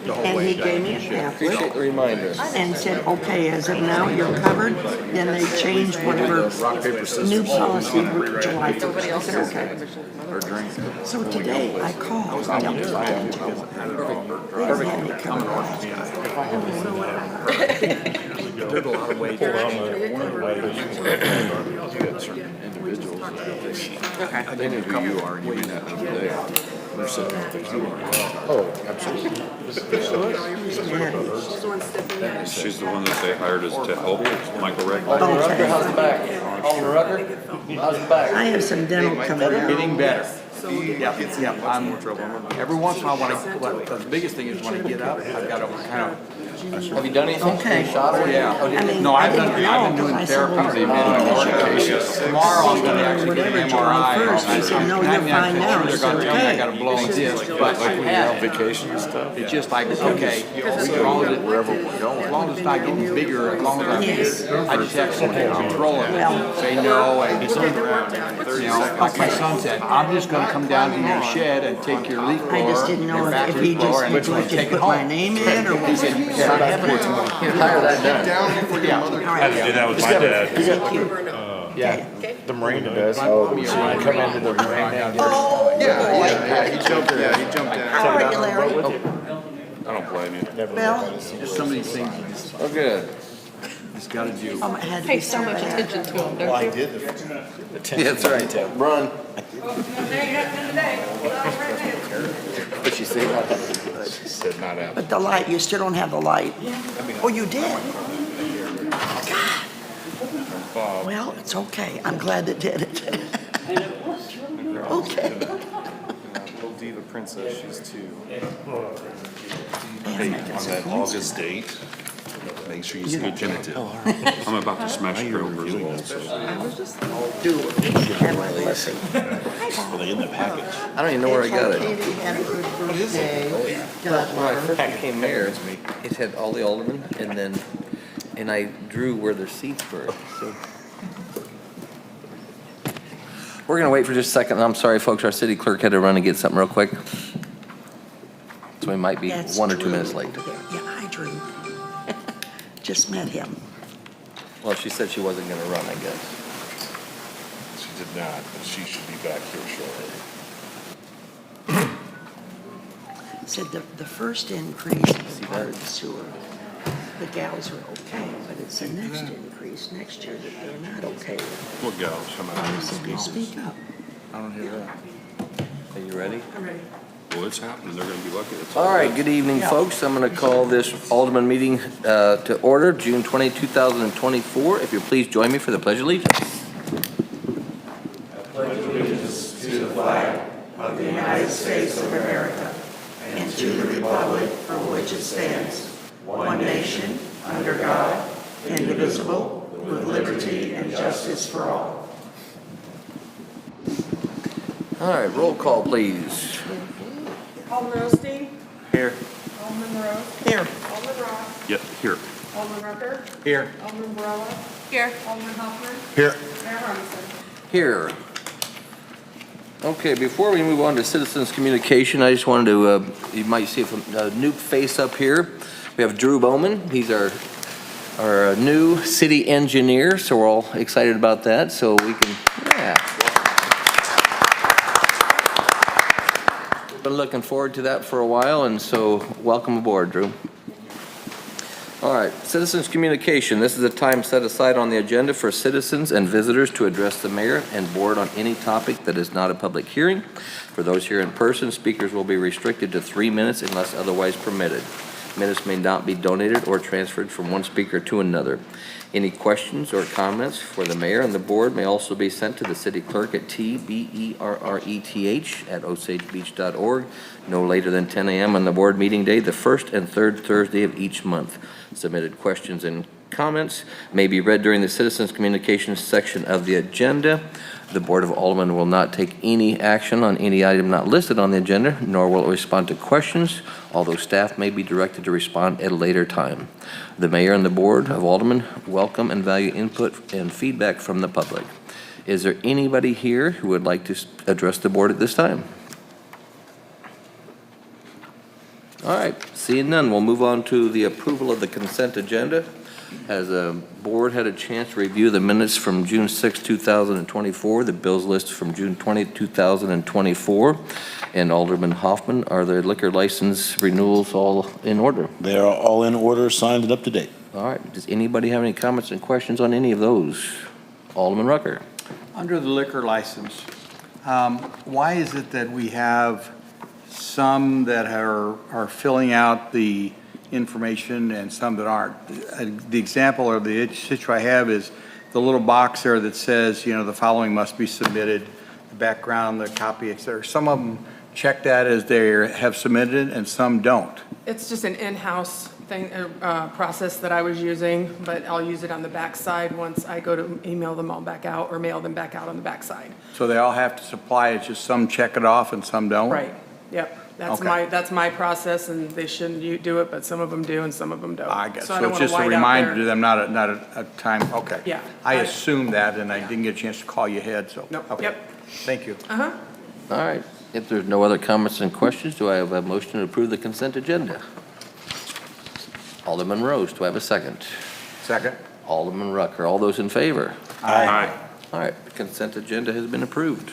the whole And way. he gave me a Appreciate pamphlet the reminder. and said, okay, as of now, you're covered. Then they changed whatever new policy July 1st. I said, okay. So today I called Delta Dental. They had me covered last time. There's a lot of ways. Individuals. They knew who you are, and you may not know who they are. They're sitting there thinking you are. Oh, absolutely. She's the one that they hired us to help, Michael Reck. Alderman Rucker, how's the back? Alderman Rucker, how's the back? I have some dental coming out. Getting better. Yep. Every once in a while, the biggest thing is when I get up, I've got to kind of. Have you done anything? Okay. Any shot or Yeah. I mean, No, I I've didn't know, been doing but I said, therapy. well, Tomorrow I'm going to actually get an whatever, July MRI. 1st. He said, no, you're fine now. They're It's going to tell me I got okay. to blow a disc, but I had Vacation and stuff. it's just like, okay, as long as it's not getting bigger, as long as Yes. I just have to control it, Well. say no, and, like my son said, I'm just gonna come down to your shed and take your leaf blower, I just didn't know your if factory he just blower, and neglected take to it put my home. name in or what. He said, yeah, I have it. Hire that done. Did that with my dad. Thank you. Yeah, the marina does. Oh, so you come into the marina. Yeah, he jumped in. How are you, Larry? I don't blame you. Well, Just some of these things you Oh, good. just gotta do. it had to Pay be so much said. attention to them, don't you? Yeah, that's right. Run. But she said, She said not out. But the light, you still don't have the light. Oh, you did? God. Well, it's okay. I'm glad it did it. Okay. Little diva princess, she's 2. Hey, on that August date, make sure you stay tentative. I'm about to smash Trail Brazil, so. Do have my blessing. Are they in the package? I don't even know where I got it. Katie had a good birthday. When I first became mayor, it had all the aldermen, and I drew where their seats were. So we're gonna wait for just a second. I'm sorry, folks. Our city clerk had to run and get something real quick, so we might be That's 1 or 2 Drew. minutes late. Yeah, I Drew. Just met him. Well, she said she wasn't gonna run, I guess. She did not, but she should be back here shortly. Said the first increase in water and sewer, the gals are okay, but it's the next increase next year that they're not okay with. What gals come I out? said, well, speak up. I don't hear that. Are you ready? Well, it's happening. They're gonna be lucky. It's All right, good evening, folks. I'm going to call this Alderman meeting to order, June 20, 2024. If you'll please join me for the Pledge of Allegiance. Of the United States of America and to the republic for which it stands, one nation, under God, indivisible, with liberty and justice for all. All right, roll call, please. Alderman Osteen? Here. Alderman Monroe? Here. Alderman Ross? Yep, here. Alderman Rucker? Here. Alderman Barella? Here. Alderman Hoffman? Here. Mayor Robinson? Here. Okay, before we move on to citizens' communication, I just wanted to, you might see a new face up here. We have Drew Bowman. He's our new city engineer, so we're all excited about that. So we can, yeah. Been looking forward to that for a while, and so welcome aboard, Drew. All right, citizens' communication. This is a time set aside on the agenda for citizens and visitors to address the mayor and board on any topic that is not a public hearing. For those here in person, speakers will be restricted to 3 minutes unless otherwise permitted. Minutes may not be donated or transferred from one speaker to another. Any questions or comments for the mayor and the board may also be sent to the city clerk at tberreth@osagebeach.org no later than 10 a.m. on the board meeting day, the first and third Thursday of each month. Submitted questions and comments may be read during the citizens communications section of the agenda. The Board of Aldermen will not take any action on any item not listed on the agenda, nor will it respond to questions, although staff may be directed to respond at a later time. The Mayor and the Board of Aldermen welcome and value input and feedback from the public. Is there anybody here who would like to address the board at this time? All right, seeing none, we'll move on to the approval of the consent agenda. Has a board had a chance to review the minutes from June 6, 2024, the bills list from June 20, 2024, and Alderman Hoffman, are the liquor license renewals all in order? They are all in order, signed and up to date. All right, does anybody have any comments and questions on any of those? Alderman Rucker. Under the liquor license, why is it that we have some that are filling out the information and some that aren't? The example or the issue I have is the little box there that says, you know, the following must be submitted, the background, the copy, et cetera. Some of them check that as they have submitted and some don't. It's just an in-house thing, process that I was using, but I'll use it on the backside once I go to email them all back out or mail them back out on the backside. So they all have to supply it, just some check it off and some don't? Right, yep. Okay. That's my process, and they shouldn't do it, but some of them do and some of them don't. I guess, So I so don't it's wanna just a white out reminder there. to them, not a time, okay. Yeah. I assumed that, and I didn't get a chance to call you ahead, so. Nope, okay. yep. Thank you. Uh-huh. All right, if there's no other comments and questions, do I have a motion to approve the consent agenda? Alderman Rose, do I have a second? Second? Alderman Rucker, all those in favor? Aye. All right, the consent agenda has been approved.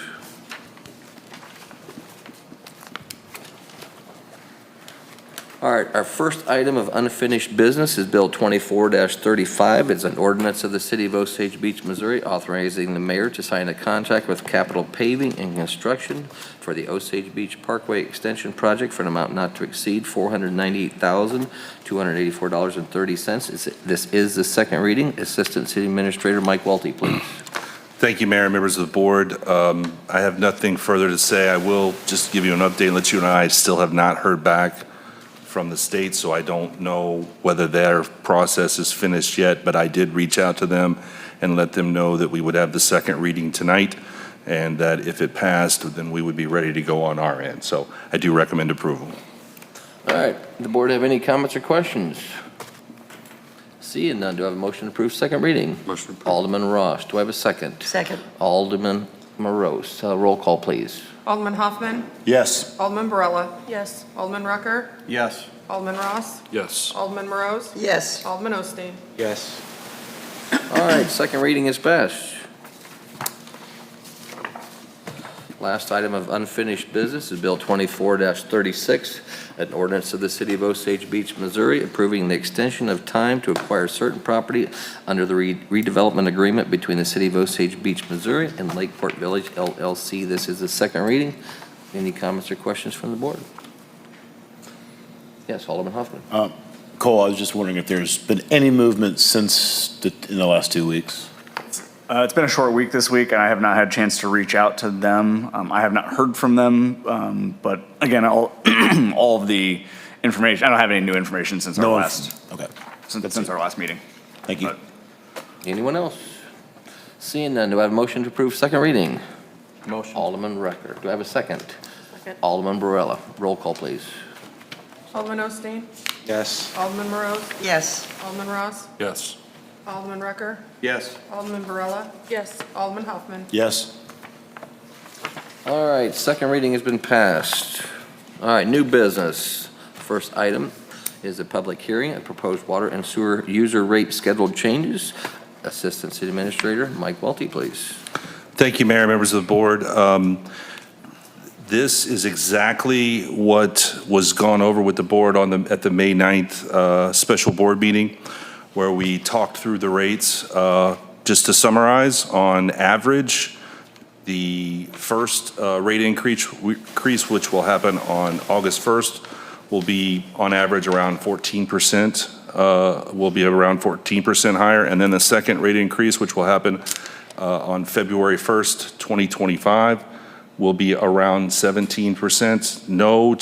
All right, our first item of unfinished business is Bill 24-35. It's an ordinance of the City of Osage Beach, Missouri, authorizing the mayor to sign a contract with Capital Paving and Construction for the Osage Beach Parkway Extension Project for an amount not to exceed $498,284.30. This is the second reading. Assistant City Administrator Mike Welty, please. Thank you, Mayor, members of the board. I have nothing further to say. I will just give you an update and let you know I still have not heard back from the state, so I don't know whether their process is finished yet, but I did reach out to them and let them know that we would have the second reading tonight, and that if it passed, then we would be ready to go on our end. So I do recommend approval. All right, the board have any comments or questions? Seeing none, do I have a motion to approve second reading? Motion approved. Alderman Ross, do I have a second? Second. Alderman Morose, roll call, please. Alderman Hoffman. Yes. Alderman Barella. Yes. Alderman Rucker. Yes. Alderman Ross. Yes. Alderman Morose. Yes. Alderman Osteen. Yes. All right, second reading is passed. Last item of unfinished business is Bill 24-36, an ordinance of the City of Osage Beach, Missouri, approving the extension of time to acquire certain property under the redevelopment agreement between the City of Osage Beach, Missouri and Lakeport Village LLC. This is the second reading. Any comments or questions from the board? Yes, Alderman Hoffman. Cole, I was just wondering if there's been any movement since in the last 2 weeks. It's been a short week this week, and I have not had a chance to reach out to them. I have not heard from them, but again, all of the information, I don't have any new information since our last Okay. since our last meeting. Thank you. But- Anyone else? Seeing none, do I have a motion to approve second reading? Motion. Alderman Rucker. Do I have a second? Second. Alderman Barella. Roll call, please. Alderman Osteen. Yes. Alderman Morose. Yes. Alderman Ross. Yes. Alderman Rucker. Yes. Alderman Barella. Yes. Alderman Hoffman. Yes. All right, second reading has been passed. All right, new business. First item is a public hearing, a proposed water and sewer user rate schedule changes. Assistant City Administrator Mike Welty, please. Thank you, Mayor, members of the board. This is exactly what was gone over with the board at the May 9th special board meeting, where we talked through the rates. Just to summarize, on average, the first rate increase, which will happen on August 1st, will be on average around 14%, will be around 14% higher. And then the second rate increase, which will happen on February 1st, 2025, will be around 17%. No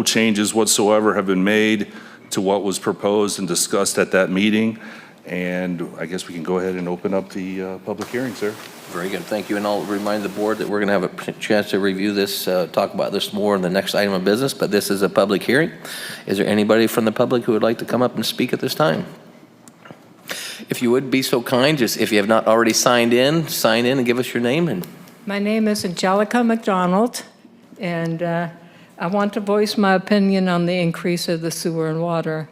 changes whatsoever have been made to what was proposed and discussed at that meeting. And I guess we can go ahead and open up the public hearing, sir. Very good, thank you. And I'll remind the board that we're going to have a chance to review this, talk about this more in the next item of business, but this is a public hearing. Is there anybody from the public who would like to come up and speak at this time? If you would be so kind, just if you have not already signed in, sign in and give us your name. And My name is Angelica McDonald, and I want to voice my opinion on the increase of the sewer and water.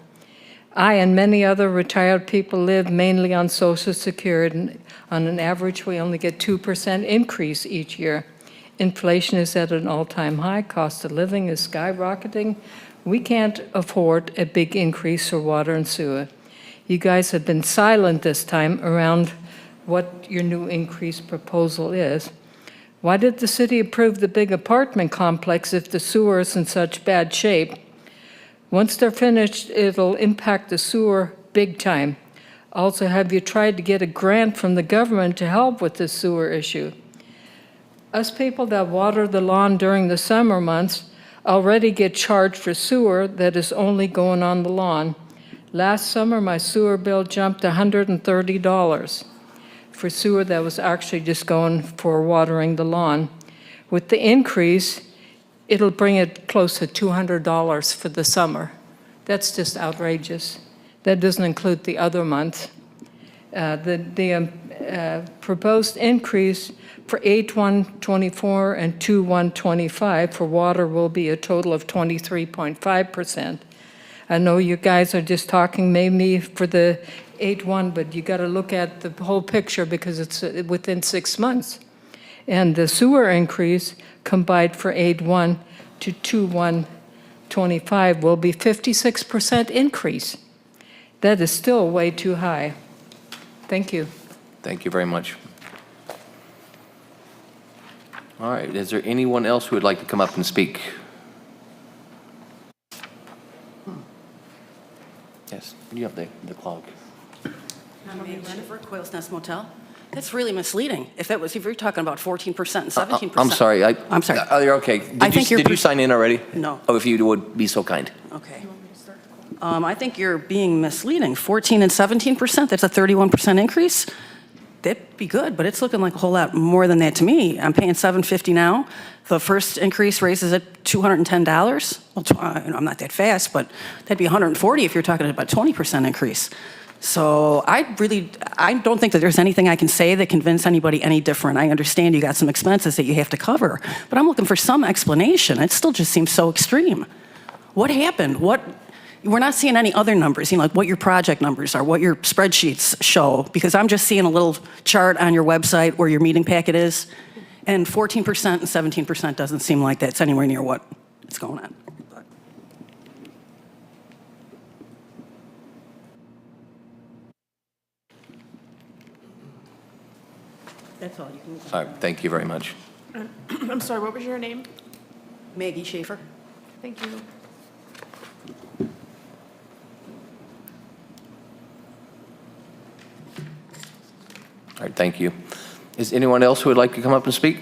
I and many other retired people live mainly on Social Security, and on an average, we only get 2% increase each year. Inflation is at an all-time high, cost of living is skyrocketing. We can't afford a big increase for water and sewer. You guys have been silent this time around what your new increase proposal is. Why did the city approve the big apartment complex if the sewer is in such bad shape? Once they're finished, it'll impact the sewer big time. Also, have you tried to get a grant from the government to help with this sewer issue? Us people that water the lawn during the summer months already get charged for sewer that is only going on the lawn. Last summer, my sewer bill jumped $130 for sewer that was actually just going for watering the lawn. With the increase, it'll bring it close to $200 for the summer. That's just outrageous. That doesn't include the other months. The proposed increase for 8/1/24 and 2/1/25 for water will be a total of 23.5%. I know you guys are just talking maybe for the 8/1, but you got to look at the whole picture because it's within 6 months. And the sewer increase combined for 8/1 to 2/1/25 will be 56% increase. That is still way too high. Thank you. Thank you very much. All right, is there anyone else who would like to come up and speak? Yes, you have the clock. I'm Jennifer, Quails Nest Motel. That's really misleading. If you're talking about 14% and 17%. I'm sorry. I'm sorry. You're okay. Did you sign in already? No. Oh, if you would be so kind. Okay. I think you're being misleading. 14 and 17%, that's a 31% increase. That'd be good, but it's looking like a whole lot more than that to me. I'm paying $750 now. The first increase raises it $210. Well, I'm not that fast, but that'd be $140 if you're talking about a 20% increase. So I don't think that there's anything I can say that convince anybody any different. I understand you got some expenses that you have to cover, but I'm looking for some explanation. It still just seems so extreme. What happened? We're not seeing any other numbers, like what your project numbers are, what your spreadsheets show, because I'm just seeing a little chart on your website where your meeting packet is, and 14% and 17% doesn't seem like that's anywhere near what is going on. That's all you can. All right, thank you very much. I'm sorry, what was your name? Maggie Schaefer. Thank you. All right, thank you. Is anyone else who would like to come up and speak?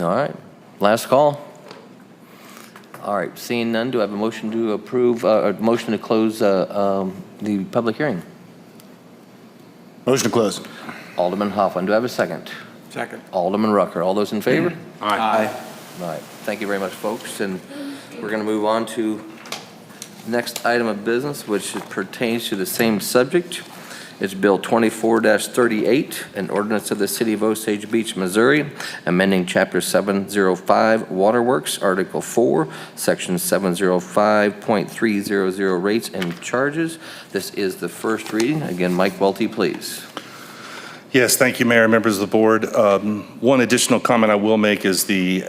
All right, last call. All right, seeing none, do I have a motion to approve, a motion to close the public hearing? Motion to close. Alderman Hoffman, do I have a second? Second. Alderman Rucker, all those in favor? Aye. All right, thank you very much, folks, and we're going to move on to next item of business, which pertains to the same subject. It's Bill 24-38, an ordinance of the City of Osage Beach, Missouri, amending Chapter 705 Waterworks, Article 4, Section 705.300 rates and charges. This is the first reading. Again, Mike Welty, please. Yes, thank you, Mayor, members of the board. One additional comment I will make is the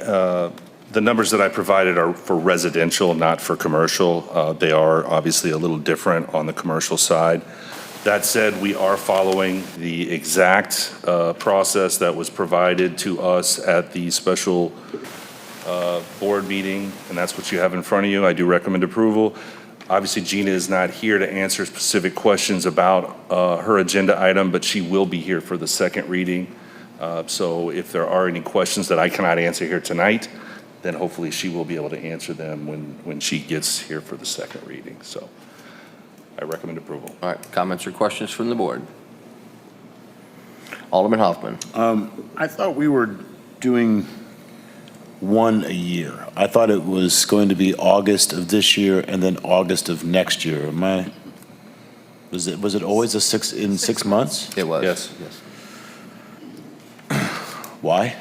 numbers that I provided are for residential, not for commercial. They are obviously a little different on the commercial side. That said, we are following the exact process that was provided to us at the special board meeting, and that's what you have in front of you. I do recommend approval. Obviously, Gina is not here to answer specific questions about her agenda item, but she will be here for the second reading. So if there are any questions that I cannot answer here tonight, then hopefully she will be able to answer them when she gets here for the second reading. So I recommend approval. All right, comments or questions from the board? Alderman Hoffman. I thought we were doing one a year. I thought it was going to be August of this year and then August of next year. Was it always in 6 months? It was. Yes. Why?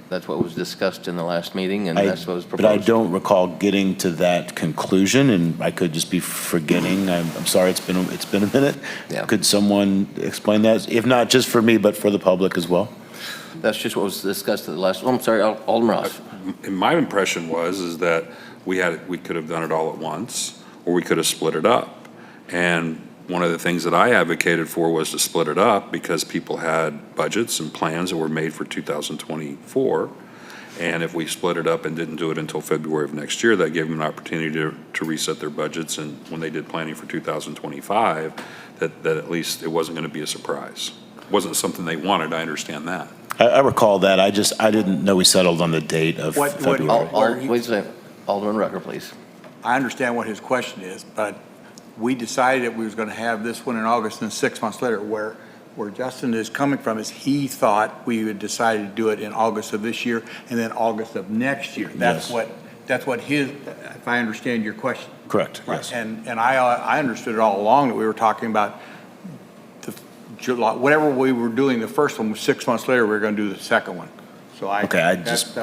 That's what was discussed in the last meeting, and that's what was But I proposed. don't recall getting to that conclusion, and I could just be forgetting. I'm sorry, it's been a minute. Yeah. Could someone explain that? If not just for me, but for the public as well? That's just what was discussed at the last, I'm sorry, Alderman Ross. And my impression is that we could have done it all at once, or we could have split it up. And one of the things that I advocated for was to split it up because people had budgets and plans that were made for 2024. And if we split it up and didn't do it until February of next year, that gave them an opportunity to reset their budgets. And when they did planning for 2025, that at least it wasn't going to be a surprise. It wasn't something they wanted, I understand that. I recall that. I didn't know we settled on the date of February. Wait a second. Alderman Rucker, please. I understand what his question is, but we decided that we was going to have this one in August, and 6 months later, where Justin is coming from is he thought we would decide to do it in August of this year and then August of next year. That's what his, if I understand your question. Correct, yes. And I understood it all along that we were talking about the July, whatever we were doing, the first one was 6 months later, we were going to do the second one. So I just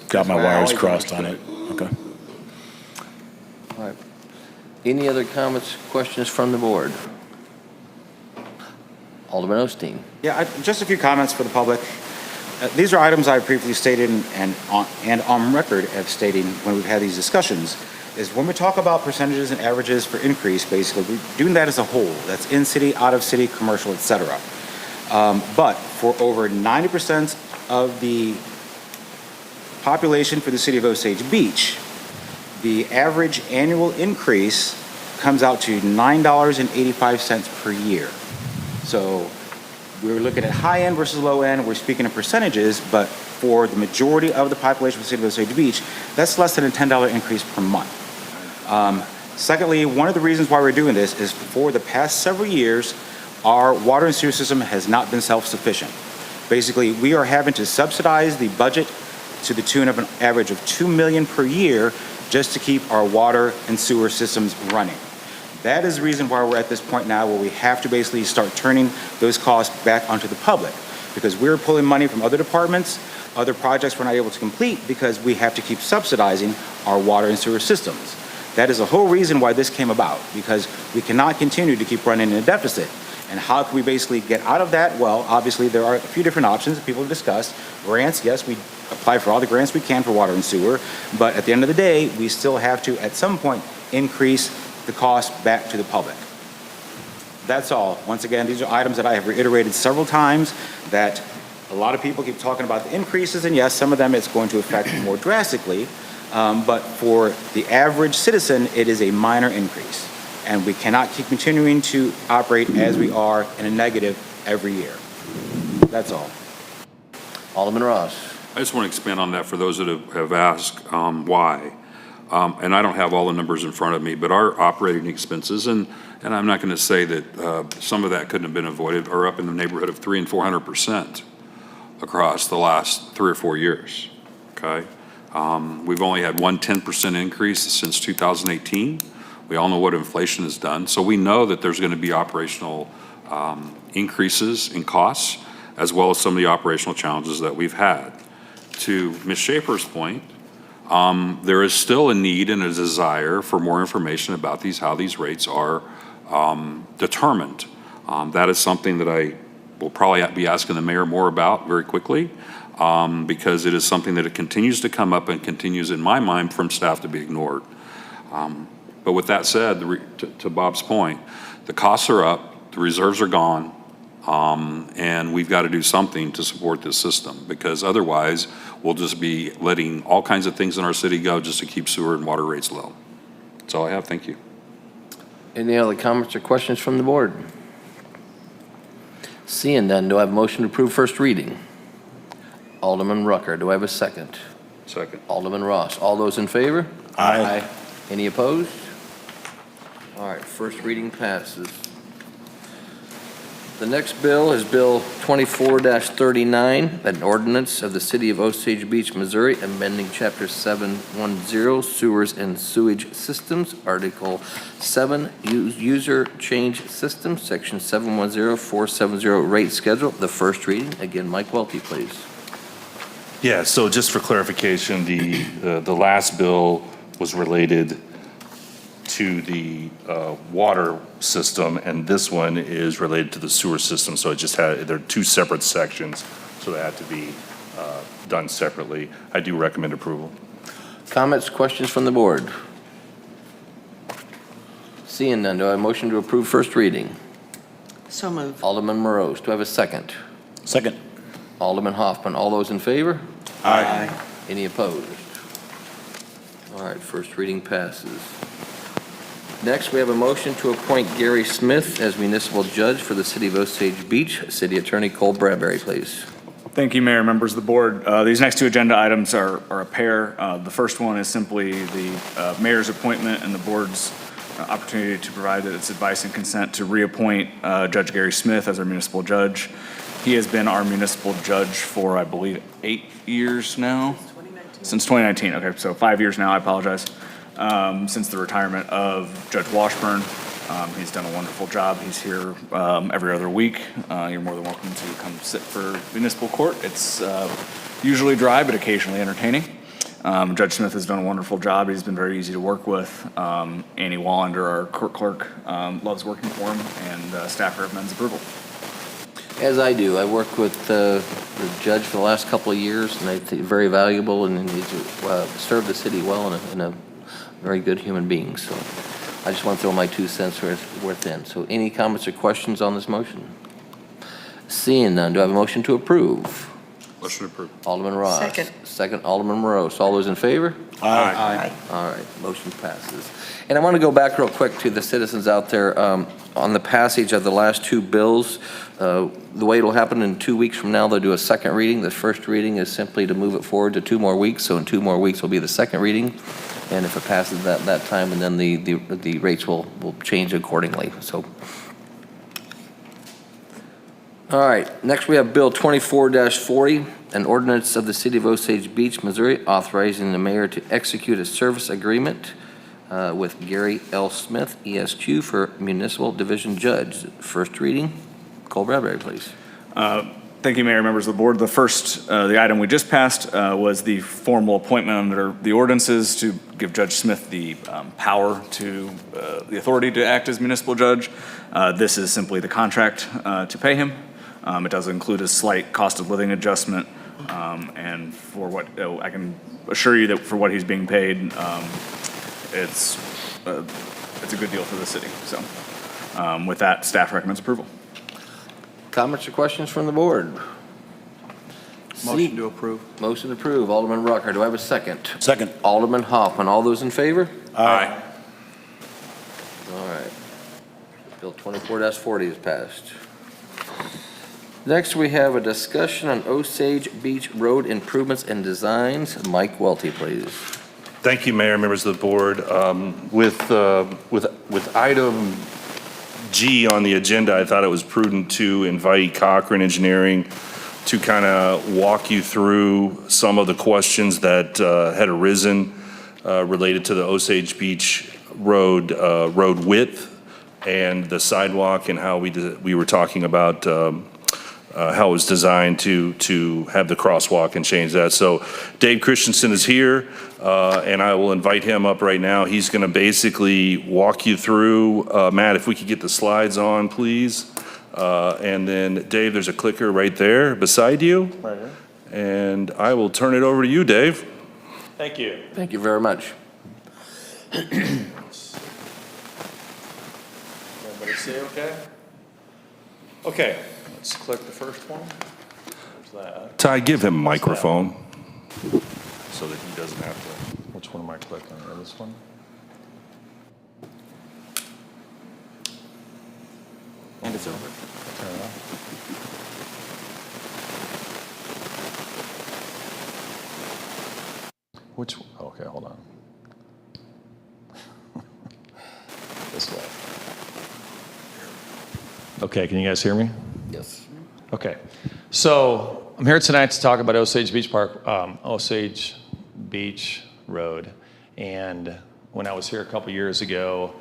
got my what I wires always crossed on understood. it. Okay. All right. Any other comments, questions from the board? Alderman Osteen. Yeah, just a few comments for the public. These are items I previously stated and on record of stating when we've had these discussions, is when we talk about percentages and averages for increase, basically, we're doing that as a whole. That's in-city, out-of-city, commercial, et cetera. But for over 90% of the population for the city of Osage Beach, the average annual increase comes out to $9.85 per year. So we're looking at high end versus low end. We're speaking of percentages, but for the majority of the population of the city of Osage Beach, that's less than a $10 increase per month. Secondly, one of the reasons why we're doing this is for the past several years, our water and sewer system has not been self-sufficient. Basically, we are having to subsidize the budget to the tune of an average of $2 million per year just to keep our water and sewer systems running. That is the reason why we're at this point now where we have to basically start turning those costs back onto the public, because we're pulling money from other departments, other projects we're not able to complete because we have to keep subsidizing our water and sewer systems. That is the whole reason why this came about, because we cannot continue to keep running in a deficit. And how can we basically get out of that? Well, obviously there are a few different options that people have discussed. Grants, yes, we apply for all the grants we can for water and sewer, but at the end of the day, we still have to, at some point, increase the cost back to the public. That's all. Once again, these are items that I have reiterated several times, that a lot of people keep talking about the increases, and yes, some of them it's going to affect more drastically, but for the average citizen, it is a minor increase. And we cannot keep continuing to operate as we are in a negative every year. That's all. Alderman Ross. I just want to expand on that for those that have asked why. And I don't have all the numbers in front of me, but our operating expenses, and I'm not going to say that some of that couldn't have been avoided, are up in the neighborhood of 300% and 400% across the last 3 or 4 years, okay? We've only had one 10% increase since 2018. We all know what inflation has done. So we know that there's going to be operational increases in costs, as well as some of the operational challenges that we've had. To Ms. Schaefer's point, there is still a need and a desire for more information about how these rates are determined. That is something that I will probably be asking the mayor more about very quickly, because it is something that it continues to come up and continues, in my mind, from staff to be ignored. But with that said, to Bob's point, the costs are up, the reserves are gone, and we've got to do something to support this system, because otherwise we'll just be letting all kinds of things in our city go just to keep sewer and water rates low. That's all I have. Thank you. Any other comments or questions from the board? Seeing none, do I have a motion to approve first reading? Alderman Rucker, do I have a second? Second. Alderman Ross, all those in favor? Aye. Any opposed? All right, first reading passes. The next bill is Bill 24-39, an ordinance of the City of Osage Beach, Missouri, amending Chapter 710 Sewers and Sewage Systems, Article 7 User Change System, Section 710470 Rate Schedule, the first reading. Again, Mike Welty, please. Yeah, so just for clarification, the last bill was related to the water system, and this one is related to the sewer system. So it just had, they're two separate sections, so they had to be done separately. I do recommend approval. Comments, questions from the board? Seeing none, do I have a motion to approve first reading? So moved. Alderman Morose, do I have a second? Second. Alderman Hoffman, all those in favor? Aye. Any opposed? All right, first reading passes. Next, we have a motion to appoint Gary Smith as municipal judge for the City of Osage Beach. City Attorney Cole Bradbury, please. Thank you, Mayor, members of the board. These next two agenda items are a pair. The first one is simply the mayor's appointment and the board's opportunity to provide its advice and consent to reappoint Judge Gary Smith as our municipal judge. He has been our municipal judge for, I believe, 8 years now? Since 2019. Okay, so 5 years now, I apologize. Since the retirement of Judge Washburn. He's done a wonderful job. He's here every other week. You're more than welcome to come sit for municipal court. It's usually dry, but occasionally entertaining. Judge Smith has done a wonderful job. He's been very easy to work with. Annie Wallander, our court clerk, loves working for him, and staff recommends approval. As I do, I worked with the judge for the last couple of years, and I think very valuable, and he's served the city well and a very good human being. So I just want to throw my 2 cents worth in. So any comments or questions on this motion? Seeing none, do I have a motion to approve? Motion approved. Alderman Ross. Second. Second, Alderman Morose. All those in favor? Aye. All right, motion passes. And I want to go back real quick to the citizens out there on the passage of the last two bills. The way it'll happen in 2 weeks from now, they'll do a second reading. The first reading is simply to move it forward to 2 more weeks. So in 2 more weeks will be the second reading. And if it passes that time, and then the rates will change accordingly. So. All right, next we have Bill 24-40, an ordinance of the City of Osage Beach, Missouri, authorizing the mayor to execute a service agreement with Gary L. Smith, ESQ, for municipal division judge. First reading. Cole Bradbury, please. Thank you, Mayor, members of the board. The first, the item we just passed was the formal appointment under the ordinances to give Judge Smith the power to, the authority to act as municipal judge. This is simply the contract to pay him. It does include a slight cost of living adjustment, and for what, I can assure you that for what he's being paid, it's a good deal for the city. So with that, staff recommends approval. Comments or questions from the board? Motion to approve. Motion to approve. Alderman Rucker, do I have a second? Second. Alderman Hoffman, all those in favor? Aye. All right. Bill 24-40 is passed. Next, we have a discussion on Osage Beach Road improvements and designs. Mike Welty, please. Thank you, Mayor, members of the board. With item G on the agenda, I thought it was prudent to invite Cochran Engineering to kind of walk you through some of the questions that had arisen related to the Osage Beach Road width and the sidewalk, and how we were talking about how it was designed to have the crosswalk and change that. So Dave Christensen is here, and I will invite him up right now. He's going to basically walk you through. Matt, if we could get the slides on, please. And then Dave, there's a clicker right there beside you. Right here. And I will turn it over to you, Dave. Thank you. Thank you very much. Everybody see okay? Okay, let's click the first one. There's that. Ty, give him a microphone so that he doesn't have to. Which one am I clicking? This one? And it's over. Turn it on. Which, okay, hold on. This way. Okay, can you guys hear me? Okay. So I'm here tonight to talk about Osage Beach Park, Osage Beach Road. And when I was here a couple years ago,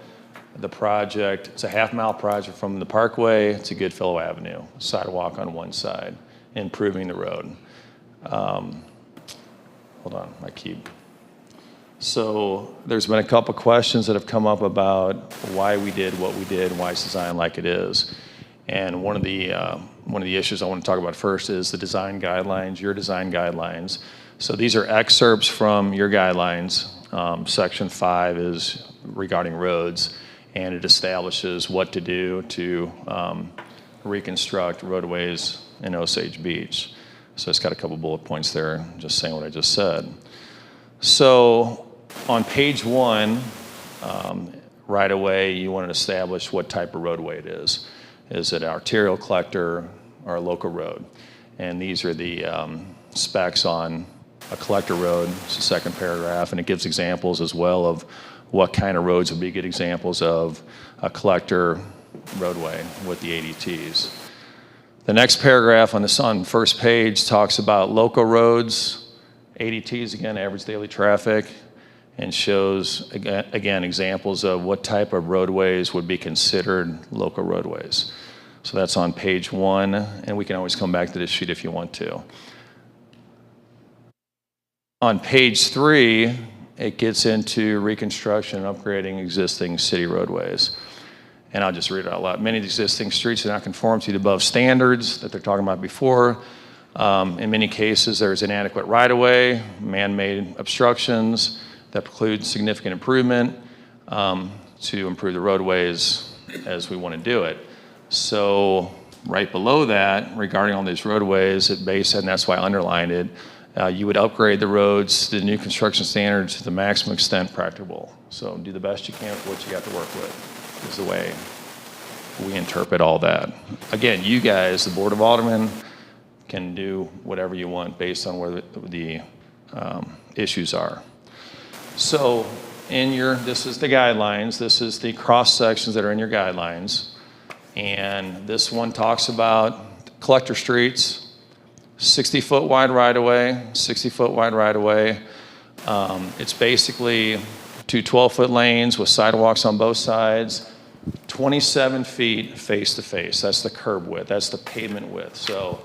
the project, it's a half-mile project from the Parkway to Goodfellow Avenue, sidewalk on one side, improving the road. Hold on, my key. So there's been a couple questions that have come up about why we did what we did, why it's designed like it is. And one of the issues I want to talk about first is the design guidelines, your design guidelines. So these are excerpts from your guidelines. Section 5 is regarding roads, and it establishes what to do to reconstruct roadways in Osage Beach. So it's got a couple bullet points there, just saying what I just said. So on page 1, right away, you want to establish what type of roadway it is. Is it an arterial collector or a local road? And these are the specs on a collector road. It's the second paragraph, and it gives examples as well of what kind of roads would be good examples of a collector roadway with the ADTs. The next paragraph on the first page talks about local roads, ADTs, again, average daily traffic, and shows, again, examples of what type of roadways would be considered local roadways. So that's on page 1, and we can always come back to this sheet if you want to. On page 3, it gets into reconstruction and upgrading existing city roadways. And I'll just read it out loud. Many of the existing streets do not conform to the above standards that they're talking about before. In many cases, there's inadequate right-of-way, man-made obstructions that preclude significant improvement to improve the roadways as we want to do it. So right below that, regarding all these roadways, it based, and that's why I underlined it, you would upgrade the roads to the new construction standards to the maximum extent practicable. So do the best you can with what you got to work with, is the way we interpret all that. Again, you guys, the Board of Aldermen, can do whatever you want based on where the issues are. So this is the guidelines, this is the cross sections that are in your guidelines. And this one talks about collector streets, 60-foot wide right-of-way, 60-foot wide right-of-way. It's basically 2 12-foot lanes with sidewalks on both sides, 27 feet face-to-face. That's the curb width, that's the pavement width. So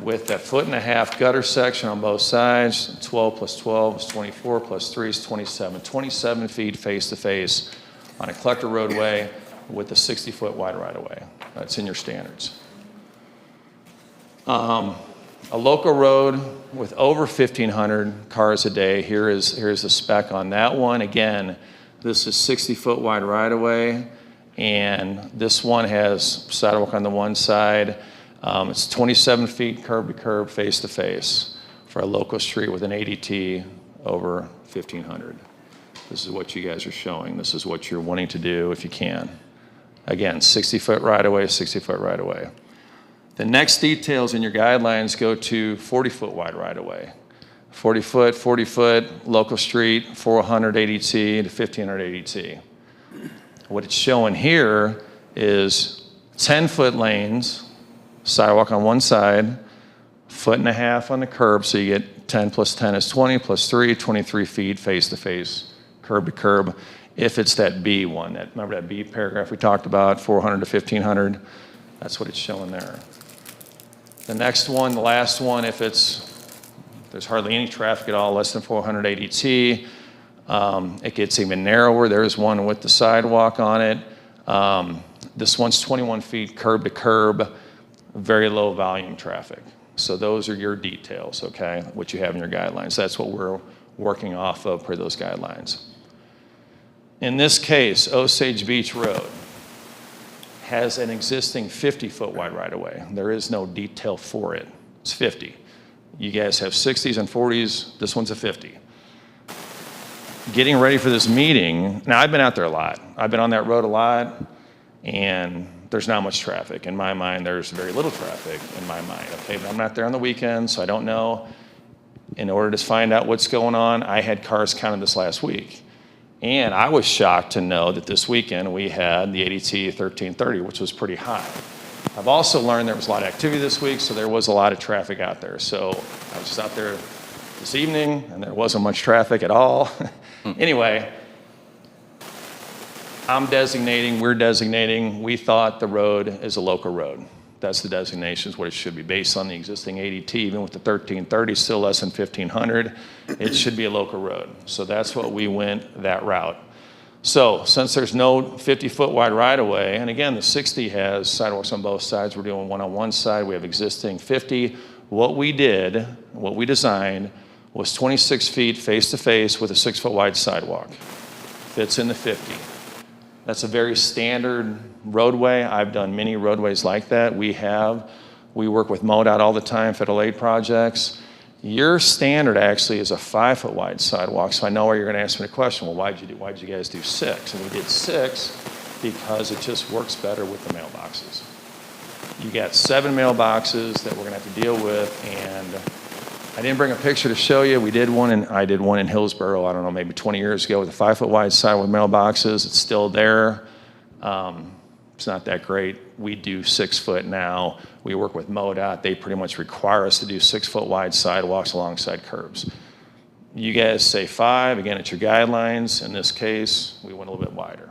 with that 1.5 foot gutter section on both sides, 12 plus 12 is 24, plus 3 is 27. 27 feet face-to-face on a collector roadway with a 60-foot wide right-of-way. That's in your standards. A local road with over 1,500 cars a day, here's the spec on that one. Again, this is 60-foot wide right-of-way, and this one has sidewalk on the one side. It's 27 feet curb to curb, face to face for a local street with an ADT over 1,500. This is what you guys are showing. This is what you're wanting to do if you can. Again, 60-foot right-of-way, 60-foot right-of-way. The next details in your guidelines go to 40-foot wide right-of-way. 40-foot, local street, 400 ADT to 1,500 ADT. What it's showing here is 10-foot lanes, sidewalk on one side, 1.5 foot on the curb, so you get 10 plus 10 is 20, plus 3, 23 feet face-to-face, curb to curb. If it's that B one, remember that B paragraph we talked about, 400 to 1,500, that's what it's showing there. The next one, the last one, if there's hardly any traffic at all, less than 400 ADT, it gets even narrower. There's one with the sidewalk on it. This one's 21 feet curb to curb, very low volume traffic. So those are your details, okay, what you have in your guidelines. That's what we're working off of per those guidelines. In this case, Osage Beach Road has an existing 50-foot wide right-of-way. There is no detail for it. It's 50. You guys have 60s and 40s. This one's a 50. Getting ready for this meeting, now I've been out there a lot. I've been on that road a lot, and there's not much traffic. In my mind, there's very little traffic in my mind. Okay, but I'm not there on the weekend, so I don't know. In order to find out what's going on, I had cars counted this last week. And I was shocked to know that this weekend we had the ADT 1330, which was pretty high. I've also learned there was a lot of activity this week, so there was a lot of traffic out there. So I was just out there this evening, and there wasn't much traffic at all. Anyway, we're designating, we thought the road is a local road. That's the designation, is what it should be, based on the existing ADT. Even with the 1330, still less than 1,500, it should be a local road. So that's what we went that route. So since there's no 50-foot wide right-of-way, and again, the 60 has sidewalks on both sides, we're doing one on one side, we have existing 50. What we designed was 26 feet face-to-face with a 6-foot wide sidewalk. Fits in the 50. That's a very standard roadway. I've done many roadways like that. We work with MoDOT all the time, federal aid projects. Your standard actually is a 5-foot wide sidewalk, so I know where you're gonna ask me the question, well, why'd you guys do 6? And we did 6 because it just works better with the mailboxes. You got 7 mailboxes that we're gonna have to deal with, and I didn't bring a picture to show you. I did one in Hillsborough, I don't know, maybe 20 years ago with a 5-foot wide sidewalk with mailboxes. It's still there. It's not that great. We do 6-foot now. We work with MoDOT. They pretty much require us to do 6-foot wide sidewalks alongside curbs. You guys say 5. Again, it's your guidelines. In this case, we went a little bit wider.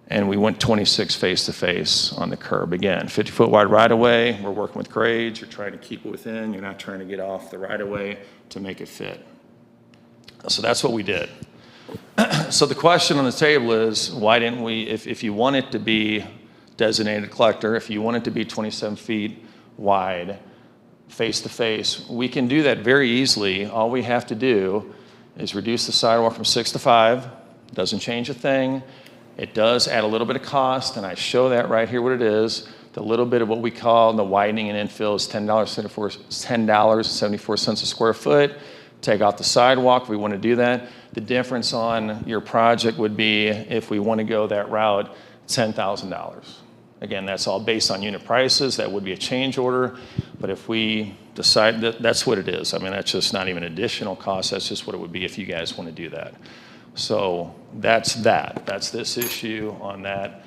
And we went 26 face-to-face on the curb. Again, 50-foot wide right-of-way. We're working with grades. You're trying to keep it within. You're not trying to get off the right-of-way to make it fit. So that's what we did. So the question on the table is, why didn't we, if you want it to be designated collector, if you want it to be 27 feet wide, face-to-face, we can do that very easily. All we have to do is reduce the sidewalk from 6 to 5. Doesn't change a thing. It does add a little bit of cost, and I show that right here what it is. The little bit of what we call the widening and infill is $10.74 a square foot. Take out the sidewalk, we want to do that. The difference on your project would be, if we want to go that route, $10,000. Again, that's all based on unit prices. That would be a change order. But if we decide that that's what it is, I mean, that's just not even additional cost. That's just what it would be if you guys want to do that. So that's that. That's this issue on that.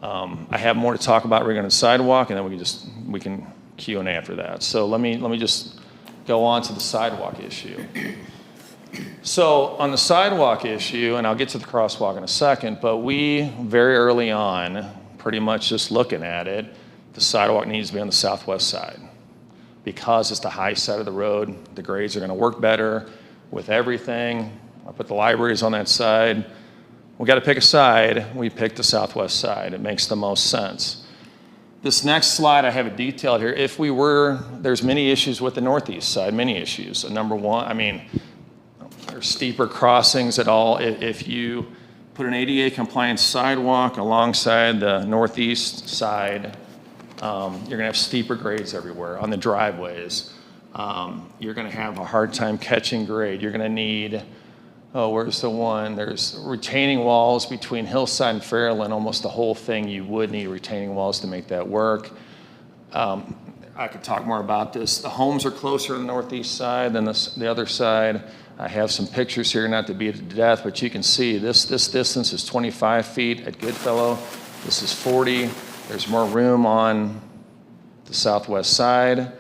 I have more to talk about regarding the sidewalk, and then we can Q&A after that. So let me just go on to the sidewalk issue. So on the sidewalk issue, and I'll get to the crosswalk in a second, but we very early on, pretty much just looking at it, the sidewalk needs to be on the southwest side. Because it's the high side of the road, the grades are gonna work better with everything. I put the libraries on that side. We gotta pick a side. We picked the southwest side. It makes the most sense. This next slide, I have it detailed here. There's many issues with the northeast side, many issues. Number one, I mean, there's steeper crossings at all. If you put an ADA compliant sidewalk alongside the northeast side, you're gonna have steeper grades everywhere on the driveways. You're gonna have a hard time catching grade. You're gonna need, where's the one? There's retaining walls between Hillside and Fairland, almost the whole thing. You would need retaining walls to make that work. I could talk more about this. The homes are closer on the northeast side than the other side. I have some pictures here, not to beat it to death, but you can see this distance is 25 feet at Goodfellow. This is 40. There's more room on the southwest side.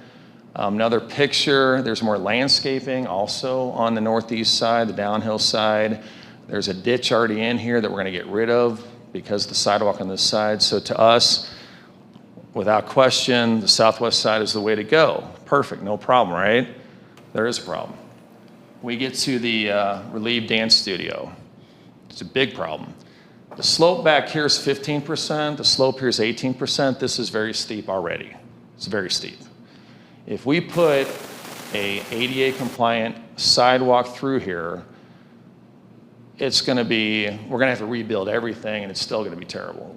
Another picture, there's more landscaping also on the northeast side, the downhill side. There's a ditch already in here that we're gonna get rid of because of the sidewalk on this side. So to us, without question, the southwest side is the way to go. Perfect, no problem, right? There is a problem. We get to the Relieve Dance Studio. It's a big problem. The slope back here is 15%, the slope here is 18%. This is very steep already. It's very steep. If we put a ADA compliant sidewalk through here, we're gonna have to rebuild everything, and it's still gonna be terrible.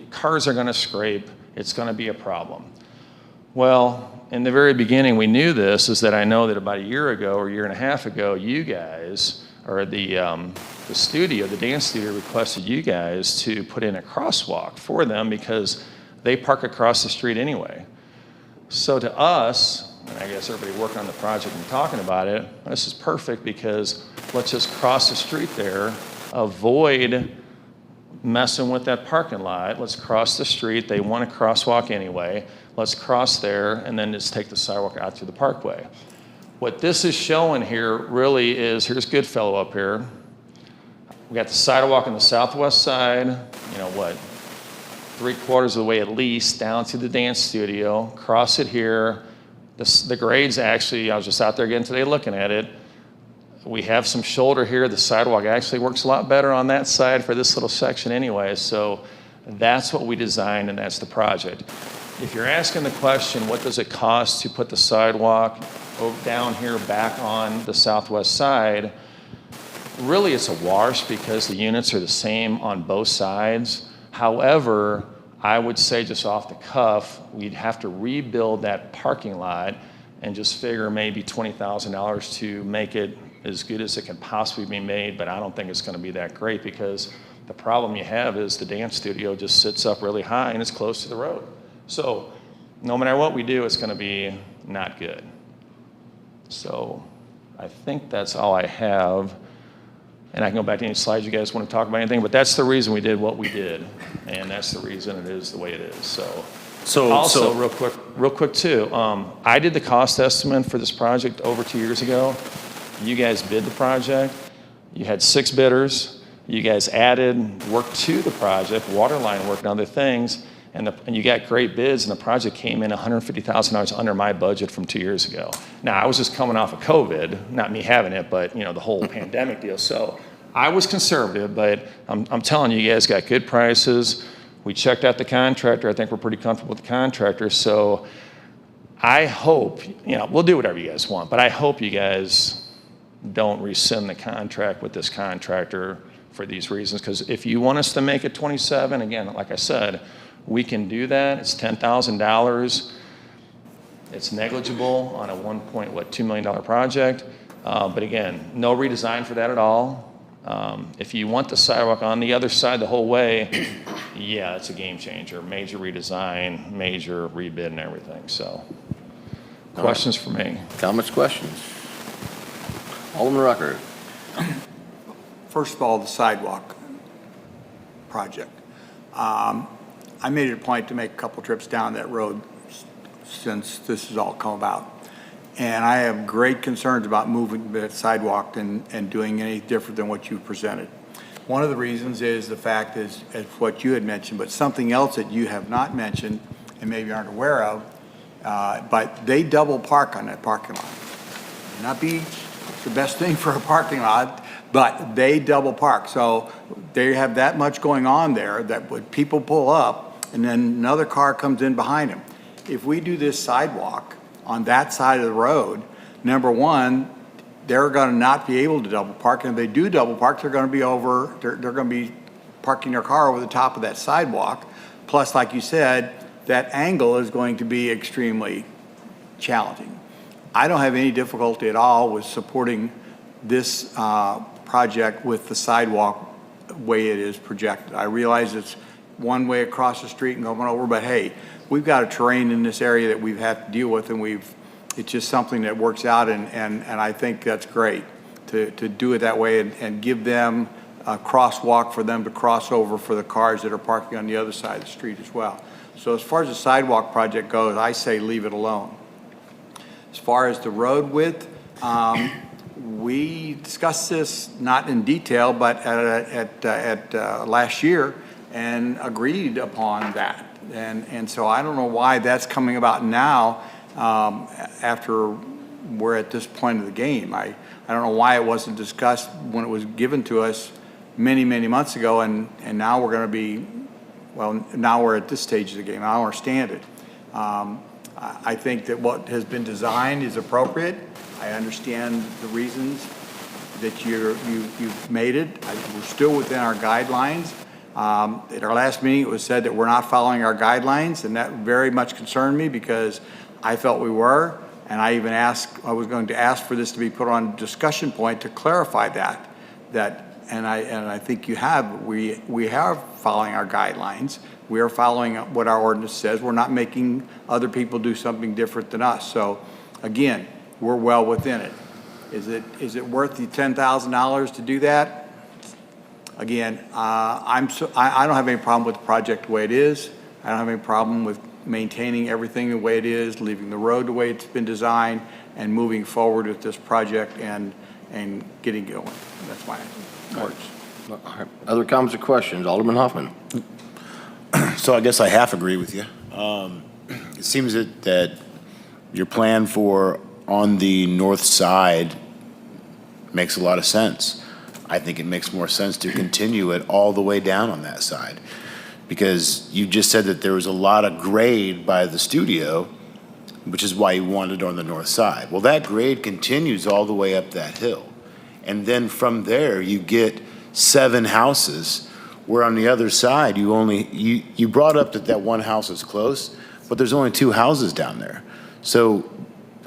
Cars are gonna scrape, it's gonna be a problem. Well, in the very beginning, we knew this, is that I know that about a year ago or a year and a half ago, you guys, or the studio, the dance studio, requested you guys to put in a crosswalk for them because they park across the street anyway. So to us, and I guess everybody working on the project and talking about it, this is perfect because let's just cross the street there, avoid messing with that parking lot. Let's cross the street. They want a crosswalk anyway. Let's cross there and then just take the sidewalk out to the parkway. What this is showing here really is, here's Goodfellow up here. We got the sidewalk on the southwest side, you know what, 3/4 of the way at least down to the dance studio, cross it here. The grades actually, I was just out there again today looking at it. We have some shoulder here. The sidewalk actually works a lot better on that side for this little section anyway. So that's what we designed and that's the project. If you're asking the question, what does it cost to put the sidewalk down here back on the southwest side? Really, it's a wash because the units are the same on both sides. However, I would say just off the cuff, we'd have to rebuild that parking lot and just figure maybe $20,000 to make it as good as it can possibly be made, but I don't think it's going to be that great because the problem you have is the dance studio just sits up really high and it's close to the road. So no matter what we do, it's going to be not good. So I think that's all I have. And I can go back to any slides you guys want to talk about anything, but that's the reason we did what we did. And that's the reason it is the way it is. Also, real quick too, I did the cost estimate for this project over 2 years ago. You guys bid the project. You had 6 bidders. You guys added work to the project, water line work and other things. And you got great bids, and the project came in $150,000 under my budget from 2 years ago. Now, I was just coming off of COVID, not me having it, but you know, the whole pandemic deal. So I was conservative, but I'm telling you, you guys got good prices. We checked out the contractor. I think we're pretty comfortable with the contractor. So I hope, you know, we'll do whatever you guys want, but I hope you guys don't rescind the contract with this contractor for these reasons. Because if you want us to make it 27, again, like I said, we can do that. It's $10,000. It's negligible on a $1.2 million project. But again, no redesign for that at all. If you want the sidewalk on the other side the whole way, yeah, it's a game changer. Major redesign, major rebid and everything. So, questions for me? Comments, questions? Alderman Rucker. First of all, the sidewalk project. I made it a point to make a couple trips down that road since this has all come about. And I have great concerns about moving the sidewalk and doing any different than what you presented. One of the reasons is the fact is what you had mentioned, but something else that you have not mentioned and maybe aren't aware of, but they double park on that parking lot. Not be the best thing for a parking lot, but they double park. So they have that much going on there that when people pull up and then another car comes in behind them. If we do this sidewalk on that side of the road, number one, they're going to not be able to double park. And if they do double park, they're going to be they're going to be parking their car over the top of that sidewalk. Plus, like you said, that angle is going to be extremely challenging. I don't have any difficulty at all with supporting this project with the sidewalk way it is projected. I realize it's one way across the street and going over, but hey, we've got a terrain in this area that we've had to deal with, and it's just something that works out, and I think that's great to do it that way and give them a crosswalk for them to cross over for the cars that are parking on the other side of the street as well. So as far as the sidewalk project goes, I say leave it alone. As far as the road width, we discussed this not in detail, but at last year and agreed upon that. And so I don't know why that's coming about now after we're at this point of the game. I don't know why it wasn't discussed when it was given to us many, many months ago, and now we're going to be, well, now we're at this stage of the game. I don't understand it. I think that what has been designed is appropriate. I understand the reasons that you've made it. We're still within our guidelines. At our last meeting, it was said that we're not following our guidelines, and that very much concerned me because I felt we were, and I even I was going to ask for this to be put on discussion point to clarify that, and I think you have. We are following our guidelines. We are following what our ordinance says. We're not making other people do something different than us. So, again, we're well within it. Is it worth the $10,000 to do that? Again, I don't have any problem with the project the way it is. I don't have any problem with maintaining everything the way it is, leaving the road the way it's been designed, and moving forward with this project and getting going. That's my words. All right. Other comments or questions? Alderman Hoffman. So I guess I half agree with you. It seems that your plan for on the north side makes a lot of sense. I think it makes more sense to continue it all the way down on that side. Because you just said that there was a lot of grade by the studio, which is why you wanted it on the north side. Well, that grade continues all the way up that hill. And then from there, you get 7 houses, where on the other side, you brought up that one house is close, but there's only 2 houses down there. So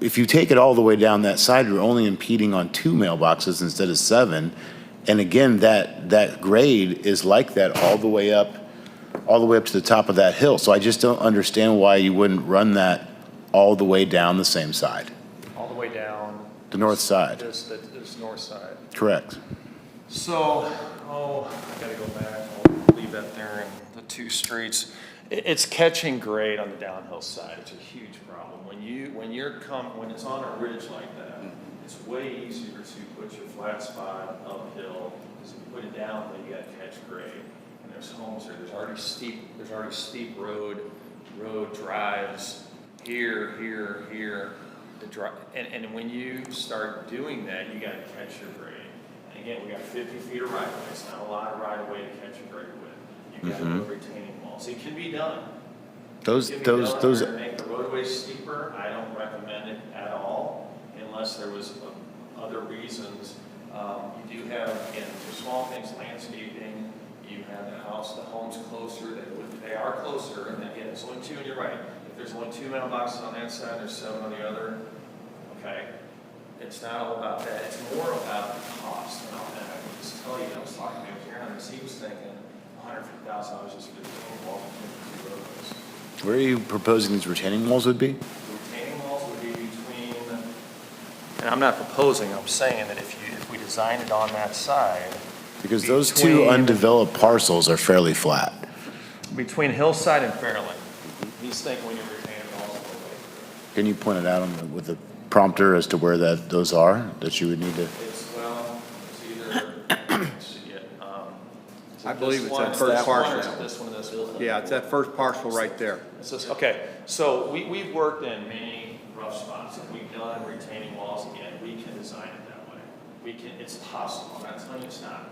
if you take it all the way down that side, you're only impeding on 2 mailboxes instead of 7. And again, that grade is like that all the way up to the top of that hill. So I just don't understand why you wouldn't run that all the way down the same side. All the way down. The north side. This north side. Correct. So, I gotta go back, I'll leave that there in the 2 streets. It's catching grade on the downhill side, it's a huge problem. When it's on a ridge like that, it's way easier to put your flat spot uphill, because if you put it down, then you gotta catch grade. And there's homes there, there's already steep road drives here. And when you start doing that, you gotta catch your grade. And again, we got 50 feet of right of way. It's not a lot of right of way to catch your grade with. You gotta put retaining walls. It can be done. Those To make the roadway steeper, I don't recommend it at all, unless there was other reasons. You do have, again, for small things, landscaping. You have the house, the home's closer. They are closer, and again, it's only 2, and you're right. If there's only 2 mailboxes on that side, there's 7 on the other. Okay. It's not all about that. It's more about the cost. And I can just tell you, I was talking to Karen, and he was thinking $150,000 just for the retaining walls between 2 roadways. Where are you proposing these retaining walls would be? The retaining walls would be between, and I'm not proposing, I'm saying that if we design it on that side. Because those 2 undeveloped parcels are fairly flat. Between Hillside and Fairland. He's thinking when you're retaining walls all the way through. Can you point it out with a prompter as to where those are, that you would need to? It's either, let's see it. I believe it's that first parcel. This one and this one. Yeah, it's that first parcel right there. Okay, so we've worked in many rough spots, and we've done retaining walls again. We can design it that way. It's possible. I'm not telling you it's not.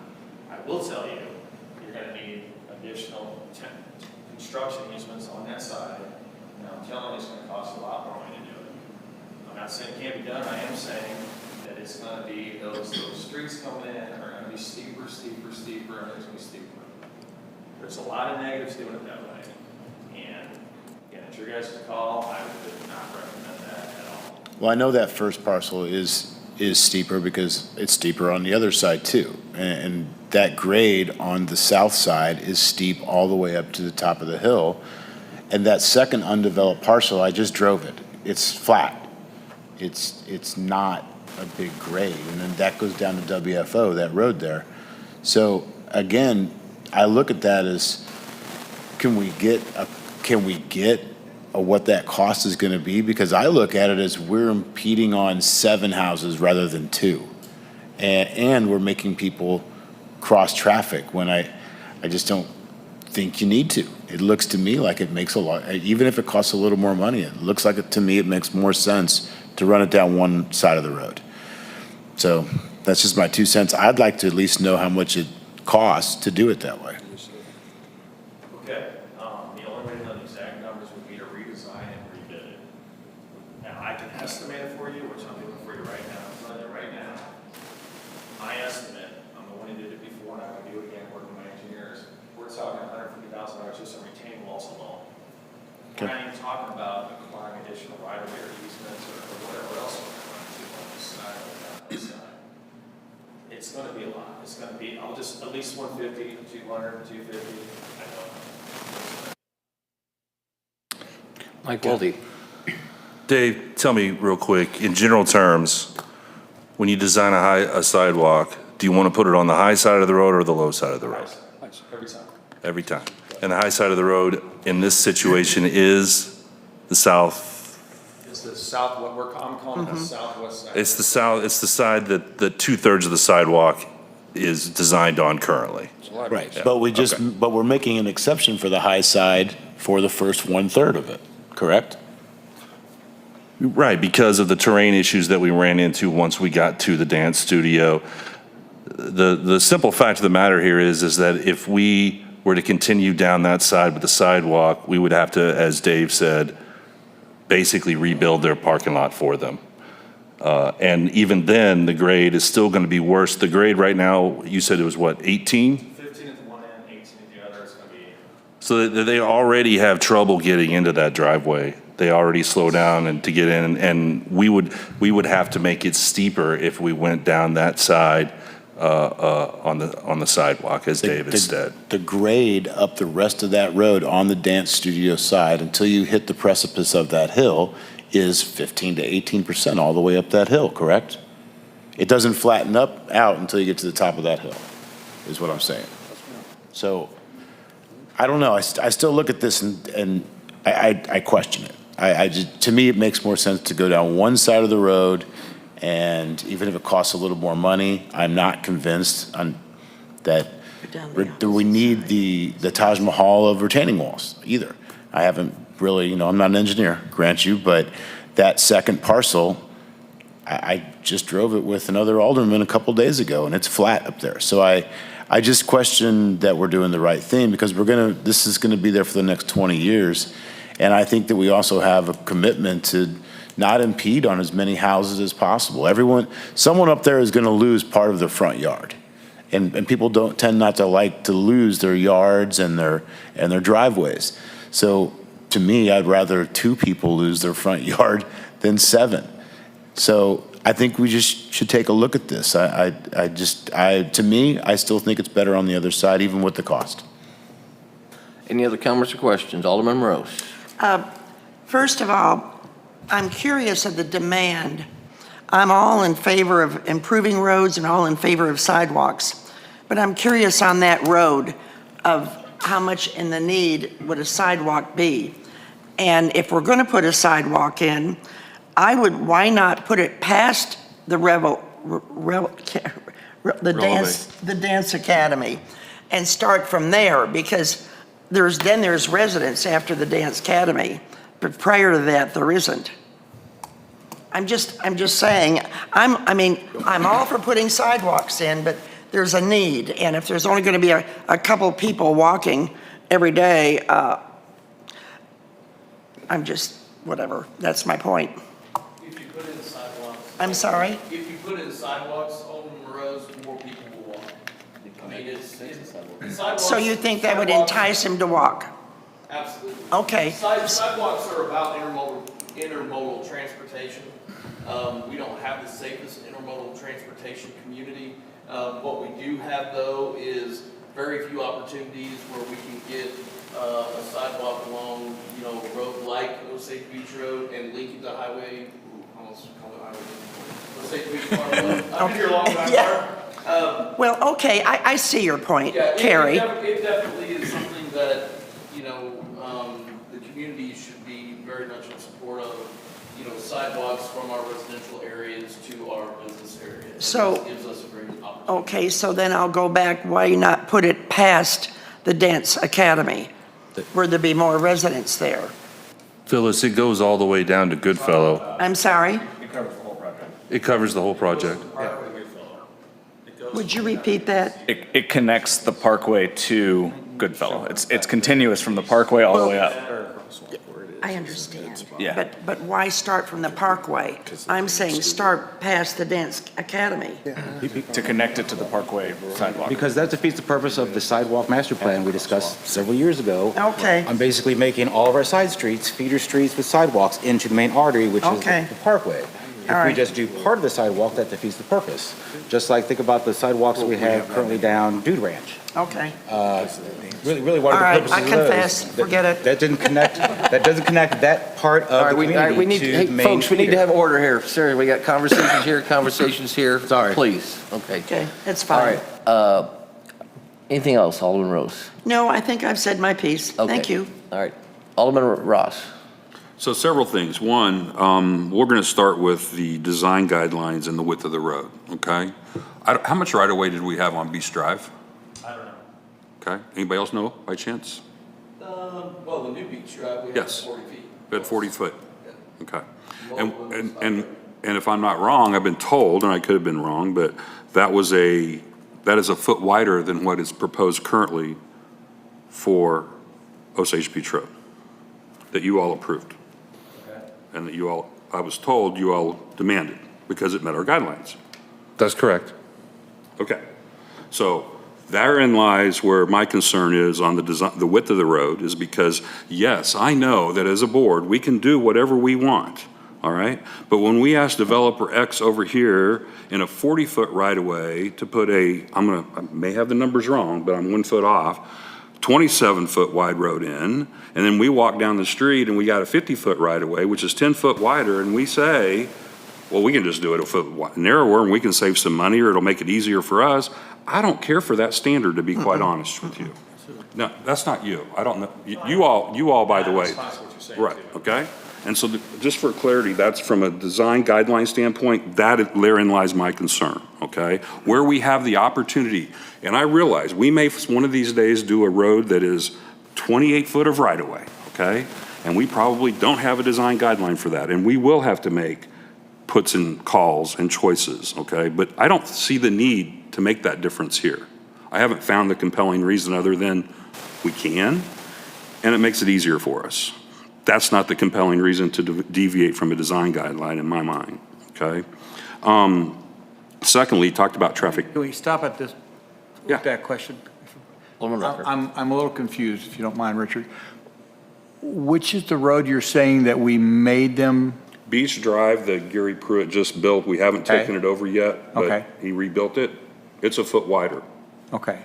I will tell you, you're gonna need additional construction easements on that side. Now, I'm telling you, it's gonna cost a lot more money to do it. I'm not saying it can't be done. I am saying that it's gonna be, those streets coming in are gonna be steeper, and everything's gonna be steeper. There's a lot of negatives doing it that way. And again, it's your guys' call. I would not recommend that at all. Well, I know that first parcel is steeper because it's steeper on the other side too. And that grade on the south side is steep all the way up to the top of the hill. And that second undeveloped parcel, I just drove it. It's flat. It's not a big grade. And then that goes down to WFO, that road there. So again, I look at that as, can we get what that cost is going to be? Because I look at it as we're impeding on 7 houses rather than 2. And we're making people cross traffic when I just don't think you need to. It looks to me like it makes a lot, even if it costs a little more money, it looks like to me it makes more sense to run it down one side of the road. So that's just my 2 cents. I'd like to at least know how much it costs to do it that way. Okay, the only way to know the exact numbers would be to redesign and rebid it. Now, I can estimate it for you, which I'm doing for you right now. I'm running it right now. My estimate, I'm the one who did it before, and I'm gonna do it again, working with my engineers. We're talking $150,000 just on retaining walls alone. We're not even talking about acquiring additional right-of-way or easements or whatever else we're going to do on this side or that side. It's gonna be a lot. It's gonna be, I'll just, at least 150, 200, 250, I don't know. Mike Welty. Dave, tell me real quick, in general terms, when you design a sidewalk, do you want to put it on the high side of the road or the low side of the road? Every time. Every time. And the high side of the road in this situation is the south. It's the south, what I'm calling the southwest side. It's the side that the 2/3 of the sidewalk is designed on currently. Right, Yeah, but okay. but we're making an exception for the high side for the first 1/3 of it, correct? Right, because of the terrain issues that we ran into once we got to the dance studio. The simple fact of the matter here is that if we were to continue down that side with the sidewalk, we would have to, as Dave said, basically rebuild their parking lot for them. And even then, the grade is still going to be worse. The grade right now, you said it was what, 18? 15 at the one end, 18 at the other, it's going to be. So they already have trouble getting into that driveway. They already slow down and to get in, and we would have to make it steeper if we went down that side on the sidewalk, as David said. The grade up the rest of that road on the dance studio side until you hit the precipice of that hill is 15 to 18% all the way up that hill, correct? It doesn't flatten out until you get to the top of that hill, is what I'm saying. So, I don't know, I still look at this and I question it. To me, it makes more sense to go down one side of the road, and even if it costs a little more money, I'm not convinced that we need the Taj Mahal of retaining walls either. I haven't really, I'm not an engineer, grant you, but that second parcel, I just drove it with another alderman a couple days ago, and it's flat up there. So I just question that we're doing the right thing, because this is gonna be there for the next 20 years. And I think that we also have a commitment to not impede on as many houses as possible. Someone up there is gonna lose part of their front yard. And people tend not to like to lose their yards and their driveways. So to me, I'd rather 2 people lose their front yard than 7. So I think we just should take a look at this. To me, I still think it's better on the other side, even with the cost. Any other comments or questions? Alderman Rose. First of all, I'm curious of the demand. I'm all in favor of improving roads and all in favor of sidewalks, but I'm curious on that road of how much in the need would a sidewalk be? And if we're going to put a sidewalk in, why not put it past the dance academy and start from there? Because there's residents after the dance academy, but prior to that, there isn't. I'm just saying, I'm all for putting sidewalks in, but there's a need, and if there's only going to be a couple people walking every day, whatever, that's my point. If you put in sidewalks. I'm sorry? If you put in sidewalks, Alderman Rose, more people will walk. Sidewalks. So you think that would entice him to walk? Absolutely. Okay. Sidewalks are about intermodal transportation. We don't have the safest intermodal transportation community. What we do have, though, is very few opportunities where we can get a sidewalk along, a road like Osage Beach Road and link it to highway. Almost call it highway. Osage Beach Parkway. I've been here long enough. Yeah. Well, okay, I see your point, Yeah, Carrie. it definitely is something that, the community should be very much in support of, sidewalks from our residential areas to our business areas. So- This gives us a great opportunity. Okay, so then I'll go back, why not put it past the dance academy? Where there'd be more residents there? Phyllis, it goes all the way down to Goodfellow. I'm sorry? It covers the whole project. It covers the whole project. Would you repeat that? It connects the parkway to Goodfellow. It's continuous from the parkway all the way up. I understand. Yeah. But why start from the parkway? I'm saying start past the dance academy. To connect it to the parkway sidewalk. Because that defeats the purpose of the sidewalk master plan we discussed several years ago. Okay. I'm basically making all of our side streets, feeder streets with sidewalks into the main artery, which is Okay. the parkway. If we right. just do part of the sidewalk, that defeats the purpose. Just like, think about the sidewalks we have currently down Dude Ranch. Okay. Really, what All are right, the purposes I of those? confess. Forget it. That didn't connect, that doesn't connect that part All of right, the we community need, to hey, the main folks, we need to feeder. have order here. Seriously, we got conversations here. Sorry. Please, okay. Okay, that's All fine. right, anything else, Alderman Rose? No, I think I've said my piece. Okay. Thank you. All right, Alderman Ross. So several things. One, we're going to start with the design guidelines and the width of the road, okay? How much right-of-way did we have on Beach Drive? I don't know. Okay, anybody else know by chance? Well, the new beach drive, we have Yes. 40 feet. We had 40 foot? Okay. And if I'm not wrong, I've been told, and I could have been wrong, but that is a foot wider than what is proposed currently for Osage Beach Road, that you all approved. And that you all, I was told you all demanded because it met our guidelines. That's correct. Okay. So therein lies where my concern is on the design, the width of the road, is because, yes, I know that as a board, we can do whatever we want, all right? But when we ask developer X over here in a 40-foot right-of-way to put I may have the numbers wrong, but I'm 1 foot off, 27-foot wide road in, and then we walk down the street and we got a 50-foot right-of-way, which is 10 foot wider, and we say, well, we can just do it a foot narrower and we can save some money or it'll make it easier for us. I don't care for that standard, to be quite honest with you. No, that's not you. I don't know. You all, by the way. Right, okay? And so just for clarity, that's from a design guideline standpoint, therein lies my concern, okay? Where we have the opportunity, and I realize we may one of these days do a road that is 28 foot of right-of-way, okay? And we probably don't have a design guideline for that, and we will have to make puts and calls and choices, okay? But I don't see the need to make that difference here. I haven't found the compelling reason other than we can, and it makes it easier for us. That's not the compelling reason to deviate from a design guideline in my mind, okay? Secondly, talked about traffic. Can we stop at this, Yeah. with that question? Alderman Rucker. I'm a little confused, if you don't mind, Richard. Which is the road you're saying that we made them? Beach Drive that Gary Pruitt just built, we haven't taken it over yet, but Okay. he rebuilt it. It's a foot wider, Okay.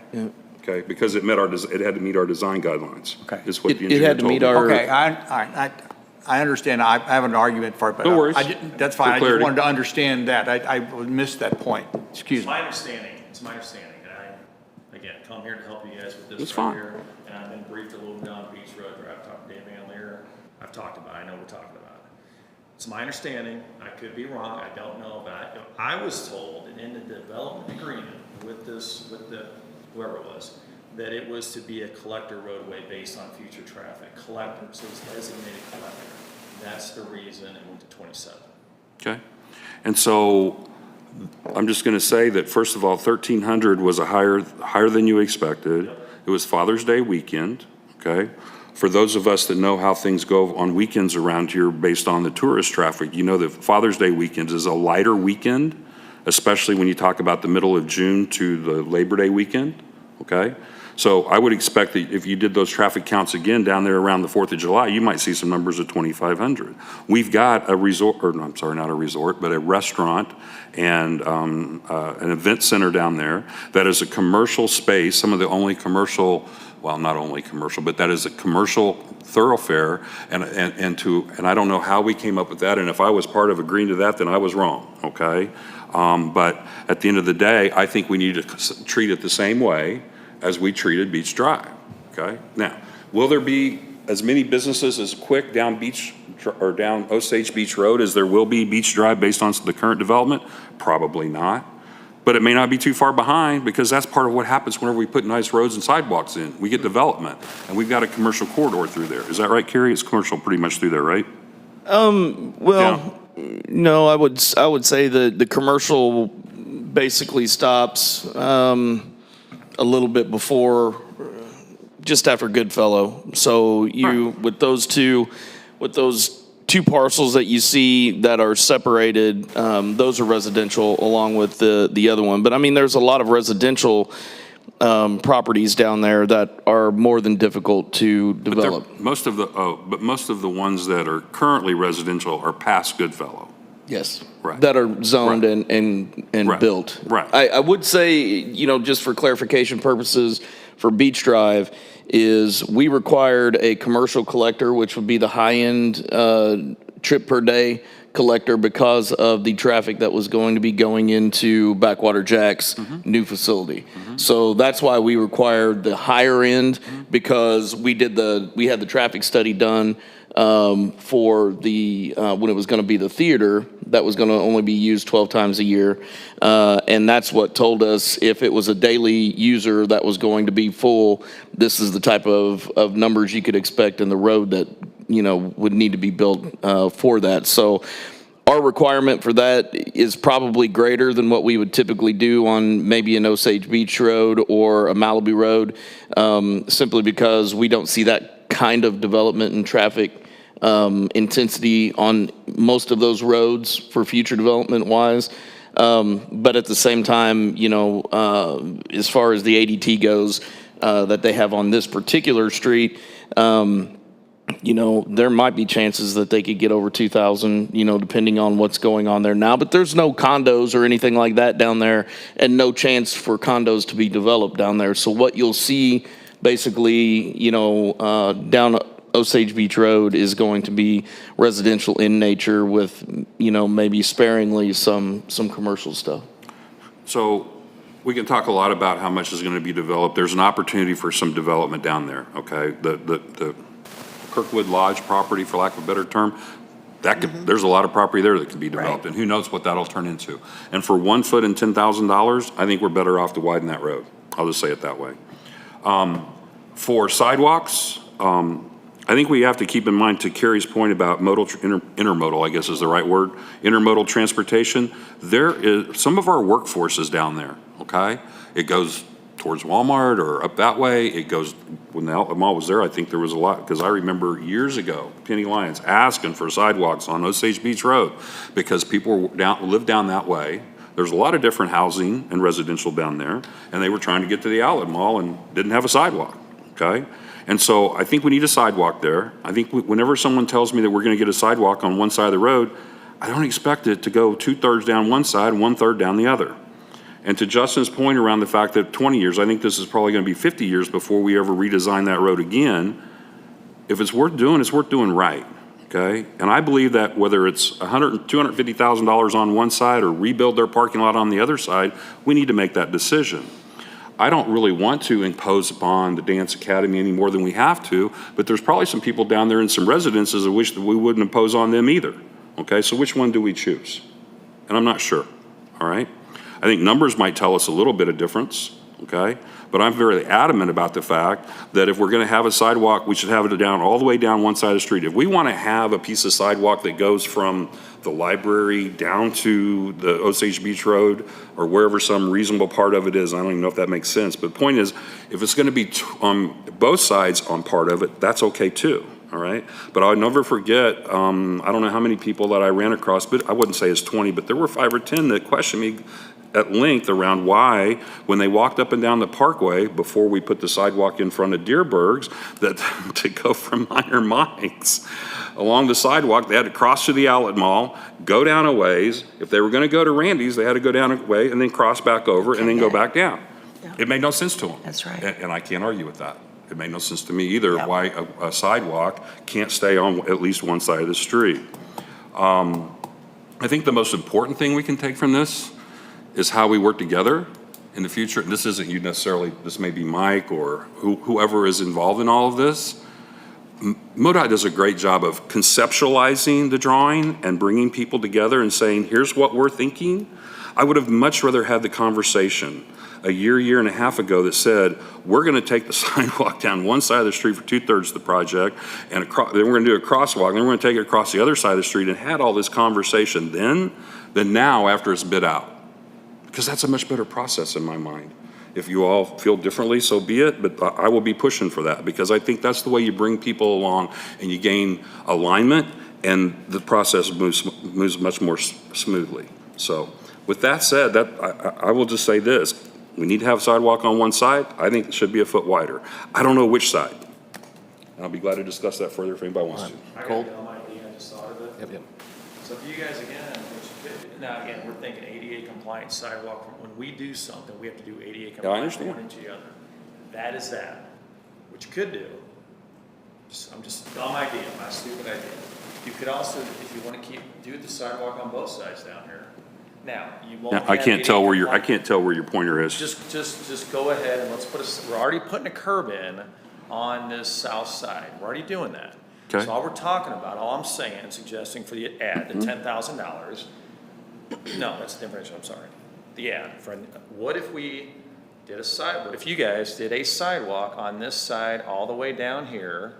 okay? Because it had to meet our design guidelines. Okay. Is what the It engineer had to told meet me. our- Okay, I understand. I have an argument for it, but No worries. that's fine. For I just clarity. wanted to understand that. I missed that point. Excuse me. It's my understanding, and I, again, come here to help you guys with this That's right fine. here. And I've been briefed a little bit on Beach Road, where I've talked to Dave Van Leer. I've talked about it. I know we're talking about it. It's my understanding, I could be wrong, I don't know, but I was told, and in the development agreement with whoever it was, that it was to be a collector roadway based on future traffic. Collector, so it's designated collector. That's the reason it went to 27. Okay. And so I'm just going to say that, first of all, 1,300 was higher than you expected. It was Father's Day weekend, okay? For those of us that know how things go on weekends around here based on the tourist traffic, you know that Father's Day weekend is a lighter weekend, especially when you talk about the middle of June to the Labor Day weekend, okay? So I would expect that if you did those traffic counts again down there around the 4th of July, you might see some numbers of 2,500. We've got a resort, or no, I'm sorry, not a resort, but a restaurant and an event center down there that is a commercial space, some of the only commercial, well, not only commercial, but that is a commercial thoroughfare, and I don't know how we came up with that, and if I was part of agreeing to that, then I was wrong, okay? But at the end of the day, I think we need to treat it the same way as we treated Beach Drive, okay? Now, will there be as many businesses as quick down down Osage Beach Road as there will be Beach Drive based on the current development? Probably not. But it may not be too far behind, because that's part of what happens whenever we put nice roads and sidewalks in. We get development, and we've got a commercial corridor through there. Is that right, Kerry? It's commercial pretty much through there, right? Well, no, I would say the commercial basically stops a little bit before, just after Goodfellow. So with those two parcels that you see that are separated, those are residential along with the other one. But I mean, there's a lot of residential properties down there that are more than difficult to develop. But most of the ones that are currently residential are past Goodfellow. Yes. Right. That are zoned and Right. built. Right. I would say, just for clarification purposes, for Beach Drive, is we required a commercial collector, which would be the high-end trip per day collector because of the traffic that was going to be going into Backwater Jack's new facility. So that's why we required the higher end, because we had the traffic study done for the when it was going to be the theater that was going to only be used 12 times a year, and that's what told us if it was a daily user that was going to be full, this is the type of numbers you could expect in the road that would need to be built for that. So our requirement for that is probably greater than what we would typically do on maybe an Osage Beach Road or a Malibu Road, simply because we don't see that kind of development and traffic intensity on most of those roads for future development wise. But at the same time, as far as the ADT goes, that they have on this particular street, there might be chances that they could get over 2,000, depending on what's going on there now. But there's no condos or anything like that down there, and no chance for condos to be developed down there. So what you'll see basically, down Osage Beach Road is going to be residential in nature with, maybe sparingly some commercial stuff. So we can talk a lot about how much is going to be developed. There's an opportunity for some development down there, okay? The Kirkwood Lodge property, for lack of a better term, there's a lot of property there that could be developed, and who knows what that'll turn into. And for 1 foot and $10,000, I think we're better off to widen that road. I'll just say it that way. For sidewalks, I think we have to keep in mind, to Carrie's point about intermodal, I guess is the right word, intermodal transportation. There is some of our workforce is down there, okay? It goes towards Walmart or up that way. It goes, when the outlet mall was there, I think there was a lot, because I remember years ago, Penny Lyons asking for sidewalks on Osage Beach Road because people live down that way. There's a lot of different housing and residential down there, and they were trying to get to the outlet mall and didn't have a sidewalk, okay? And so I think we need a sidewalk there. I think whenever someone tells me that we're going to get a sidewalk on one side of the road, I don't expect it to go 2/3 down one side and 1/3 down the other. And to Justin's point around the fact that 20 years, I think this is probably going to be 50 years before we ever redesign that road again. If it's worth doing right, okay? And I believe that whether it's $250,000 on one side or rebuild their parking lot on the other side, we need to make that decision. I don't really want to impose upon the Dance Academy any more than we have to, but there's probably some people down there in some residences that wish that we wouldn't impose on them either. Okay, so which one do we choose? And I'm not sure, all right? I think numbers might tell us a little bit of difference, okay? But I'm very adamant about the fact that if we're gonna have a sidewalk, we should have it down, all the way down one side of the street. If we wanna have a piece of sidewalk that goes from the library down to the Osage Beach Road or wherever some reasonable part of it is, I don't even know if that makes sense. But the point is, if it's gonna be on both sides on part of it, that's okay too, all right? But I'll never forget, I don't know how many people that I ran across, but I wouldn't say it's 20, but there were 5 or 10 that questioned me at length around why, when they walked up and down the parkway before we put the sidewalk in front of Deerberg's, that to go from Minor Mike's along the sidewalk, they had to cross to the outlet mall, go down a ways. If they were going to go to Randy's, they had to go down a way and then cross back over and then go back down. Yeah. It made no sense to them. That's right. And I can't argue with that. It made no sense to me either, why a sidewalk can't stay on at least one side of the street. I think the most important thing we can take from this is how we work together in the future. And this isn't you necessarily, this may be Mike or whoever is involved in all of this. MoDOT does a great job of conceptualizing the drawing and bringing people together and saying, here's what we're thinking. I would have much rather had the conversation a year and a half ago that said, we're going to take the sidewalk down one side of the street for 2/3 of the project, and then we're going to do a crosswalk, and then we're going to take it across the other side of the street, and had all this conversation then than now after it's bid out. Because that's a much better process in my mind. If you all feel differently, so be it, but I will be pushing for that, because I think that's the way you bring people along and you gain alignment, and the process moves much more smoothly. So with that said, I will just say this. We need to have a sidewalk on one side. I think it should be a foot wider. I don't know which side. And I'll be glad to discuss that further if anybody wants to. Cole? I just thought of it. Yep. So if you guys, again, Now, again, we're thinking ADA compliant sidewalk. When we do something, we have to do ADA I compliant understand. from one into the other. That is that. What you could do, I'm just, dumb idea, my stupid idea. You could also, if you want to do the sidewalk on both sides down here. Now, you won't Now, have I can't tell where your, I compliant- can't tell where your pointer is. Just go ahead and let's put we're already putting a curb in on this south side. We're already doing that. Okay. So all we're talking about, all I'm saying, suggesting for the ad, the $10,000, no, that's the difference, I'm sorry. The ad, what if we did what if you guys did a sidewalk on this side all the way down here?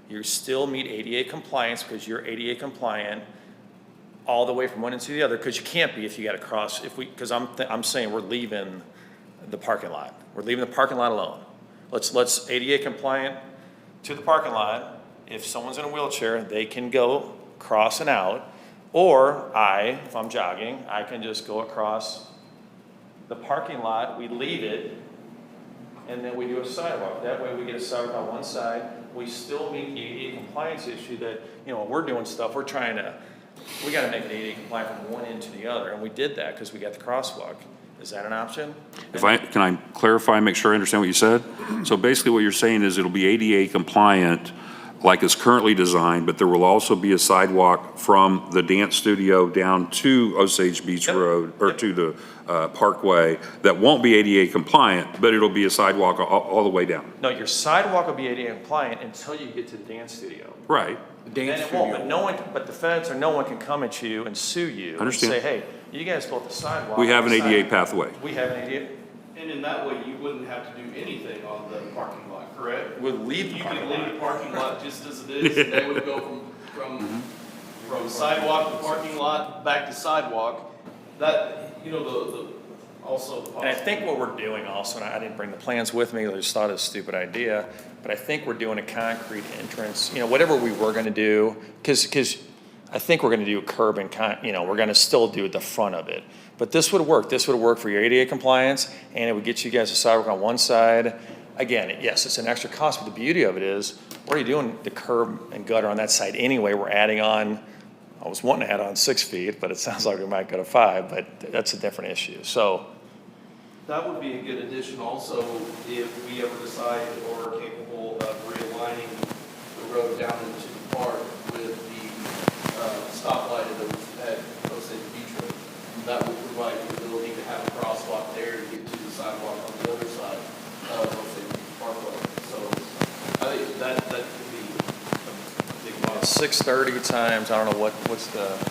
You still meet ADA compliance because you're ADA compliant all the way from one end to the other, because you can't be if you got to cross, because I'm saying we're leaving the parking lot. We're leaving the parking lot alone. Let's ADA compliant to the parking lot. If someone's in a wheelchair, they can go cross and out. Or if I'm jogging, I can just go across the parking lot, we leave it, and then we do a sidewalk. That way we get a sidewalk on one side. We still meet the ADA compliance issue that, when we're doing stuff, we got to make it ADA compliant from one end to the other. And we did that because we got the crosswalk. Is that an option? Can I clarify, make sure I understand what you said? So basically what you're saying is it'll be ADA compliant like it's currently designed, but there will also be a sidewalk from the dance studio down to Osage Beach Road, or to the Parkway, that won't be ADA compliant, but it'll be a sidewalk all the way down. No, your sidewalk will be ADA compliant until you get to the dance studio. Right. Then it won't, but the feds or no one can come at you and sue you. Understand. And say, hey, you guys built the sidewalk. We have an on the ADA side. pathway. We have an ADA. And in that way, you wouldn't have to do anything on the parking lot, correct? We'll leave the You parking could leave lot. the parking lot just as it is, and they would go from sidewalk to parking lot, back to sidewalk. That, also the And I think what we're doing also, and I didn't bring the plans with me, I just thought it was a stupid idea, but I think we're doing a concrete entrance, whatever we were gonna do, because I think we're gonna do a curb and we're gonna still do the front of it. But this would work. This would work for your ADA compliance, and it would get you guys a sidewalk on one side. Again, yes, it's an extra cost, but the beauty of it is, we're already doing the curb and gutter on that side anyway. We're adding on, I was wanting to add on 6 feet, but it sounds like we might go to 5, but that's a different issue. So, That would be a good addition also if we ever decide or are capable of realigning the road down into the park with the stoplight at Osage Beach Road. That would provide the ability to have a crosswalk there to get to the sidewalk on the other side of Osage Beach Parkway. So I think that could be a big box. 6:30 times, I don't know what's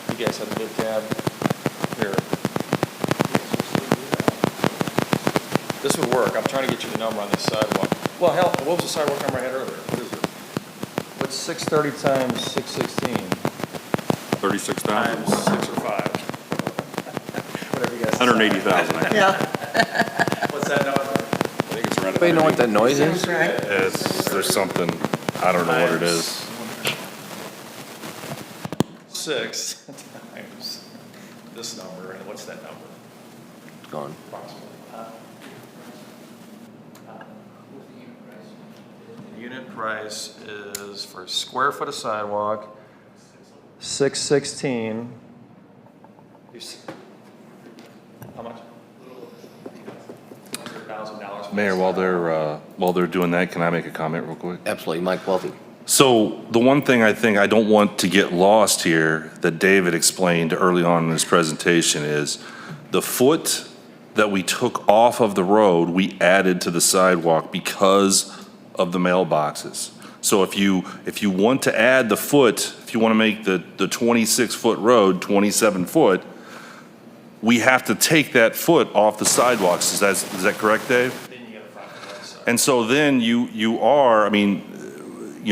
you guys have a bid tab? Here. This would work. I'm trying to get you the number on this sidewalk. Well, hell, what was the sidewalk number I had earlier? What is it? What's 6:30 times 616? 36,000. Times 6 or 5? Whatever you guys decide. 180,000. I think. Yeah. What's that number? I think it's around. Anybody know what that noise is? Sounds right. There's something, I don't know what it is. 6 times this number, and what's that number? It's gone. Approximately. Unit price is for a square foot of sidewalk, $616. How much? $100,000. Mayor, while they're doing that, can I make a comment real quick? Absolutely, Mike Welty. So the one thing I think I don't want to get lost here that David explained early on in his presentation is the foot that we took off of the road, we added to the sidewalk because of the mailboxes. So if you want to add the foot, if you want to make the 26-foot road 27 foot, we have to take that foot off the sidewalks. Is that correct, Dave? Then you gotta find the right side. And so then you are,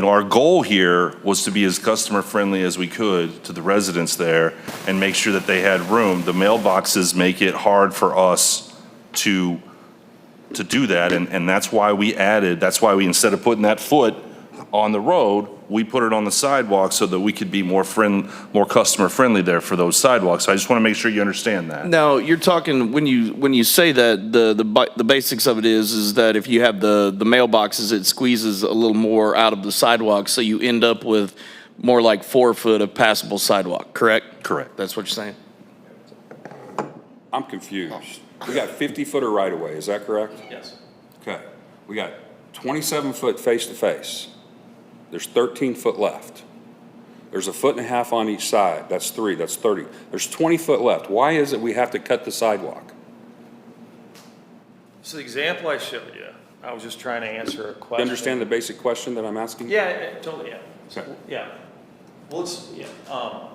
our goal here was to be as customer friendly as we could to the residents there and make sure that they had room. The mailboxes make it hard for us to do that, and that's why we instead of putting that foot on the road, we put it on the sidewalk so that we could be more customer friendly there for those sidewalks. So I just want to make sure you understand that. Now, you're talking, when you say that, the basics of it is that if you have the mailboxes, it squeezes a little more out of the sidewalk, so you end up with more like 4 foot of passable sidewalk, correct? Correct. That's what you're saying? I'm confused. We got 50-footer right-of-way, is that correct? Yes. Okay. We got 27-foot face-to-face. There's 13-foot left. There's a foot and a half on each side. That's 3, that's 30. There's 20 foot left. Why is it we have to cut the sidewalk? So the example I showed you, I was just trying to answer a You question. understand the basic question that I'm asking? Yeah, totally, yeah. Okay. Yeah. Well, it's, yeah.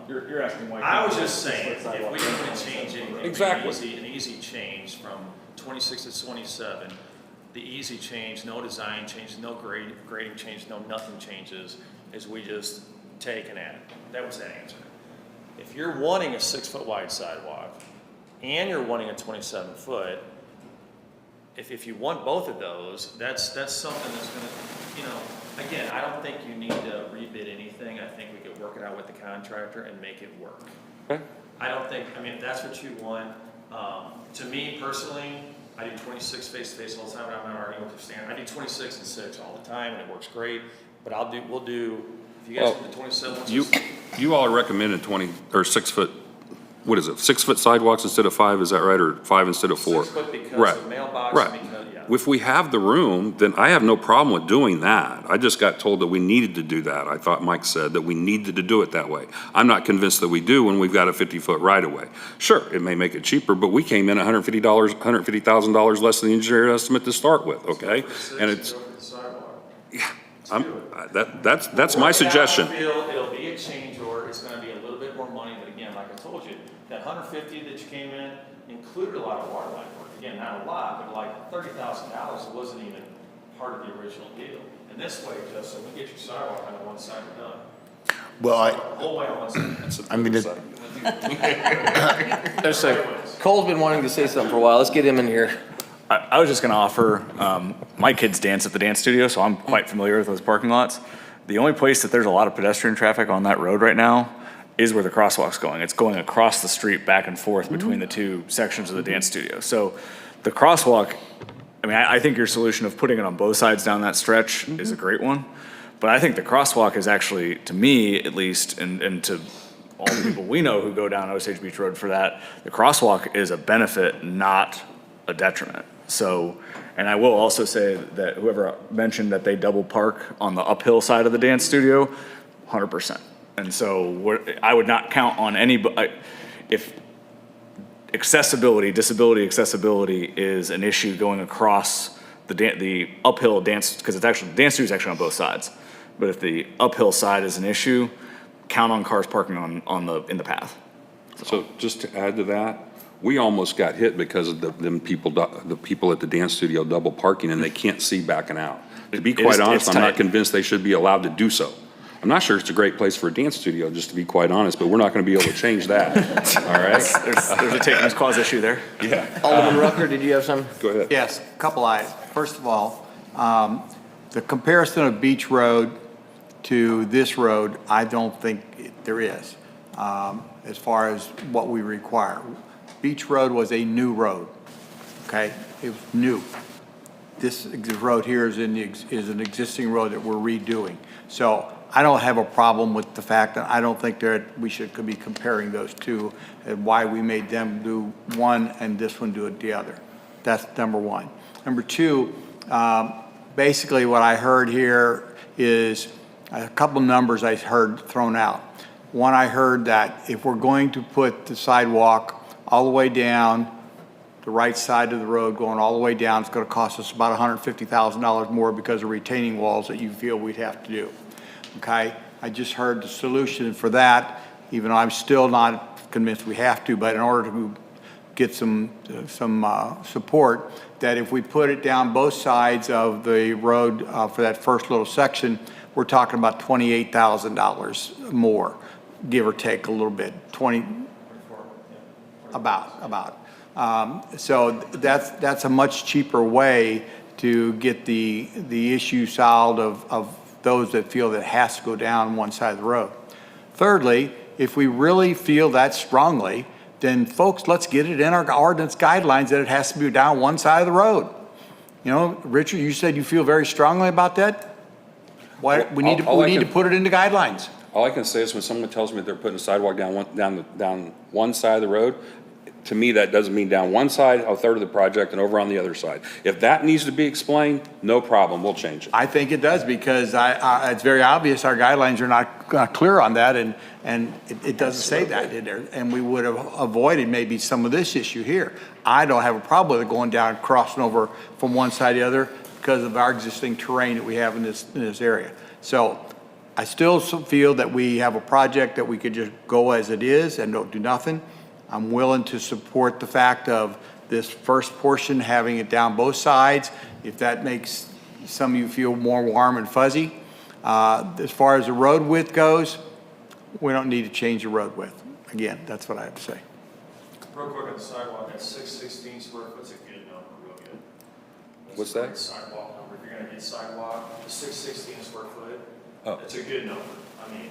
You're asking why. I was just saying, if we can change anything, Exactly. an easy change from 26 to 27, the easy change, no design change, no grading change, no nothing changes, is we just take and add. That was that answer. If you're wanting a 6-foot wide sidewalk and you're wanting a 27-foot, if you want both of those, that's something that's gonna, again, I don't think you need to rebid anything. I think we could work it out with the contractor and make it work. Okay. I don't think, I mean, if that's what you want, to me personally, I do 26 face-to-face all the time, and I'm not arguing with the standard. I do 26 and 6 all the time, and it works great, but we'll do, if you guys do the 27. You all are recommending 20, or 6-foot, what is it, 6-foot sidewalks instead of 5, is that right, or 5 instead of 4? 6 foot because Right. of mailbox, Right. because, yeah. If we have the room, then I have no problem with doing that. I just got told that we needed to do that. I thought Mike said that we needed to do it that way. I'm not convinced that we do when we've got a 50-foot right-of-way. Sure, it may make it cheaper, but we came in $150,000 less than the engineer estimate to start with, okay? And it's, that's my suggestion. I feel it'll be a change order, it's gonna be a little bit more money, but again, like I told you, that 150 that you came in included a lot of water line work. Again, not a lot, but like $30,000 wasn't even part of the original deal. And this way, Justin, we get your sidewalk on one side, we're done. Well, The whole way on one side. I mean, Cole's been wanting to say something for a while. Let's get him in here. I was just going to offer, my kids dance at the dance studio, so I'm quite familiar with those parking lots. The only place that there's a lot of pedestrian traffic on that road right now is where the crosswalk's going. It's going across the street back and forth between the two sections of the dance studio. So the crosswalk, I mean, I think your solution of putting it on both sides down that stretch is a great one. But I think the crosswalk is actually, to me at least, and to all the people we know who go down Osage Beach Road for that, the crosswalk is a benefit, not a detriment. So, and I will also say that whoever mentioned that they double park on the uphill side of the dance studio, 100%. And so I would not count on if disability accessibility is an issue going across the uphill dance, because it's actually, dance studio is actually on both sides. But if the uphill side is an issue, count on cars parking in the path. So just to add to that, we almost got hit because of the people at the dance studio double parking and they can't see backing out. To be quite honest, I'm not convinced they should be allowed to do so. I'm not sure it's a great place for a dance studio, just to be quite honest, but we're not going to be able to change that. All right? There's a takings clause issue there. Yeah. Alderman Rucker, did you have some? Go ahead. Yes, a couple items. First of all, the comparison of Beach Road to this road, I don't think there is, as far as what we require. Beach Road was a new road, okay? It was new. This road here is an existing road that we're redoing. So I don't have a problem with the fact that I don't think that we should be comparing those two and why we made them do one and this one do it the other. That's number one. Number two, basically what I heard here is a couple numbers I heard thrown out. One, I heard that if we're going to put the sidewalk all the way down the right side of the road, going all the way down, it's going to cost us about $150,000 more because of retaining walls that you feel we'd have to do. Okay? I just heard the solution for that, even though I'm still not convinced we have to, but in order to get some support, that if we put it down both sides of the road for that first little section, we're talking about $28,000 more, give or take a little bit, about. So that's a much cheaper way to get the issue solved of those that feel that it has to go down one side of the road. Thirdly, if we really feel that strongly, then folks, let's get it in our ordinance guidelines that it has to be down one side of the road. You know, Richard, you said you feel very strongly about that. Why we need to put it into guidelines. All I can say is when someone tells me they're putting a sidewalk down one side of the road, to me, that doesn't mean down one side, a third of the project, and over on the other side. If that needs to be explained, no problem, we'll change it. I think it does, because it's very obvious our guidelines are not clear on that, and it doesn't say that in there. And we would have avoided maybe some of this issue here. I don't have a problem with it going down, crossing over from one side to the other because of our existing terrain that we have in this area. So I still feel that we have a project that we could just go as it is and don't do nothing. I'm willing to support the fact of this first portion, having it down both sides, if that makes some of you feel more warm and fuzzy. As far as the road width goes, we don't need to change the road width. Again, that's what I have to say. Real quick on the sidewalk, at 616 square foot's a good number, real good. That's What's a great that? Sidewalk number, if you're gonna get sidewalk, the 616 square foot, Oh. it's a good number. I mean,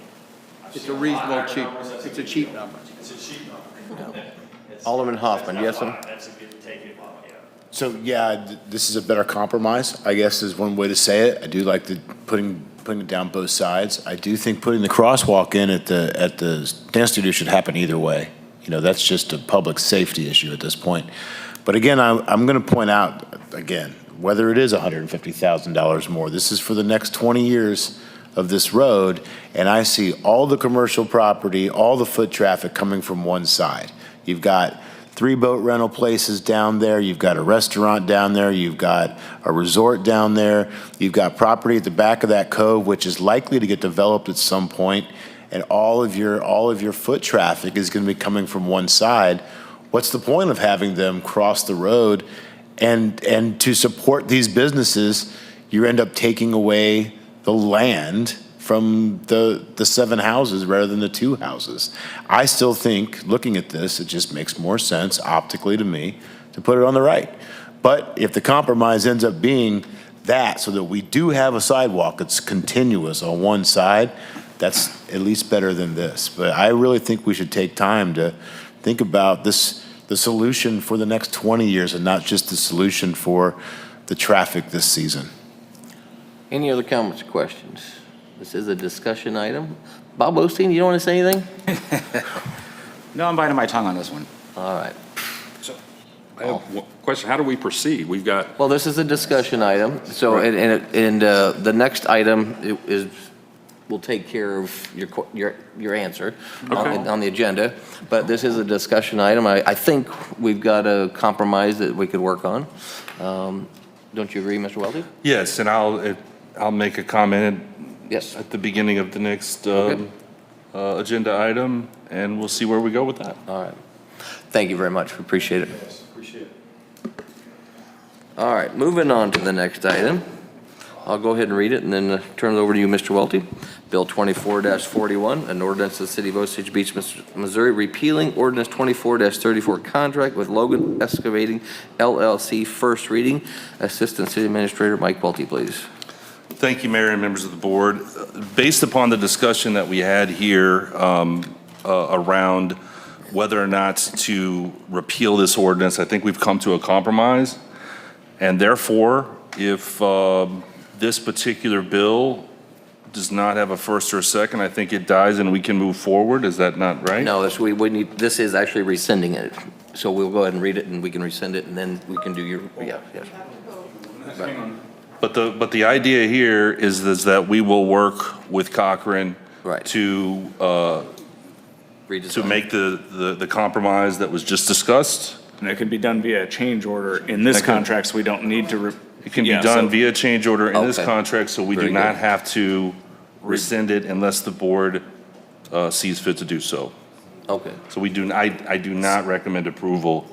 I've It's seen a lot reasonable higher cheap, numbers, that's it's a good cheap deal. number. It's a cheap number. It's- Alderman Hoffman, that's yes, sir? fine. That's a good, take it, yeah. So, yeah, this is a better compromise, I guess is one way to say it. I do like the putting it down both sides. I do think putting the crosswalk in at the dance studio should happen either way. You know, that's just a public safety issue at this point. But again, I'm going to point out, again, whether it is $150,000 more, this is for the next 20 years of this road, and I see all the commercial property, all the foot traffic coming from one side. You've got 3 boat rental places down there, you've got a restaurant down there, you've got a resort down there, you've got property at the back of that cove, which is likely to get developed at some point, and all of your foot traffic is going to be coming from one side. What's the point of having them cross the road? And to support these businesses, you end up taking away the land from the 7 houses rather than the 2 houses. I still think, looking at this, it just makes more sense optically to me to put it on the right. But if the compromise ends up being that, so that we do have a sidewalk that's continuous on one side, that's at least better than this. But I really think we should take time to think about this, the solution for the next 20 years, and not just the solution for the traffic this season. Any other comments or questions? This is a discussion item. Bob Osteen, you don't want to say anything? No, I'm biting my tongue on this one. All right. I have one question, how do we proceed? We've got, Well, this is a discussion item, so, and the next item is, will take care of your answer on the agenda, but this is a discussion item. I think we've got a compromise that we could work on. Don't you agree, Mr. Welty? Yes, and I'll make a comment Yes. at the beginning of the next Okay. agenda item, and we'll see where we go with that. All right. Thank you very much. We appreciate it. Appreciate it. All right, moving on to the next item. I'll go ahead and read it and then turn it over to you, Mr. Welty. Bill 24-41, an ordinance of the City of Osage Beach, Missouri, repealing ordinance 24-34 contract with Logan Excavating LLC, first reading. Assistant City Administrator Mike Welty, please. Thank you, Mayor and members of the board. Based upon the discussion that we had here around whether or not to repeal this ordinance, I think we've come to a compromise. And therefore, if this particular bill does not have a first or a second, I think it dies and we can move forward. Is that not right? No, this is actually rescinding it. So we'll go ahead and read it and we can rescind it and then we can do your, yes. But the idea here is that we will work with Cochran Right. to Redesign. make the compromise that was just discussed. And it can be done via change order in this That could- contract, so we don't need to. It can be done via change order in this Okay. contract, so we do Very not good. have to rescind it unless the board sees fit to do so. Okay. So I do not recommend approval.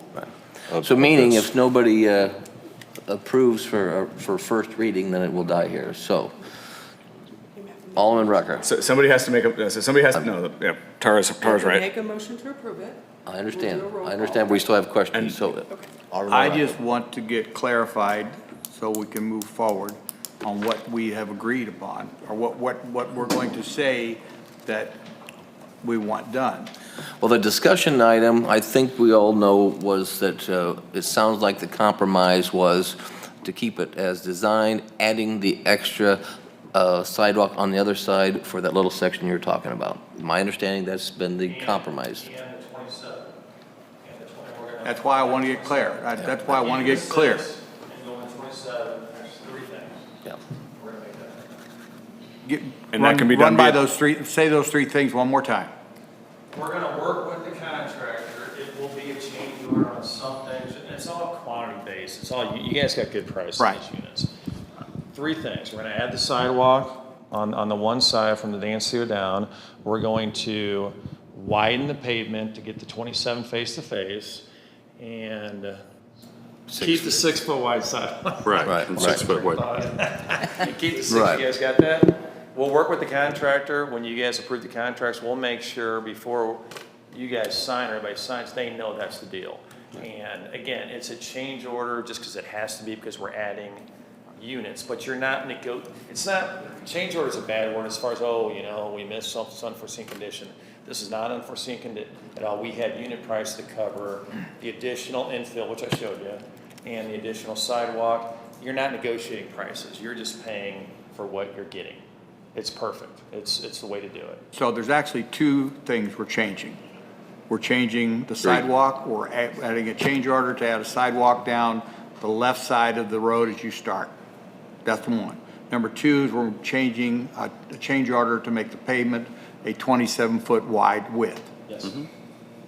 of- So of meaning this. if nobody approves for first reading, then it will die here. So, Alderman Rucker, So somebody has to make a, so somebody has to, no, yeah, Tara's right. Make a motion to approve it. I understand. I understand. We still have questions, so. Alderman I Rucker. just want to get clarified so we can move forward on what we have agreed upon, or what we're going to say that we want done. Well, the discussion item, I think we all know, was that it sounds like the compromise was to keep it as designed, adding the extra sidewalk on the other side for that little section you're talking about. My understanding, that's been the compromise. And the 27, and the 24 That's why I want to get clear. That's why I want to get clear. And going 27, there's three things. Yeah. We're gonna make that happen. And that can be done Run by via- those three, say those three things one more time. We're gonna work with the contractor. It will be a change order on some things, and it's all quantity based. It's all, you guys got good prices on Right. these units. Three things. We're gonna add the sidewalk on the one side from the Dancio down. We're going to widen the pavement to get the 27 face to face and keep the 6 foot wide sidewalk. Right, and 6 foot wide. Keep the 6, Right. you guys got that? We'll work with the contractor. When you guys approve the contracts, we'll make sure before you guys sign, or everybody signs, they know that's the deal. And again, it's a change order just because it has to be, because we're adding units, but you're not it's not, change order is a bad word as far as, oh, you know, we missed something, it's unforeseen condition. This is not unforeseen at all. We had unit price to cover the additional infill, which I showed you, and the additional sidewalk. You're not negotiating prices. You're just paying for what you're getting. It's perfect. It's the way to do it. So there's actually two things we're changing. We're changing the sidewalk, we're adding a change order to add a sidewalk down the left side of the road as you start. That's one. Number two is we're changing a change order to make the pavement a 27-foot wide width. Yes.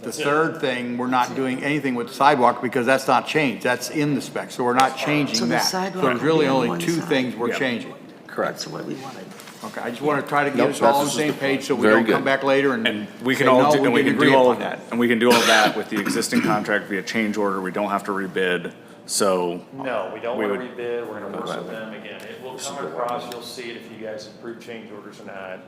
The third thing, we're not doing anything with the sidewalk because that's not changed. That's in the spec, so we're not So changing the that. sidewalk So there's will really be on only one two side. things we're Yeah. changing. That's what we wanted. Okay, I just want to try to get Nope, us all on the that's same page so we very don't come good. back later and And we can say, all, no, do- and we didn't can agree do all, upon that. and we can do all that with the existing contract via change order. We don't have to rebid, so. No, we don't We want to would- rebid. We're going to work with them again. It will come across, you'll see it if you guys approve change orders or not.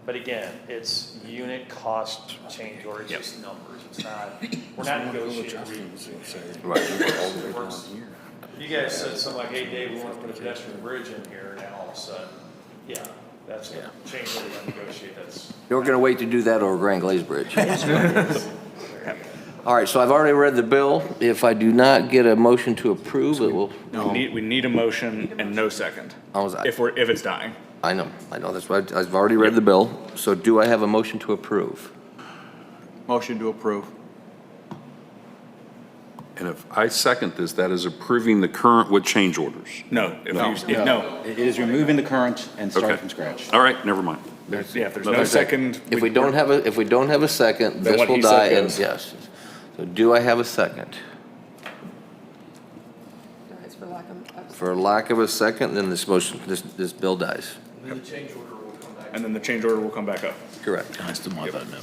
But again, it's unit cost change order, it's just numbers. It's not, we're not negotiating. It works. You guys said something like, hey, Dave, we want to put a pedestrian bridge in here, and now all of a sudden, yeah, that's a change order to negotiate, that's. You're gonna wait to do that over Grand Glaze Bridge. All right, so I've already read the bill. If I do not get a motion to approve, it will. We need a motion and no second, if it's dying. I know, that's why I've already read the bill. So do I have a motion to approve? Motion to approve. And if I second this, that is approving the current with change orders. No, no. It is removing the current and starting Okay. from scratch. All right, never mind. Yeah, if there's no second. If we don't have a second, Then this what will he said die, and goes. yes. So do I have a second? Guys, for lack of. For lack of a second, then this motion, this bill dies. The change order will come back. And then the change order will come back up. Correct. I still want that now.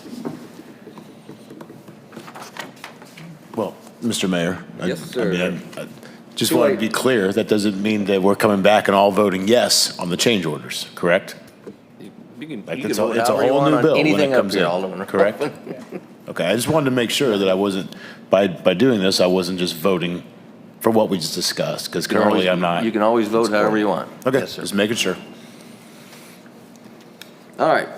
Well, Mr. Mayor. Yes, sir. I just want to be clear, that doesn't mean that we're coming back and all voting yes on the change orders, correct? Like, it's a whole new bill when Anything it up comes here, in, Alderman. correct? Okay, I just wanted to make sure that I wasn't, by doing this, I wasn't just voting for what we just discussed, because currently I'm not. You can always vote however you want. Okay, Yes, sir. just making sure. All right.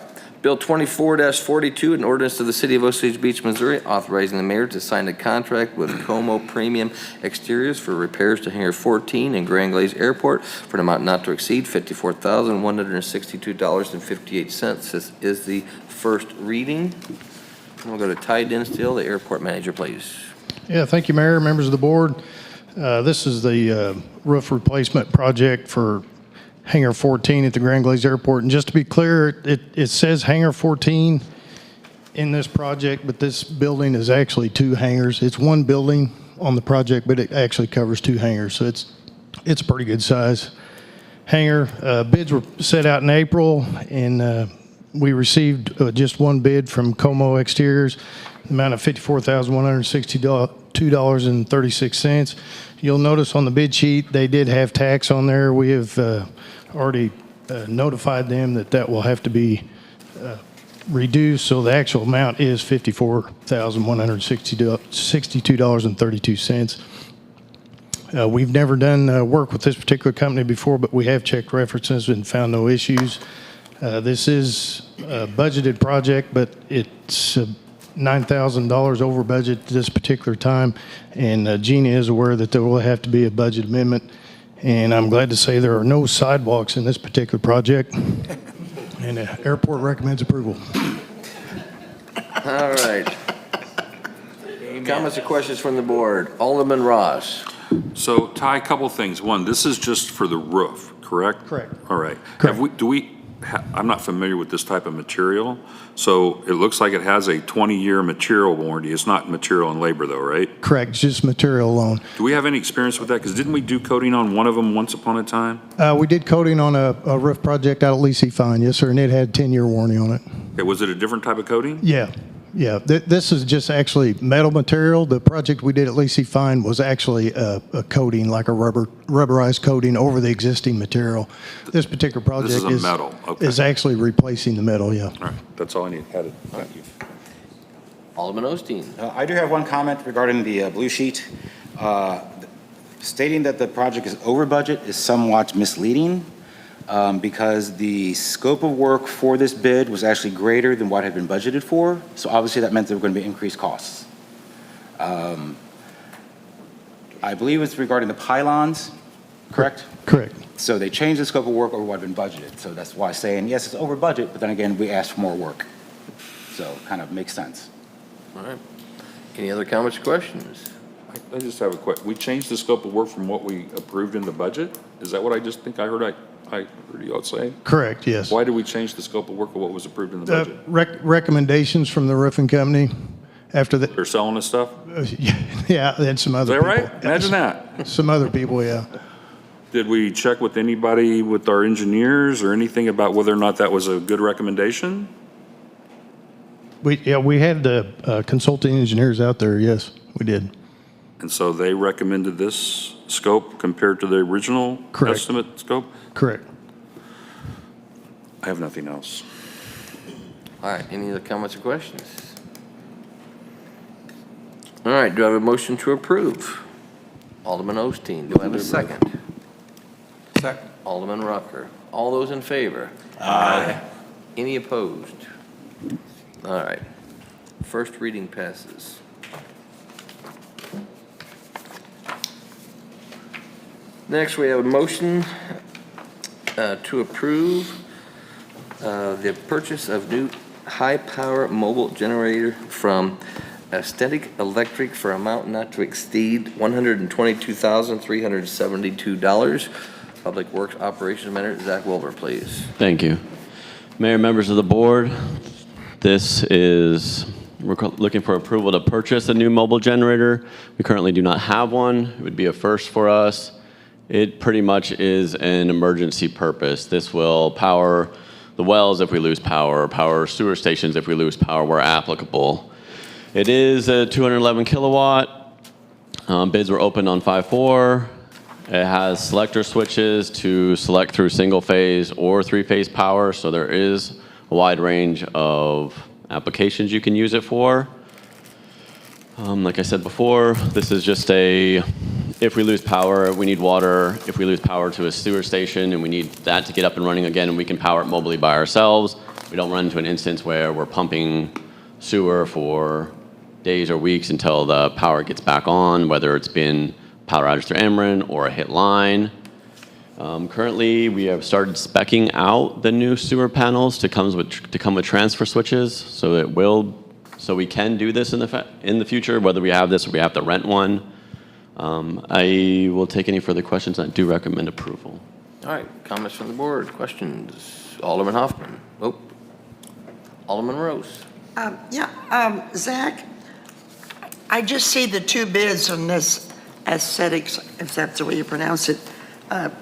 Bill 24-42, an ordinance of the City of Osage Beach, Missouri, authorizing the mayor to sign a contract with Como Premium Exteriors for repairs to Hangar 14 in Grand Glaze Airport for an amount not to exceed $54,162.58. This is the first reading. We'll go to Ty Dinsdale, the airport manager, please. Yeah, thank you, Mayor, members of the board. This is the roof replacement project for Hangar 14 at the Grand Glaze Airport. And just to be clear, it says Hangar 14 in this project, but this building is actually two hangars. It's one building on the project, but it actually covers two hangars, so it's a pretty good size hangar. Bids were set out in April, and we received just one bid from Como Exteriors, the amount of $54,162.36. You'll notice on the bid sheet, they did have tax on there. We have already notified them that will have to be reduced, so the amount is $54,162.32. We've never done work with this particular company before, but we have checked references and found no issues. This is a budgeted project, but it's $9,000 over budget this particular time, and Gina is aware that there will have to be a budget amendment. And I'm glad to say there are no sidewalks in this particular project, and the airport recommends approval. All right. Comments or questions from the board? Alderman Ross. So Ty, a couple things. One, this is just for the roof, correct? Correct. All right. Correct. I'm not familiar with this type of material, so it looks like it has a 20-year material warranty. It's not material and labor though, right? Correct, just material alone. Do we have any experience with that? Because didn't we do coating on one of them once upon a time? We did coating on a roof project out at Lacey Fine, yes, sir, and it had 10-year warranty on it. Okay, was it a different type of coating? Yeah, yeah. This is just actually metal material. The project we did at Lacey Fine was actually a coating, like a rubberized coating over the existing material. This particular project This is a metal, okay. is actually replacing the metal, yeah. All right, that's all I need. Had it. Thank you. Alderman Osteen. I do have one comment regarding the blue sheet. Stating that the project is over budget is somewhat misleading because the scope of work for this bid was actually greater than what had been budgeted for. So obviously that meant there were going to be increased costs. I believe it's regarding the pylons, correct? Correct. So they changed the scope of work over what had been budgeted. So that's why saying, yes, it's over budget, but then again, we asked for more work. So it kind of makes sense. All right. Any other comments or questions? I just have a question. We changed the scope of work from what we approved in the budget? Is that what I just think I heard you all say? Correct, yes. Why did we change the scope of work of what was approved in the budget? Recommendations from the roofing company after that. They're selling us stuff? Yeah, and some other Is that people. right? Imagine that. Some other people, yeah. Did we check with anybody, with our engineers or anything about whether or not that was a good recommendation? We had the consulting engineers out there, yes, we did. And so they recommended this scope compared to the original Correct. estimate scope? Correct. I have nothing else. All right, any other comments or questions? All right, do I have a motion to approve? Alderman Osteen, do I have a second? Second. Alderman Rucker. All those in favor? Aye. Any opposed? All right. First reading passes. Next, we have a motion to approve the purchase of new high-power mobile generator from Aesthetic Electric for amount not to exceed $122,372. Public Works Operations Manager Zach Wilbur, please. Thank you. Mayor, members of the board, we're looking for approval to purchase a new mobile generator. We currently do not have one. It would be a first for us. It pretty much is an emergency purpose. This will power the wells if we lose power, power sewer stations if we lose power where applicable. It is a 211 kilowatt. Bids were opened on 5/4. It has selector switches to select through single phase or three-phase power, so there is a wide range of applications you can use it for. Like I said before, this is just if we lose power, we need water. If we lose power to a sewer station and we need that to get up and running again, and we can power it mobily by ourselves, we don't run into an instance where we're pumping sewer for days or weeks until the power gets back on, whether it's been power outage through Ameren or a hit line. Currently, we have started speccing out the new sewer panels to come with transfer switches, so we can do this in the future, whether we have this or we have to rent one. I will take any further questions. I do recommend approval. All right, comments from the board, questions? Alderman Hoffman. Oh, Alderman Rose. Zach, I just see the two bids on this aesthetics, if that's the way you pronounce it,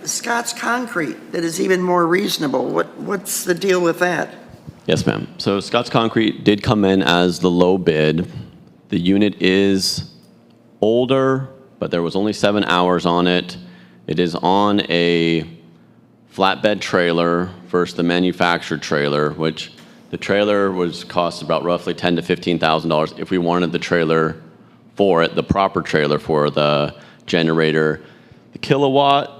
Scott's Concrete, that is even more reasonable. What's the deal with that? Yes, ma'am. So Scott's Concrete did come in as the low bid. The unit is older, but there was only 7 hours on it. It is on a flatbed trailer versus the manufactured trailer, which the trailer cost about roughly $10,000 to $15,000 if we wanted the trailer for it, the proper trailer for the generator. The kilowatt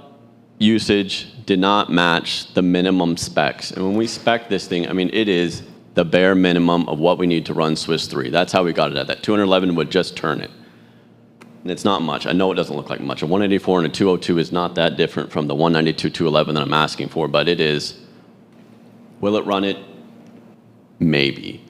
usage did not match the minimum specs. And when we spec this thing, I mean, it is the bare minimum of what we need to run Swiss 3. That's how we got it at that. 211 would just turn it. And it's not much. I know it doesn't look like much. A 184 and a 202 is not that different from the 192, 211 that I'm asking for, but it is. Will it run it? Maybe.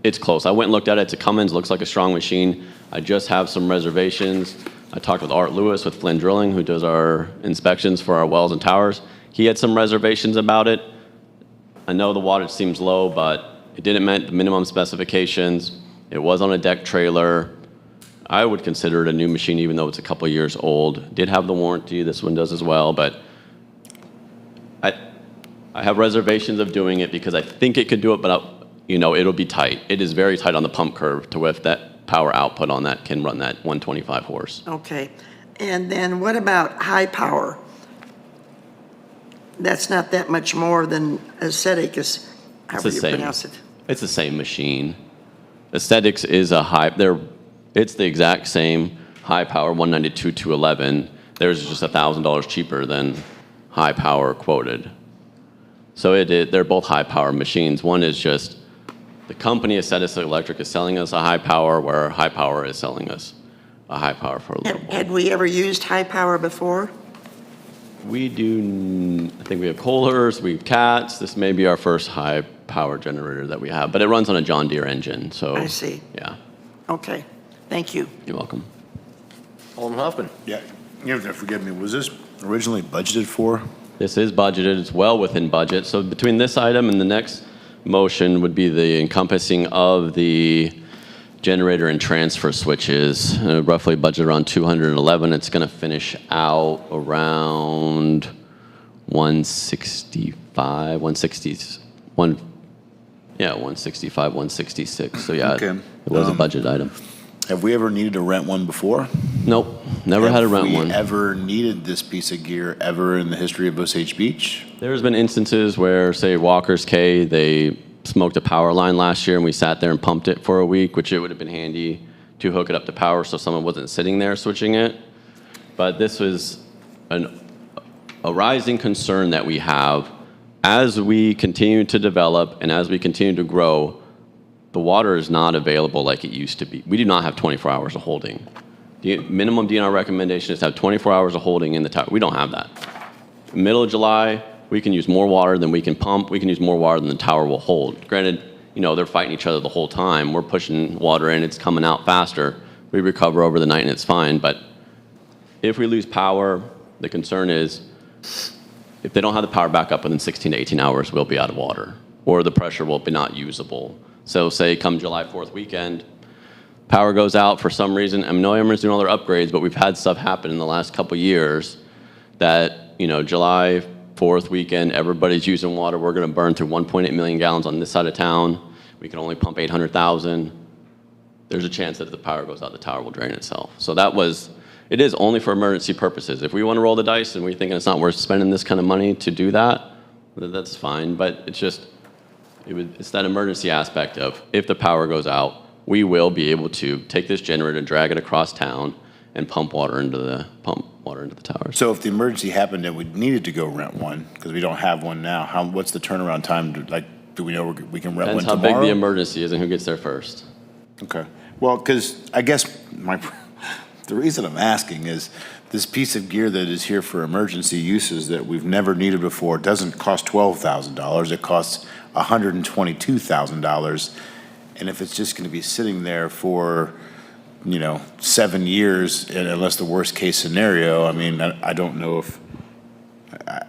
It's close. I went and looked at it. It's a Cummins, looks like a strong machine. I just have some reservations. I talked with Art Lewis with Flynn Drilling, who does our inspections for our wells and towers. He had some reservations about it. I know the wattage seems low, but it didn't meet the minimum specifications. It was on a deck trailer. I would consider it a new machine, even though it's a couple years old. Did have the warranty, this one does as well, but I have reservations of doing it because I think it could do it, but it'll be tight. It is very tight on the pump curve to with that power output on that can run that 125 horse. Okay. And then what about high power? That's not that much more than Aestheticus, however you pronounce it. It's the same machine. Aesthetics is it's the exact same high power 192 211. Theirs is just $1,000 cheaper than high power quoted. So they're both high power machines. One is just the company Aesthetics Electric is selling us a high power, where high power is selling us a high power for a little bit. Had we ever used high power before? We do, I think we have Kohlers, we have Cats. This may be our first high power generator that we have, but it runs on a John Deere engine, so. I see. Yeah, Okay. Thank you. you're welcome. Alderman Hoffman. Yeah, you have to forgive me, was this originally budgeted for? This is budgeted, it's well within budget. So between this item and the next motion would be the encompassing of the generator and transfer switches, roughly budget around 211. It's going to finish out around 165, 166. So yeah, Okay. it was a budget item. Have we ever needed to rent one before? Nope, never had to rent one. Have we ever needed this piece of gear ever in the history of Osage Beach? There's been instances where, say, Walker's Cay, they smoked a power line last year, and we sat there and pumped it for a week, which it would have been handy to hook it up to power so someone wasn't sitting there switching it. But this was a rising concern that we have as we continue to develop and as we continue to grow. The water is not available like it used to be. We do not have 24 hours of holding. The minimum DNR recommendation is to have 24 hours of holding in the tower. We don't have that. Middle of July, we can use more water than we can pump. We can use more water than the tower will hold. Granted, they're fighting each other the whole time. We're pushing water in, it's coming out faster. We recover over the night and it's fine. But if we lose power, the concern is if they don't have the power back up within 16 to 18 hours, we'll be out of water or the pressure will be not usable. So say come July 4th weekend, power goes out for some reason. I know Ameren is doing all their upgrades, but we've had stuff happen in the last couple of years that, July 4th weekend, everybody's using water. We're going to burn through 1.8 million gallons on this side of town. We can only pump 800,000. There's a chance that if the power goes out, the tower will drain itself. So it is only for emergency purposes. If we want to roll the dice and we're thinking it's not worth spending this kind of money to do that, then that's fine. But it's that emergency aspect of if the power goes out, we will be able to take this generator, drag it across town, and pump water into the towers. So if the emergency happened and we needed to go rent one, because we don't have one now, what's the turnaround time? Do we know we can rent one Depends how tomorrow? big the emergency is and who gets there first. Okay. Well, because I guess the reason I'm asking is this piece of gear that is here for emergency uses that we've never needed before doesn't cost $12,000. It costs $122,000. And if it's just going to be sitting there for, 7 years, unless the worst case scenario, I don't know if,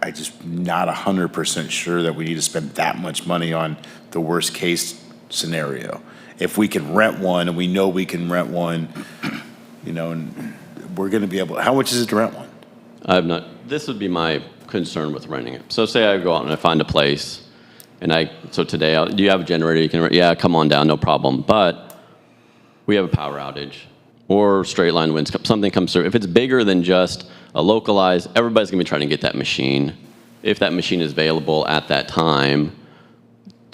I just not 100% sure that we need to spend that much money on the worst case scenario. If we can rent one and we know we can rent one, and we're going to be able, how much is it to rent one? This would be my concern with renting it. So say I go out and I find a place, so today, do you have a generator you can rent? Yeah, come on down, no problem. But we have a power outage or straight line winds, something comes through. If it's bigger than just a localized, everybody's going to be trying to get that machine. If that machine is available at that time,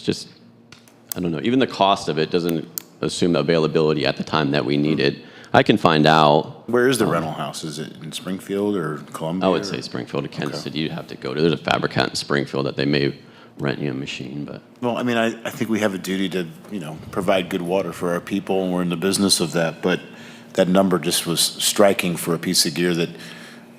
I don't know. Even the cost of it doesn't assume the availability at the time that we need it. I can find out. Where is the rental house? Is it in Springfield or Columbia? I would say Springfield or Kansas City. You'd have to go to. There's a fabricant in Springfield that they may rent you a machine, but. Well, I think we have a duty to, provide good water for our people, and we're in the business of that. But that number just was striking for a piece of gear that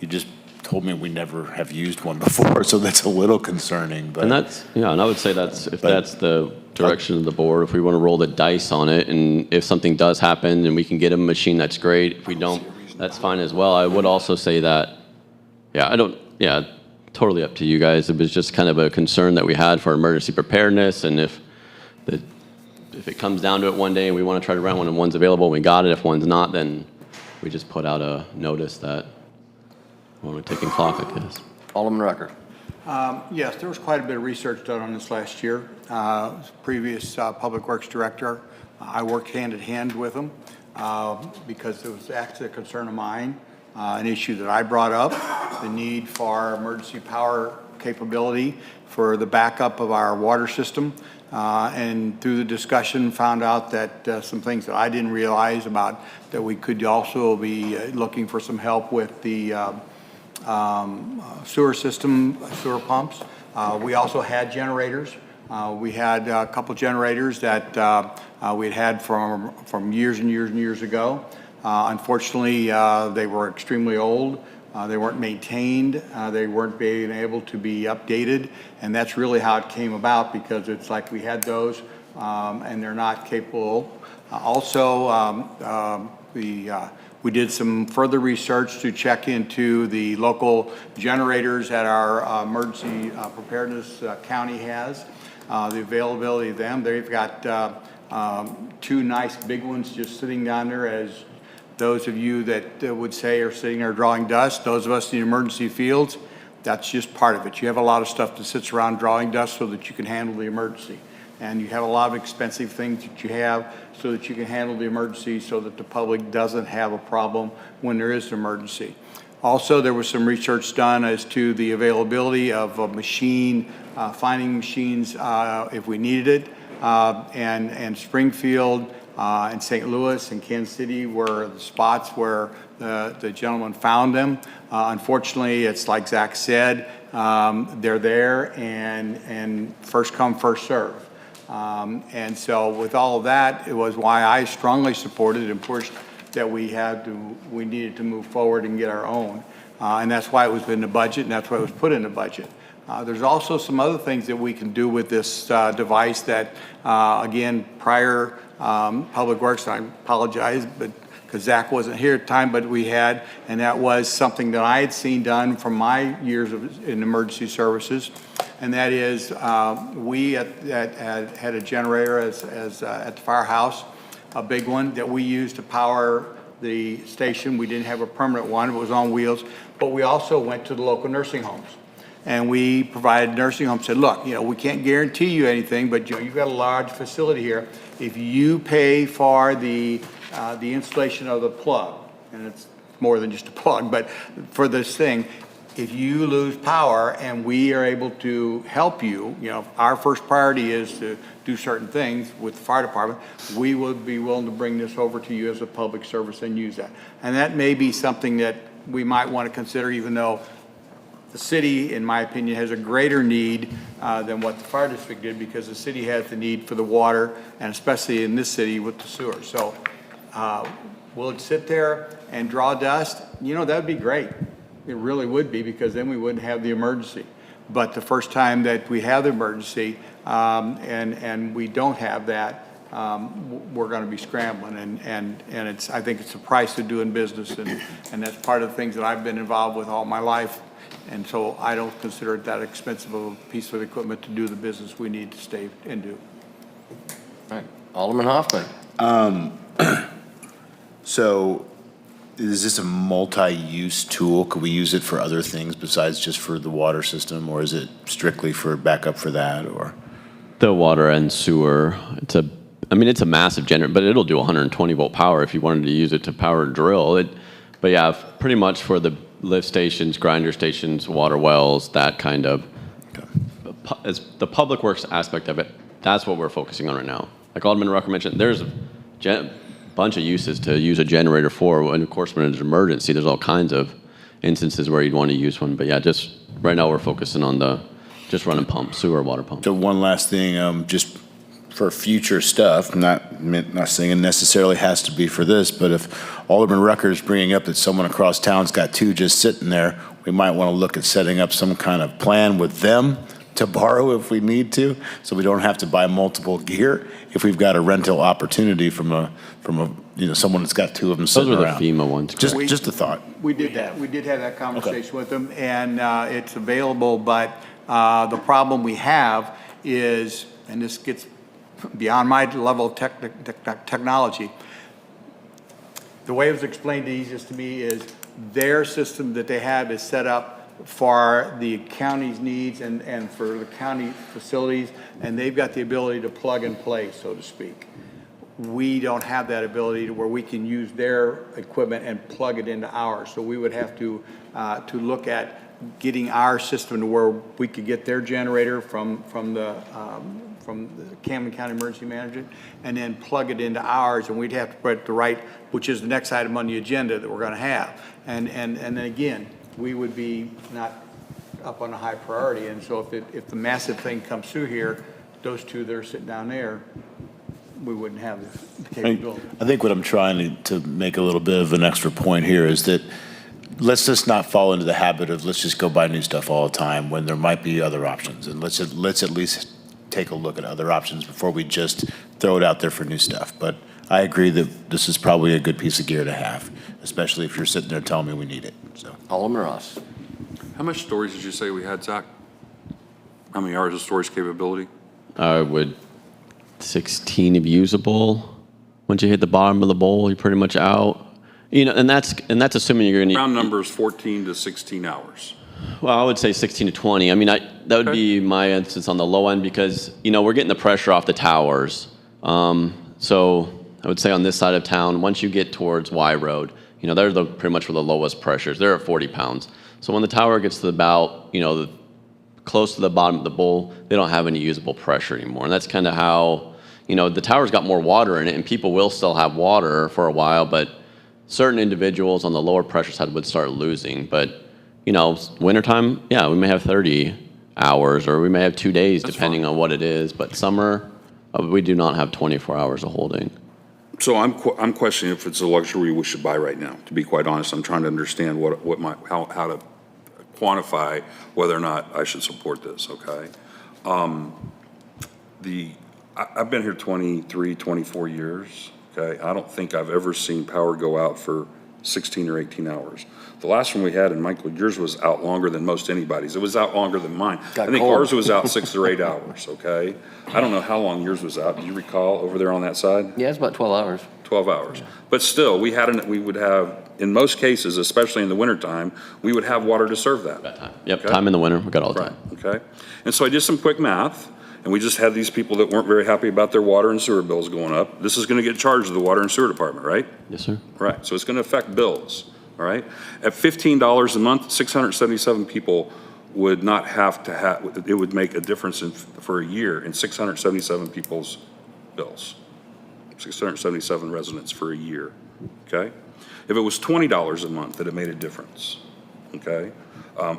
you just told me we never have used one before. So that's a little concerning. But and I would say that's the direction of the board. If we want to roll the dice on it, and if something does happen and we can get a machine, that's great. If we don't, that's fine as well. I would also say that, totally up to you guys. It was just kind of a concern that we had for emergency preparedness, and if it comes down to it one day and we want to try to rent one and one's available, we got it. If one's not, then we just put out a notice that we're taking clock, I guess. Alderman Rucker. Yes, there was quite a bit of research done on this last year. Previous Public Works Director, I worked hand in hand with him because it was actually a concern of mine, an issue that I brought up, the need for emergency power capability for the backup of our water system. And through the discussion, found out that some things that I didn't realize about that we could also be looking for some help with the sewer system, sewer pumps. We also had generators. We had a couple generators that we'd had from years and years and years ago. Unfortunately, they were extremely old. They weren't maintained. They weren't being able to be updated. And that's really how it came about, because it's like we had those and they're not capable. We did some further research to check into the local generators that our emergency preparedness county has, the availability of them. They've got two nice big ones just sitting down there, as those of you that would say are sitting there drawing dust. Those of us in the emergency fields, that's just part of it. You have a lot of stuff that sits around drawing dust so that you can handle the emergency. And you have a lot of expensive things that you have so that you can handle the emergency, so that the public doesn't have a problem when there is an emergency. Also, there was some research done as to the availability of a machine, finding machines if we needed it. And Springfield and St. Louis and Kansas City were the spots where the gentleman found them. Unfortunately, it's like Zach said, they're there and first come, first serve. And so with all of that, it was why I strongly supported and pushed that we needed to move forward and get our own. And that's why it was in the budget, and that's why it was put in the budget. There's also some other things that we can do with this device that, again, prior Public Works, I apologize, but because Zach wasn't here at the time, but we had, and that was something that I had seen done from my years in emergency services. And that is, we had a generator at the firehouse, a big one that we used to power the station. We didn't have a permanent one, it was on wheels, but we also went to the local nursing homes. And we provided nursing homes, said, look, we can't guarantee you anything, but you've got a large facility here. If you pay for the installation of the plug, and it's more than just a plug, but for this thing, if you lose power and we are able to help you, our first priority is to do certain things with the fire department, we would be willing to bring this over to you as a public service and use that. And that may be something that we might want to consider, even though the city, in my opinion, has a greater need than what the fire district did, because the city has the need for the water, and especially in this city with the sewer. So will it sit there and draw dust? That would be great. It really would be, because then we wouldn't have the emergency. But the first time that we have the emergency and we don't have that, we're going to be scrambling. And I think it's the price of doing business, and that's part of the things that I've been involved with all my life. And so I don't consider it that expensive of a piece of equipment to do the business we need to stay and do. All right, Alderman Hoffman. So is this a multi-use tool? Could we use it for other things besides just for the water system, or is it strictly for backup for that, or? The water and sewer, it's a massive generator, but it'll do 120 volt power if you wanted to use it to power a drill. But yeah, pretty much for the lift stations, grinder stations, water wells, that kind of, as the public works aspect of it, that's what we're focusing on right now. Like Alderman Rucker mentioned, there's a bunch of uses to use a generator for, and of course when it's an emergency, there's all kinds of instances where you'd want to use one. But yeah, just right now we're focusing on just running pumps, sewer, water pumps. So one last thing, just for future stuff, not saying it necessarily has to be for this, but if Alderman Rucker is bringing up that someone across town's got two just sitting there, we might want to look at setting up some kind of plan with them to borrow if we need to, so we don't have to buy multiple gear if we've got a rental opportunity from a someone that's got two of them Those sitting were the around. FEMA ones. Just a thought. We did that. We did have that conversation with them, and it's available, but the problem we have is, and this gets beyond my level of technology, the way it was explained the easiest to me is their system that they have is set up for the county's needs and for the county facilities, and they've got the ability to plug and play, so to speak. We don't have that ability to where we can use their equipment and plug it into ours. So we would have to look at getting our system to where we could get their generator from the Camden County Emergency Management and then plug it into ours, and we'd have to put the right, which is the next item on the agenda that we're going to have. And then again, we would be not up on a high priority. And so if the massive thing comes through here, those two that are sitting down there, we wouldn't have the capability. I think what I'm trying to make a little bit of an extra point here is that let's just not fall into the habit of let's just go buy new stuff all the time when there might be other options. And let's at least take a look at other options before we just throw it out there for new stuff. But I agree that this is probably a good piece of gear to have, especially if you're sitting there telling me we need it. So, Alderman Ross. How much storage did you say we had, Zach? How many hours of storage capability? I would 16 of usable. Once you hit the bottom of the bowl, you're pretty much out. And that's assuming you're going to Round numbers, 14 to 16 hours. Well, I would say 16 to 20. I mean, that would be my instance on the low end because, we're getting the pressure off the towers. So I would say on this side of town, once you get towards Y Road, they're pretty much where the lowest pressures. They're at 40 pounds. So when the tower gets to about, close to the bottom of the bowl, they don't have any usable pressure anymore. And that's kind of how, the tower's got more water in it, and people will still have water for a while, but certain individuals on the lower pressure side would start losing. But, wintertime, yeah, we may have 30 hours, or we may have 2 days, depending on what it is. But summer, we do not have 24 hours of holding. So I'm questioning if it's a luxury we should buy right now. To be quite honest, I'm trying to understand how to quantify whether or not I should support this, okay? I've been here 23, 24 years, okay? I don't think I've ever seen power go out for 16 or 18 hours. The last one we had, and Michael, yours was out longer than most anybody's. It was out longer than mine. I think ours was out 6 or 8 hours, okay? I don't know how long yours was out. Do you recall over there on that side? Yeah, it's about 12 hours. 12 hours. But still, we would have, in most cases, especially in the wintertime, we would have water to serve that. Yep, Okay? time in the winter, we got all the time. Right, okay? And so I did some quick math, and we just had these people that weren't very happy about their water and sewer bills going up. This is going to get charged to the water and sewer department, right? Yes, sir. Right, so it's going to affect bills, all right? At $15 a month, 677 people would not have to have, it would make a difference for a year in 677 people's bills. 677 residents for a year, okay? If it was $20 a month, that it made a difference, okay?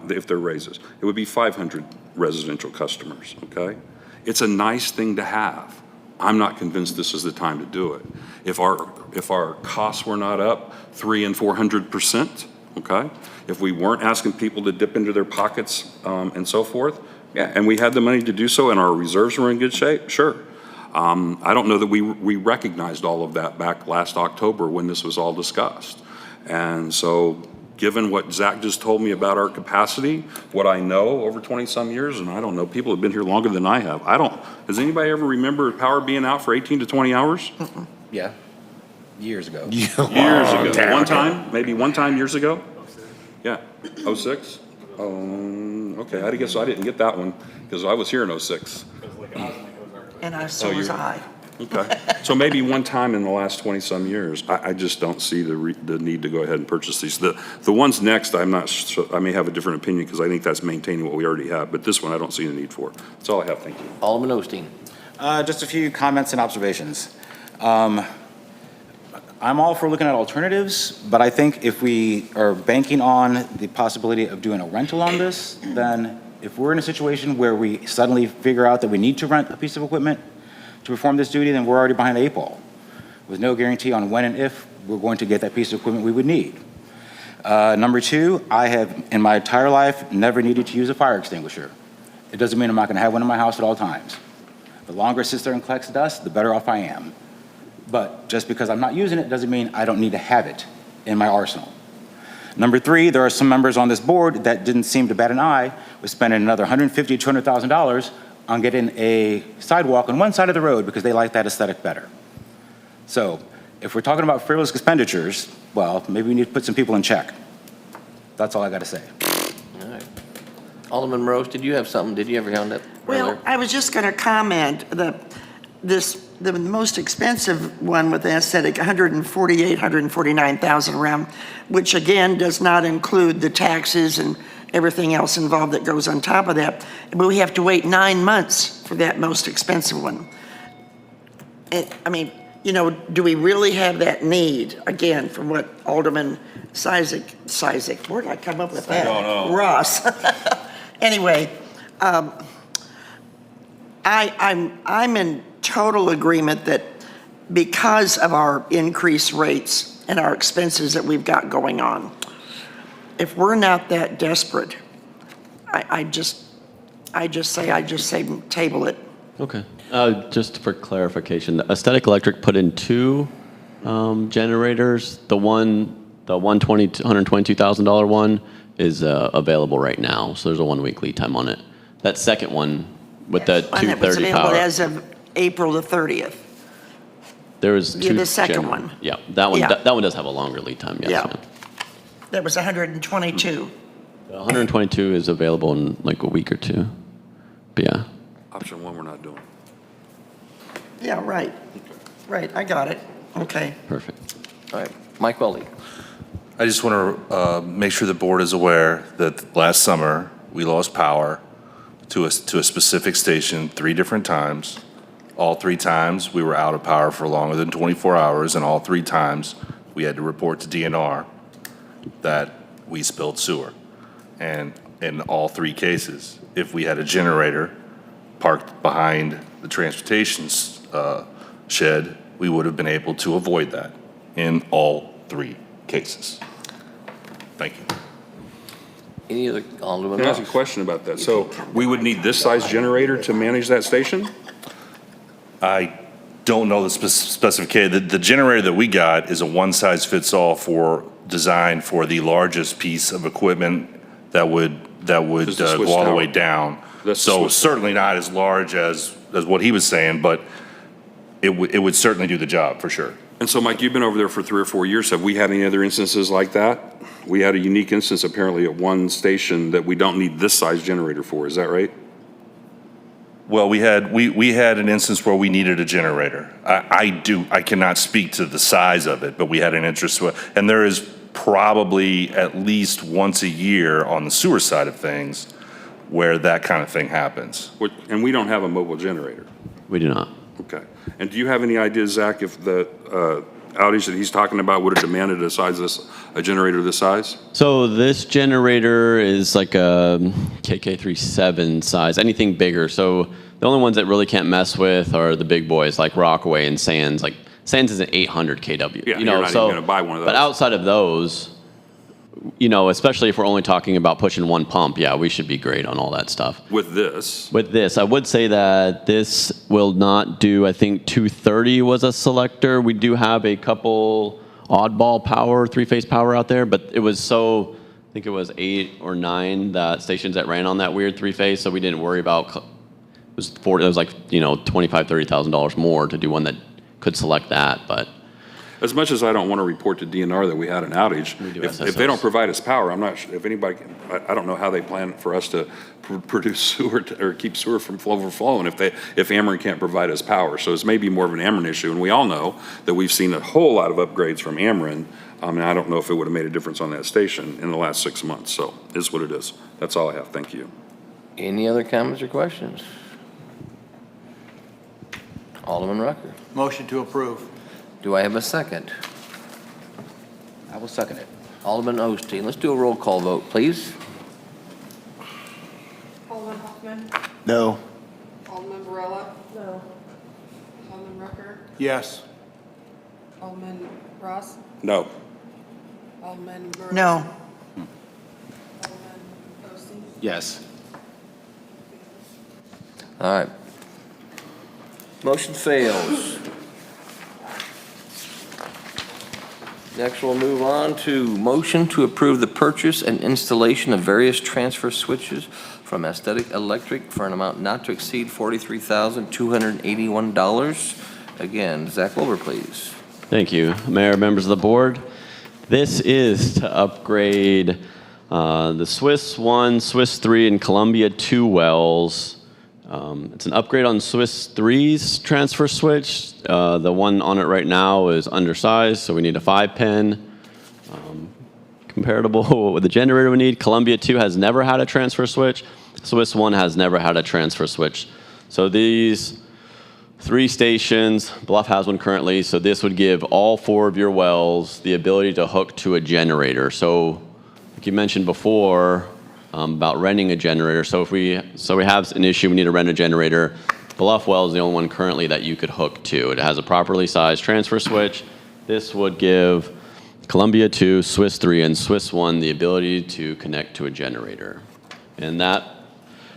If there are raises, it would be 500 residential customers, okay? It's a nice thing to have. I'm not convinced this is the time to do it. If our costs were not up 300% and 400%, okay? If we weren't asking people to dip into their pockets and so forth, yeah, and we had the money to do so and our reserves were in good shape, sure. I don't know that we recognized all of that back last October when this was all discussed. And so given what Zach just told me about our capacity, what I know over 20-some years, and I don't know, people have been here longer than I have. Does anybody ever remember power being out for 18 to 20 hours? Yeah, years ago. Years ago. One time, maybe one time years ago? Yeah, 06? Okay, I guess I didn't get that one because I was here in 06. And so was I. Okay, so maybe one time in the last 20-some years. I just don't see the need to go ahead and purchase these. The ones next, I'm not sure, I may have a different opinion because I think that's maintaining what we already have, but this one I don't see the need for. That's all I have, thank you. Alderman Osteen. Just a few comments and observations. I'm all for looking at alternatives, but I think if we are banking on the possibility of doing a rental on this, then if we're in a situation where we suddenly figure out that we need to rent a piece of equipment to perform this duty, then we're already behind the 8 ball with no guarantee on when and if we're going to get that piece of equipment we would need. Number two, I have in my entire life never needed to use a fire extinguisher. It doesn't mean I'm not going to have one in my house at all times. The longer it sits there and collects dust, the better off I am. But just because I'm not using it doesn't mean I don't need to have it in my arsenal. Number three, there are some members on this board that didn't seem to bat an eye with spending another $150,000 to $200,000 on getting a sidewalk on one side of the road because they like that aesthetic better. So if we're talking about frivolous expenditures, well, maybe we need to put some people in check. That's all I got to say. All right. Alderman Rose, did you have something? Did you ever hand up? Well, I was just going to comment the most expensive one with the aesthetic, 149,000 around, which again does not include the taxes and everything else involved that goes on top of that. But we have to wait 9 months for that most expensive one. I mean, you know, do we really have that need, again, from what Alderman Cizik, where did I come up with that? I don't know. Ross. Anyway, I'm in total agreement that because of our increased rates and our expenses that we've got going on, if we're not that desperate, I just say table it. Okay. Just for clarification, Aesthetic Electric put in 2 generators. The $122,000 one is available right now, so there's a 1-week lead time on it. That second one with the 230 power. As of April the 30th. There was 2. The second one. Yeah, that one. Yeah. That one does have a longer lead time. Yes, Yeah. ma'am. That was 122. 122 is available in like a week or 2. But yeah. Option 1 we're not doing. Yeah, right. Right, I got it. Okay. Perfect. All right. Mike Weldy. I just want to make sure the board is aware that last summer, we lost power to a specific station 3 different times. All 3 times, we were out of power for longer than 24 hours, and all 3 times, we had to report to DNR that we spilled sewer. And in all 3 cases, if we had a generator parked behind the transportation shed, we would have been able to avoid that in all 3 cases. Thank you. Any other Alderman? Can I ask a question about that? So we would need this size generator to manage that station? I don't know the specification. The generator that we got is a one-size-fits-all designed for the largest piece of equipment that would Just a go switch all the tower. way down. That's So switch- certainly not as large as what he was saying, but it would certainly do the job, for sure. And so, Mike, you've been over there for 3 or 4 years. Have we had any other instances like that? We had a unique instance apparently at one station that we don't need this size generator for. Is that right? Well, we had an instance where we needed a generator. I cannot speak to the size of it, but we had an interest, and there is probably at least once a year on the sewer side of things where that kind of thing happens. And we don't have a mobile generator. We do not. Okay. And do you have any idea, Zach, if the outage that he's talking about would have demanded a generator this size? So this generator is like a KK37 size, anything bigger. So the only ones that really can't mess with are the big boys like Rockaway and Sands. Like Sands is an 800 kW. Yeah, you're not even gonna buy one of those. But outside of those, especially if we're only talking about pushing 1 pump, yeah, we should be great on all that stuff. With this? With this, I would say that this will not do, I think 230 was a selector. We do have a couple oddball power, 3-phase power out there, but it was I think it was 8 or 9 stations that ran on that weird 3-phase, so we didn't worry about, it was like, $25,000, $30,000 more to do one that could select that, but. As much as I don't want to report to DNR that we had an outage, if they don't provide us power, I'm not sure if anybody, I don't know how they plan for us to produce sewer or keep sewer from overflowing if Ameren can't provide us power. So it's maybe more of an Ameren issue. And we all know that we've seen a whole lot of upgrades from Ameren. And I don't know if it would have made a difference on that station in the last 6 months. So it is what it is. That's all I have. Thank you. Any other comments or questions? Alderman Rucker. Motion to approve. Do I have a second? I will second it. Alderman Osteen. Let's do a roll call vote, please. Alderman Hoffman? No. Alderman Barella? No. Alderman Rucker? Yes. Alderman Ross? No. Alderman Burris? No. Alderman Osteen? Yes. All right. Motion fails. Next, we'll move on to motion to approve the purchase and installation of various transfer switches from Aesthetic Electric for an amount not to exceed $43,281. Again, Zach Wilbur, please. Thank you, Mayor, members of the board. This is to upgrade the Swiss 1, Swiss 3, and Columbia 2 wells. It's an upgrade on Swiss 3's transfer switch. The one on it right now is undersized, so we need a 5-pin. Comparable with the generator we need. Columbia 2 has never had a transfer switch. Swiss 1 has never had a transfer switch. So these 3 stations, Bluff has one currently, so this would give all 4 of your wells the ability to hook to a generator. So like you mentioned before, about renting a generator. So if we have an issue, we need to rent a generator. Bluff well is the only one currently that you could hook to. It has a properly sized transfer switch. This would give Columbia 2, Swiss 3, and Swiss 1 the ability to connect to a generator. And that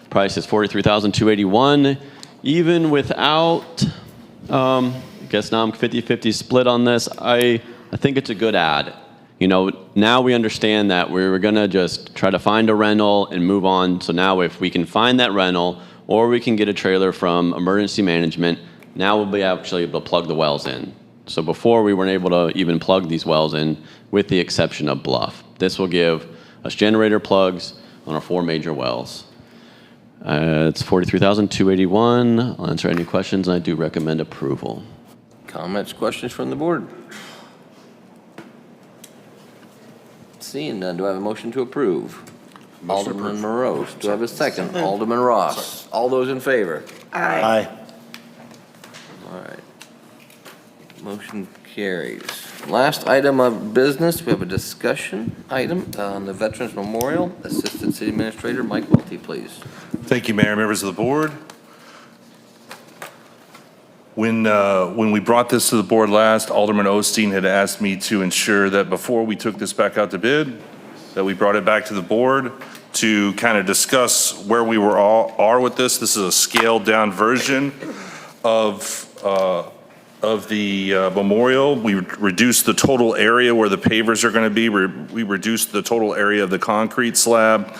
price is $43,281. Even without, I guess now I'm 50-50 split on this. I think it's a good add. You know, now we understand that we're going to just try to find a rental and move on. So now if we can find that rental or we can get a trailer from emergency management, now we'll be actually able to plug the wells in. So before we weren't able to even plug these wells in with the exception of Bluff. This will give us generator plugs on our 4 major wells. It's $43,281. I'll answer any questions, and I do recommend approval. Comments, questions from the board? Seeing none, do I have a motion to approve? Alderman Moreau. Do I have a second? Alderman Ross. All those in favor? Aye. All right. Motion carries. Last item of business, we have a discussion item on the Veterans Memorial. Assistant City Administrator Mike Welty, please. Thank you, Mayor, members of the board. When we brought this to the board last, Alderman Osteen had asked me to ensure that before we took this back out to bid, that we brought it back to the board to kind of discuss where we are with this. This is a scaled down version of the memorial. We reduced the total area where the pavers are going to be. We reduced the total area of the concrete slab.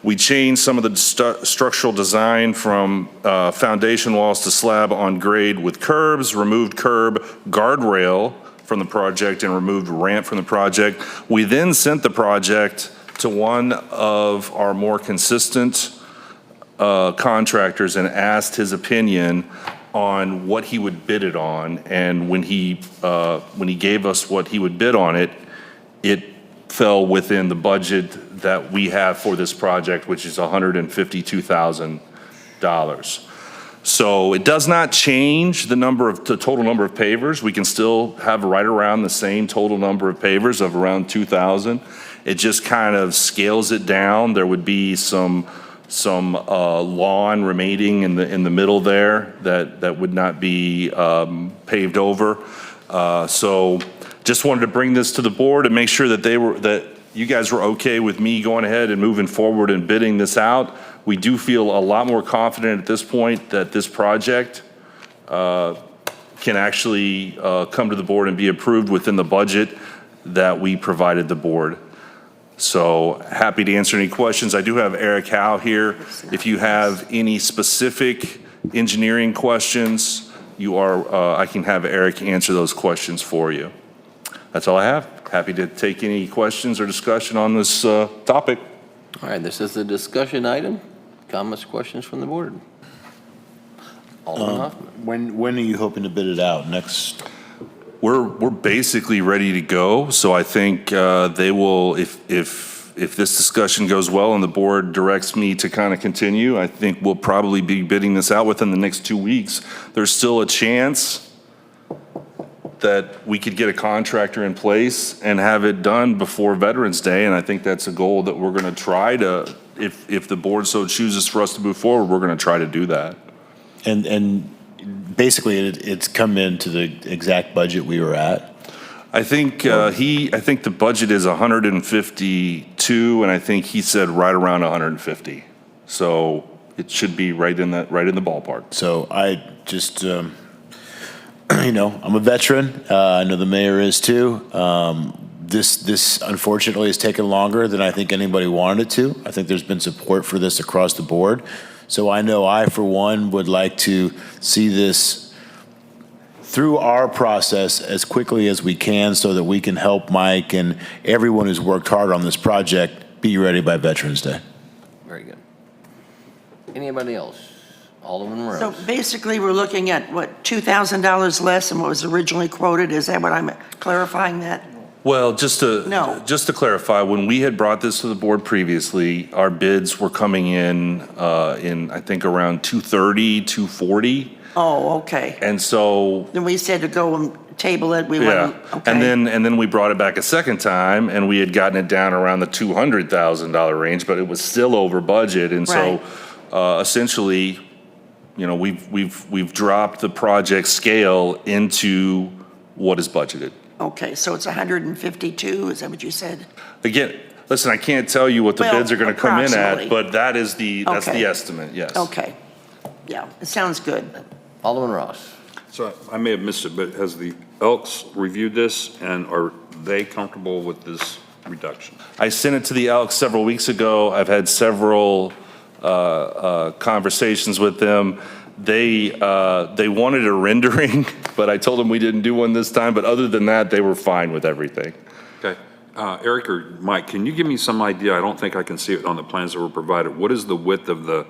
We changed some of the structural design from foundation walls to slab on grade with curbs, removed curb guardrail from the project, and removed ramp from the project. We then sent the project to one of our more consistent contractors and asked his opinion on what he would bid it on. And when he gave us what he would bid on it, it fell within the budget that we have for this project, which is $152,000. So it does not change the total number of pavers. We can still have right around the same total number of pavers of around 2,000. It just kind of scales it down. There would be some lawn remaining in the middle there that would not be paved over. So just wanted to bring this to the board and make sure that you guys were okay with me going ahead and moving forward and bidding this out. We do feel a lot more confident at this point that this project can actually come to the board and be approved within the budget that we provided the board. So happy to answer any questions. I do have Eric Howe here. If you have any specific engineering questions, I can have Eric answer those questions for you. That's all I have. Happy to take any questions or discussion on this topic. All right, this is a discussion item. Comments, questions from the board? Alderman Hoffman. When are you hoping to bid it out? Next? We're basically ready to go. So I think they will, if this discussion goes well and the board directs me to kind of continue, I think we'll probably be bidding this out within the next 2 weeks. There's still a chance that we could get a contractor in place and have it done before Veterans Day. And I think that's a goal that we're going to try to, if the board so chooses for us to move forward, we're going to try to do that. And basically it's come into the exact budget we were at. I think the budget is 152, and I think he said right around 150. So it should be right in the ballpark. So I just, you know, I'm a veteran. I know the mayor is too. This unfortunately has taken longer than I think anybody wanted it to. I think there's been support for this across the board. So I know I, for one, would like to see this through our process as quickly as we can so that we can help Mike and everyone who's worked hard on this project be ready by Veterans Day. Very good. Anybody else? Alderman Rose. So basically, we're looking at, what, $2,000 less than what was originally quoted? Is that what I'm clarifying that? Well, just No. to clarify, when we had brought this to the board previously, our bids were coming in I think around 230, 240. Oh, okay. And so, Then we said to go and table it, we yeah. want to, okay. And then we brought it back a second time and we had gotten it down around the $200,000 range, but it was still over budget. And so essentially, you know, we've dropped the project scale into what is budgeted. Okay, so it's 152, is that what you said? Again, listen, I can't tell you what the Well, bids are going to come in approximately. at, but that's the Okay. estimate, yes. Okay, yeah, it sounds good. Alderman Ross. So I may have missed it, but has the Elks reviewed this, and are they comfortable with this reduction? I sent it to the Elks several weeks ago. I've had several conversations with them. They wanted a rendering, but I told them we didn't do one this time. But other than that, they were fine with everything. Okay. Eric or Mike, can you give me some idea? I don't think I can see it on the plans that were provided. What is the width of the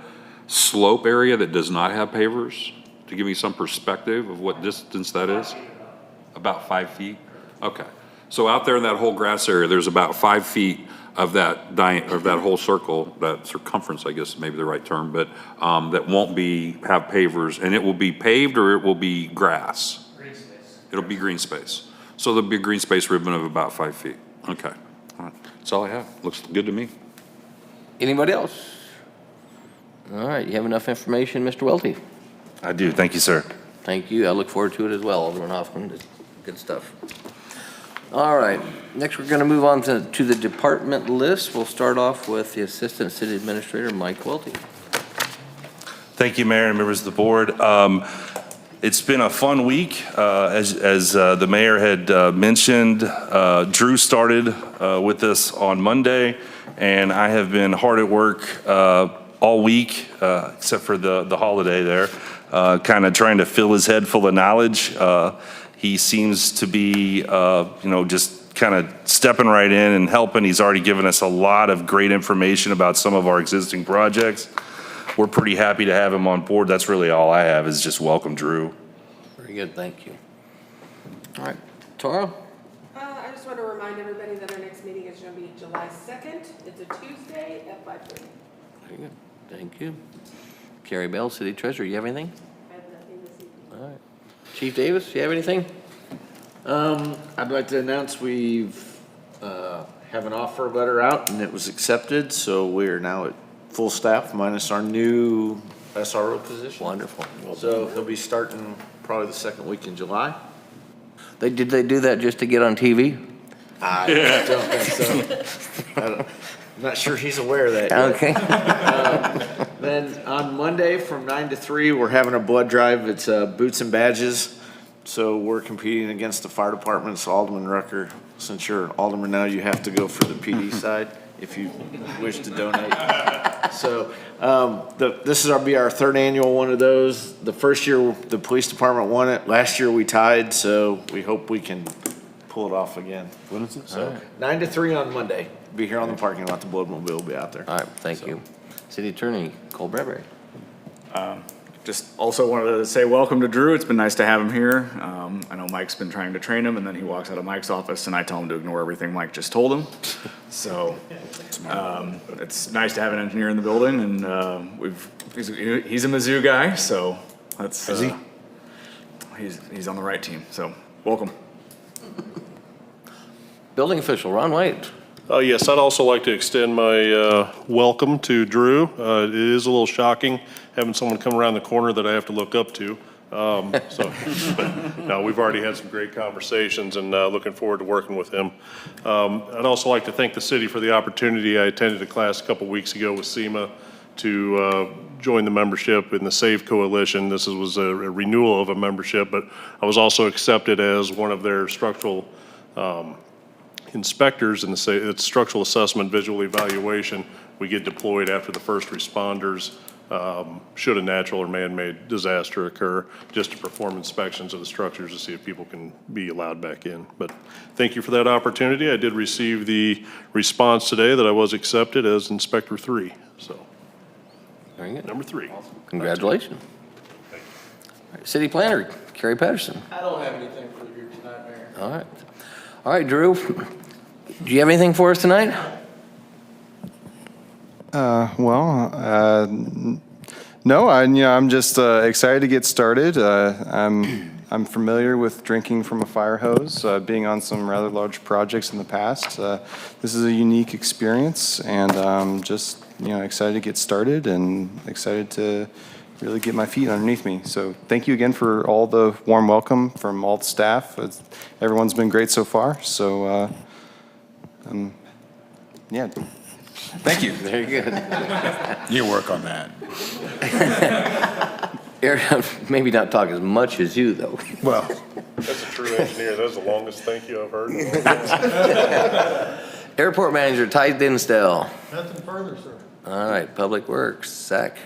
slope area that does not have pavers? To give me some perspective of what distance that is? About 5 feet? Okay. So out there in that whole grass area, there's about 5 feet of that whole circle, that circumference, I guess maybe the right term, but that won't have pavers, and it will be paved or it will be grass? Green space. It'll be green space. So there'll be a green space ribbon of about 5 feet. Okay. All right. That's all I have. Looks good to me. Anybody else? All right, you have enough information, Mr. Welty? I do. Thank you, sir. Thank you. I look forward to it as well, Alderman Hoffman. Good stuff. All right, next we're going to move on to the department list. We'll start off with the Assistant City Administrator, Mike Welty. Thank you, Mayor and members of the board. It's been a fun week. As the mayor had mentioned, Drew started with us on Monday, and I have been hard at work all week, except for the holiday there, kind of trying to fill his head full of knowledge. He seems to be, just kind of stepping right in and helping. He's already given us a lot of great information about some of our existing projects. We're pretty happy to have him on board. That's really all I have is just welcome Drew. Very good, thank you. All right, Tara? I just want to remind everybody that our next meeting is going to be July 2nd. It's a Tuesday at 5:30. Very good, thank you. Carrie Bell, City Treasurer, you have anything? I have nothing this evening. All right. Chief Davis, you have anything? I'd like to announce we've have an offer letter out and it was accepted, so we are now at full staff minus our new SRO position. Wonderful. So he'll be starting probably the second week in July. Did they do that just to get on TV? I don't think so. I'm not sure he's aware of that yet. Okay. Then on Monday from 9 to 3, we're having a blood drive. It's boots and badges. So we're competing against the fire department. So Alderman Rucker, since you're Alderman now, you have to go for the PD side if you wish to donate. So this is be our third annual one of those. The first year the police department won it. Last year we tied, so we hope we can pull it off again. What is it? So 9 to 3 on Monday. Be here on the parking lot. The Bloodmobile will be out there. All right, thank you. City Attorney Cole Bradbury. Just also wanted to say welcome to Drew. It's been nice to have him here. I know Mike's been trying to train him, and then he walks out of Mike's office, and I tell him to ignore everything Mike just told him. So it's nice to have an engineer in the building, and he's a Mizzou guy, so that's he's on the right team. So welcome. Building official Ron White. Yes, I'd also like to extend my welcome to Drew. It is a little shocking having someone come around the corner that I have to look up to. But no, we've already had some great conversations and looking forward to working with him. I'd also like to thank the city for the opportunity. I attended a class a couple weeks ago with SEMA to joined the membership in the SAVE Coalition. This was a renewal of a membership, but I was also accepted as one of their structural inspectors in the structural assessment visual evaluation. We get deployed after the first responders should a natural or man-made disaster occur, just to perform inspections of the structures to see if people can be allowed back in. But thank you for that opportunity. I did receive the response today that I was accepted as Inspector 3. So, Very good. number 3. Congratulations. All right, City Planner, Kerry Patterson. I don't have anything for the group tonight, Mayor. All right. All right, Drew, do you have anything for us tonight? No, I'm just excited to get started. I'm familiar with drinking from a fire hose, being on some rather large projects in the past. This is a unique experience, and I'm just excited to get started and excited to really get my feet underneath me. So thank you again for all the warm welcome from all the staff. Everyone's been great so far. So yeah. Thank you. Very good. You work on that. Eric, maybe not talk as much as you, though. Well, That's a true engineer. That's the longest thank you I've heard. Airport Manager Ty Dinsdale. Nothing further, sir. All right, Public Works, Zach.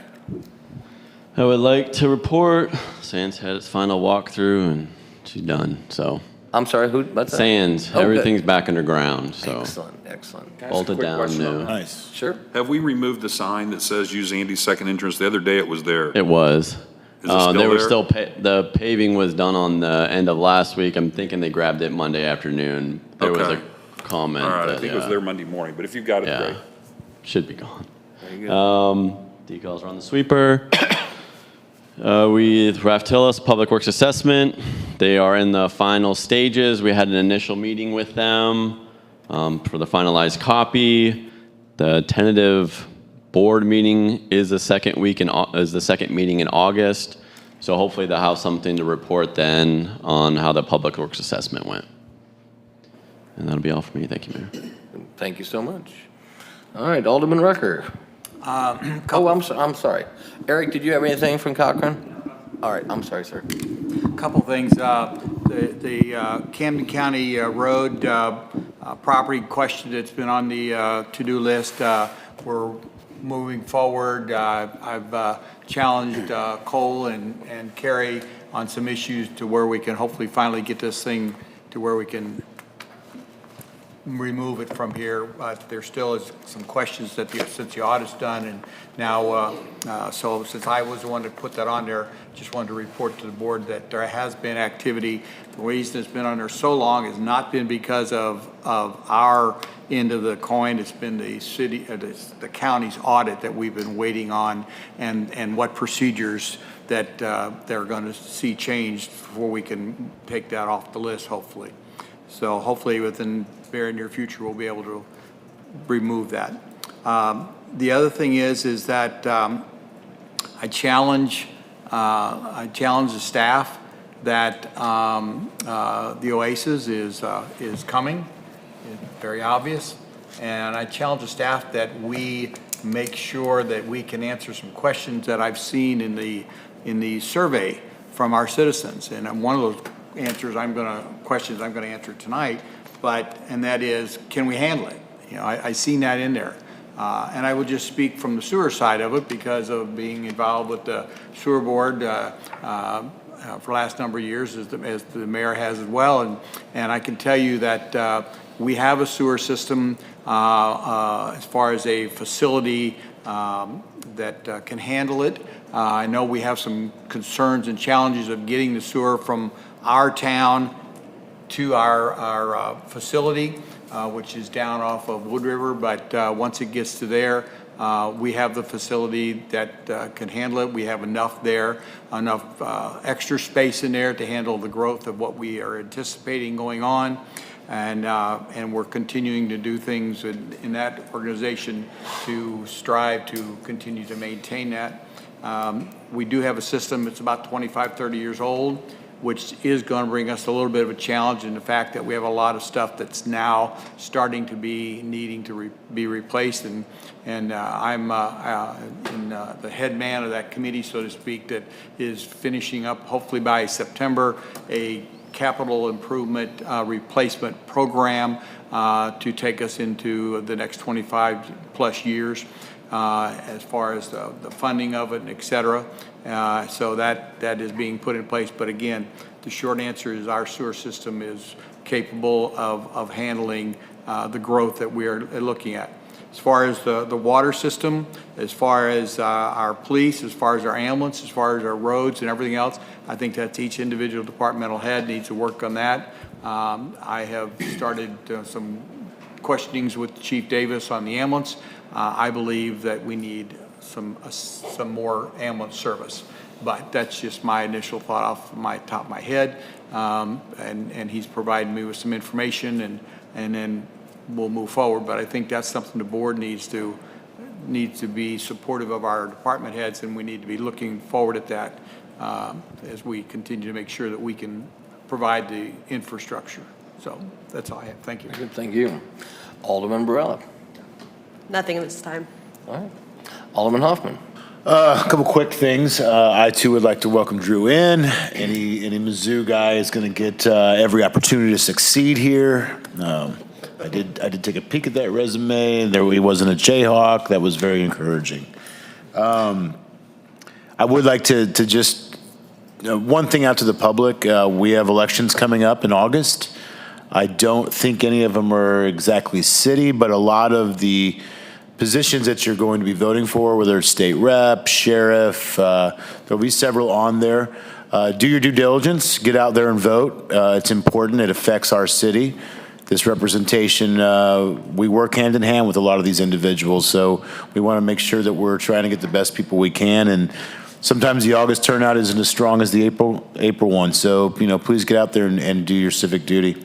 I would like to report, Sands had its final walkthrough and she's done, so. I'm sorry, what's that? Sands, Oh, good. everything's back underground, so. Excellent, excellent. Bolted down new. nice. Sure. Have we removed the sign that says use Andy's second entrance? The other day it was there. It was. Is it still They were there? still, the paving was done on the end of last week. I'm thinking they grabbed it Monday afternoon. There was Okay. a comment All right, I that, think it was there Monday morning, but if you've got it, yeah, great. should be gone. Very good. Decals are on the sweeper. We Raftillis Public Works Assessment. They are in the final stages. We had an initial meeting with them for the finalized copy. The tentative board meeting is the second meeting in August. So hopefully they'll have something to report then on how the Public Works Assessment went. And that'll be all for me. Thank you, Mayor. Thank you so much. All right, Alderman Rucker. I'm sorry. Eric, did you have anything from Cochran? All right, I'm sorry, sir. Couple things. The Camden County Road property question that's been on the to-do list, we're moving forward. I've challenged Cole and Kerry on some issues to where we can hopefully finally get this thing to where we can remove it from here, but there still is some questions that since the audit's done, and now, so since I was the one to put that on there, just wanted to report to the board that there has been activity. The reason it's been on there so long has not been because of our end of the coin. It's been the city, the county's audit that we've been waiting on, and what procedures that they're going to see changed before we can take that off the list, hopefully. So hopefully within very near future, we'll be able to remove that. The other thing is that I challenge the staff that the Oasis is coming. It's very obvious. And I challenge the staff that we make sure that we can answer some questions that I've seen in the survey from our citizens. And one of those questions I'm gonna answer tonight, and that is, can we handle it? I seen that in there. And I will just speak from the sewer side of it because of being involved with the sewer board for the last number of years, as the mayor has as well. And I can tell you that we have a sewer system as far as a facility that can handle it. I know we have some concerns and challenges of getting the sewer from our town to our facility, which is down off of Wood River, but once it gets to there, we have the facility that can handle it. We have enough there, enough extra space in there to handle the growth of what we are anticipating going on. And we're continuing to do things in that organization to strive to continue to maintain that. We do have a system that's about 25, 30 years old, which is going to bring us a little bit of a challenge in the fact that we have a lot of stuff that's now starting to be needing to be replaced. And I'm in the head man of that committee, so to speak, that is finishing up, hopefully by September, a capital improvement replacement program to take us into the next 25-plus years as far as the funding of it, and et cetera. So that is being put in place. But again, the short answer is our sewer system is capable of handling the growth that we are looking at. As far as the water system, as far as our police, as far as our ambulance, as far as our roads and everything else, I think that's each individual departmental head needs to work on that. I have started some questionings with Chief Davis on the ambulance. I believe that we need some more ambulance service, but that's just my initial thought off my top of my head. And he's provided me with some information, and then we'll move forward. But I think that's something the board needs to be supportive of our department heads, and we need to be looking forward at that as we continue to make sure that we can provide the infrastructure. So that's all I have. Thank you. Good, thank you. Alderman Barella. Nothing at this time. All right. Alderman Hoffman. A couple quick things. I too would like to welcome Drew in. Any Mizzou guy is going to get every opportunity to succeed here. I did take a peek at that resume. He wasn't a Jayhawk. That was very encouraging. I would like to just one thing out to the public. We have elections coming up in August. I don't think any of them are exactly city, but a lot of the positions that you're going to be voting for, whether it's state rep, sheriff, there'll be several on there. Do your due diligence, get out there and vote. It's important, it affects our city. This representation, we work hand in hand with a lot of these individuals, so we want to make sure that we're trying to get the best people we can, and sometimes the August turnout isn't as strong as the April one, so please get out there and do your civic duty.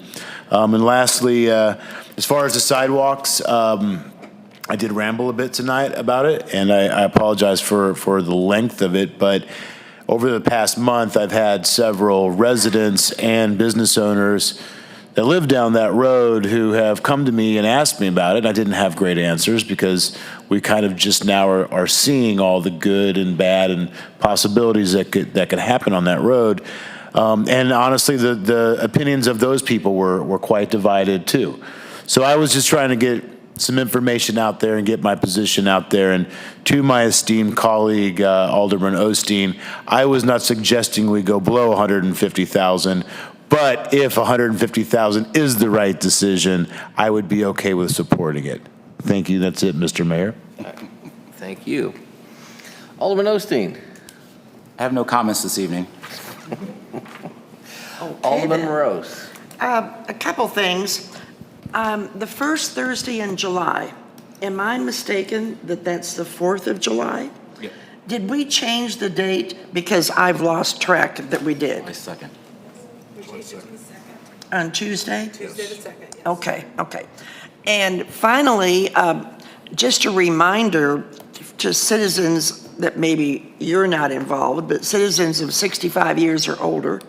And lastly, as far as the sidewalks, I did ramble a bit tonight about it, and I apologize for the length of it, but over the past month, I've had several residents and business owners that live down that road who have come to me and asked me about it. I didn't have great answers because we kind of just now are seeing all the good and bad and possibilities that could happen on that road. And honestly, the opinions of those people were quite divided too. So I was just trying to get some information out there and get my position out there. And to my esteemed colleague, Alderman Osteen, I was not suggesting we go below 150,000, but if 150,000 is the right decision, I would be okay with supporting it. Thank you. That's it, Mr. Mayor. Thank you. Alderman Osteen. I have no comments this evening. Alderman Morose. A couple things. The first Thursday in July, am I mistaken that that's the 4th of July? Yeah. Did we change the date? Because I've lost track that we did. My second. On Tuesday? Tuesday the 2nd, yes. Okay. And finally, just a reminder to citizens that maybe you're not involved, but citizens of 65 years or older,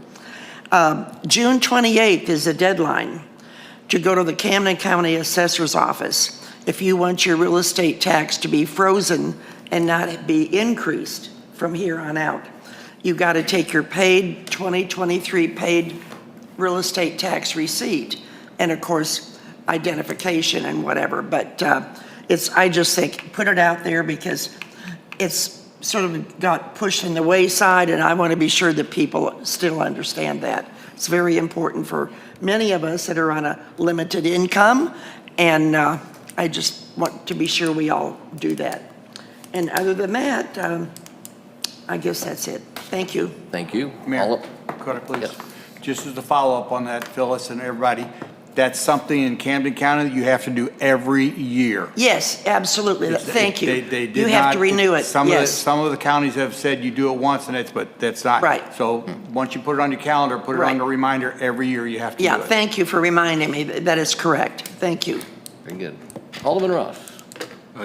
June 28th is the deadline to go to the Camden County Assessor's Office if you want your real estate tax to be frozen and not be increased from here on out. You got to take your paid 2023 paid real estate tax receipt and of course identification and whatever, but I just think put it out there because it's sort of got pushed in the wayside, and I want to be sure that people still understand that. It's very important for many of us that are on a limited income, and I just want to be sure we all do that. And other than that, I guess that's it. Thank you. Thank you. Mayor, could I please? Yes. Just as a follow-up on that, Phyllis and everybody, that's something in Camden County you have to do every year. Yes, absolutely. Thank you. They did you have to not- renew it. Some Yes. of the counties have said you do it once, but that's not. Right. So once you put it on your calendar, put it on the reminder, every year you have to do Yeah, it. thank you for reminding me. That is correct. Thank you. Very good. Alderman Ross.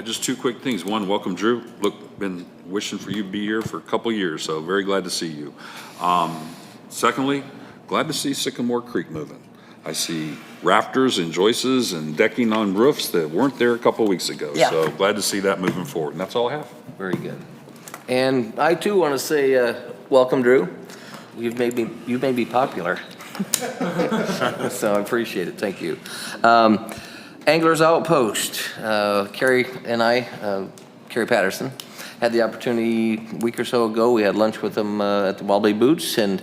Just two quick things. One, welcome, Drew. Look, been wishing for you to be here for a couple years, so very glad to see you. Secondly, glad to see Sycamore Creek moving. I see rafters and joists and decking on roofs that weren't there a couple weeks ago. Yeah. So glad to see that moving forward. And that's all I have. Very good. And I too want to say, welcome, Drew. You've made me popular. So I appreciate it, thank you. Anglers Outpost, Carrie and I, Carrie Patterson, had the opportunity a week or so ago. We had lunch with them at the Wobbly Boots, and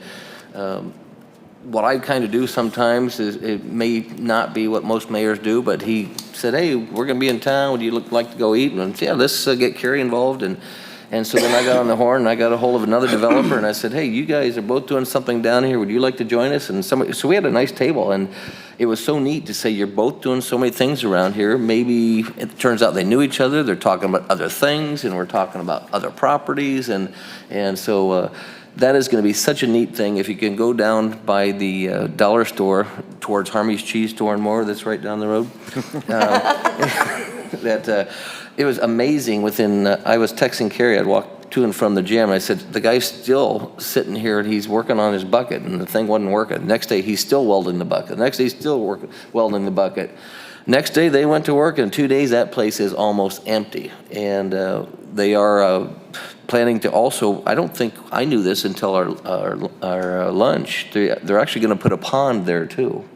what I kind of do sometimes is, it may not be what most mayors do, but he said, hey, we're going to be in town. Would you like to go eat? And I said, yeah, let's get Carrie involved. And so then I got on the horn and I got a hold of another developer and I said, hey, you guys are both doing something down here. Would you like to join us? And so we had a nice table, and it was so neat to say, you're both doing so many things around here. Maybe it turns out they knew each other. They're talking about other things, and we're talking about other properties. And so that is going to be such a neat thing. If you can go down by the dollar store towards Harmy's Cheese Store and More, that's right down the road. It was amazing. I was texting Carrie, I'd walk to and from the gym, and I said, the guy's still sitting here and he's working on his bucket, and the thing wasn't working. Next day, he's still welding the bucket. The next day, he's still welding the bucket. Next day, they went to work, and 2 days, that place is almost empty. And they are planning to also, I don't think I knew this until our lunch, they're actually going to put a pond there too,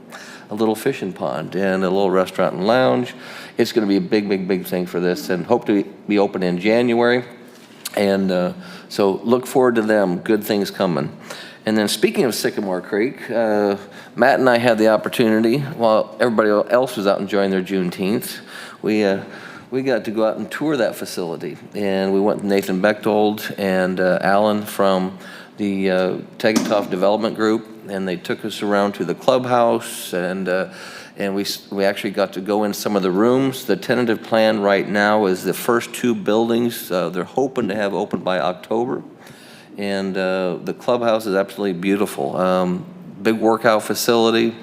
a little fishing pond and a little restaurant and lounge. It's going to be a big, big, big thing for this, and hope to be open in January. And so look forward to them. Good things coming. And then speaking of Sycamore Creek, Matt and I had the opportunity, while everybody else was out enjoying their Juneteenth, we got to go out and tour that facility. And we went with Nathan Bechtold and Alan from the Tegethoff Development Group, and they took us around to the clubhouse, and we actually got to go in some of the rooms. The tentative plan right now is the first 2 buildings they're hoping to have open by October. And the clubhouse is absolutely beautiful. Big workout facility.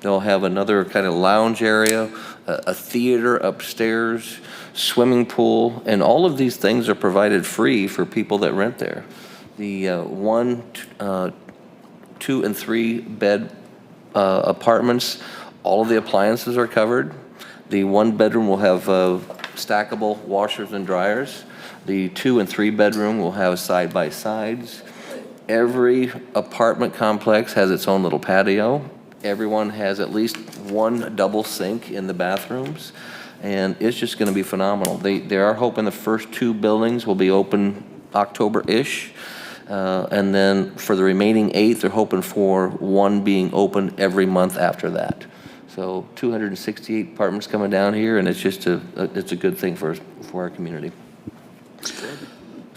They'll have another kind of lounge area, a theater upstairs, swimming pool, and all of these things are provided free for people that rent there. The 1, 2, and 3 bed apartments, all of the appliances are covered. The 1 bedroom will have stackable washers and dryers. The 2 and 3 bedroom will have side-by-sides. Every apartment complex has its own little patio. Everyone has at least 1 double sink in the bathrooms, and it's just going to be phenomenal. They are hoping the first 2 buildings will be open October-ish, and then for the remaining 8, they're hoping for 1 being open every month after that. So 268 apartments coming down here, and it's just it's a good thing for our community.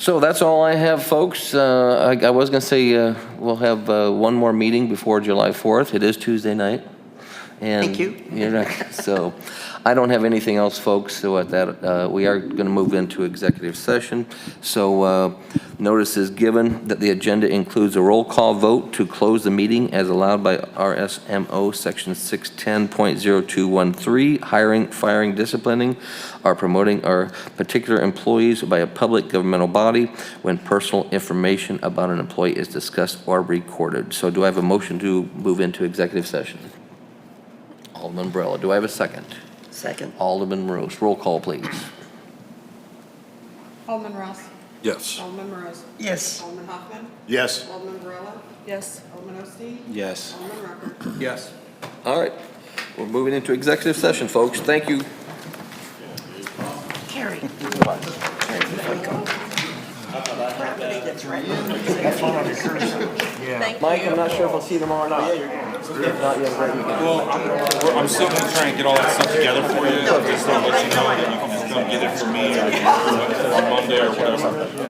So that's all I have, folks. I was going to say we'll have 1 more meeting before July 4th. It is Tuesday night. And Thank you. So I don't have anything else, folks. So at that, we are going to move into executive session. So notice is given that the agenda includes a roll call vote to close the meeting as allowed by RSMO section 610.0213, hiring, firing, disciplining, or promoting our particular employees by a public governmental body when personal information about an employee is discussed or recorded. So do I have a motion to move into executive session? Alderman Barella. Do I have a second? Second. Alderman Rose. Roll call, please. Alderman Ross. Yes. Alderman Rose. Yes. Alderman Hoffman. Yes. Alderman Barella. Yes. Alderman Osteen. Yes. Alderman Rucker. Yes. All right. We're moving into executive session, folks. Thank you. Carrie. Property that's right. Have fun on your cruise. Mike, I'm not sure if I'll see you tomorrow or not. Not yet. Well, I'm still going to try and get all that stuff together for you, just to let you know that you can just come get it from me on Monday or whatever.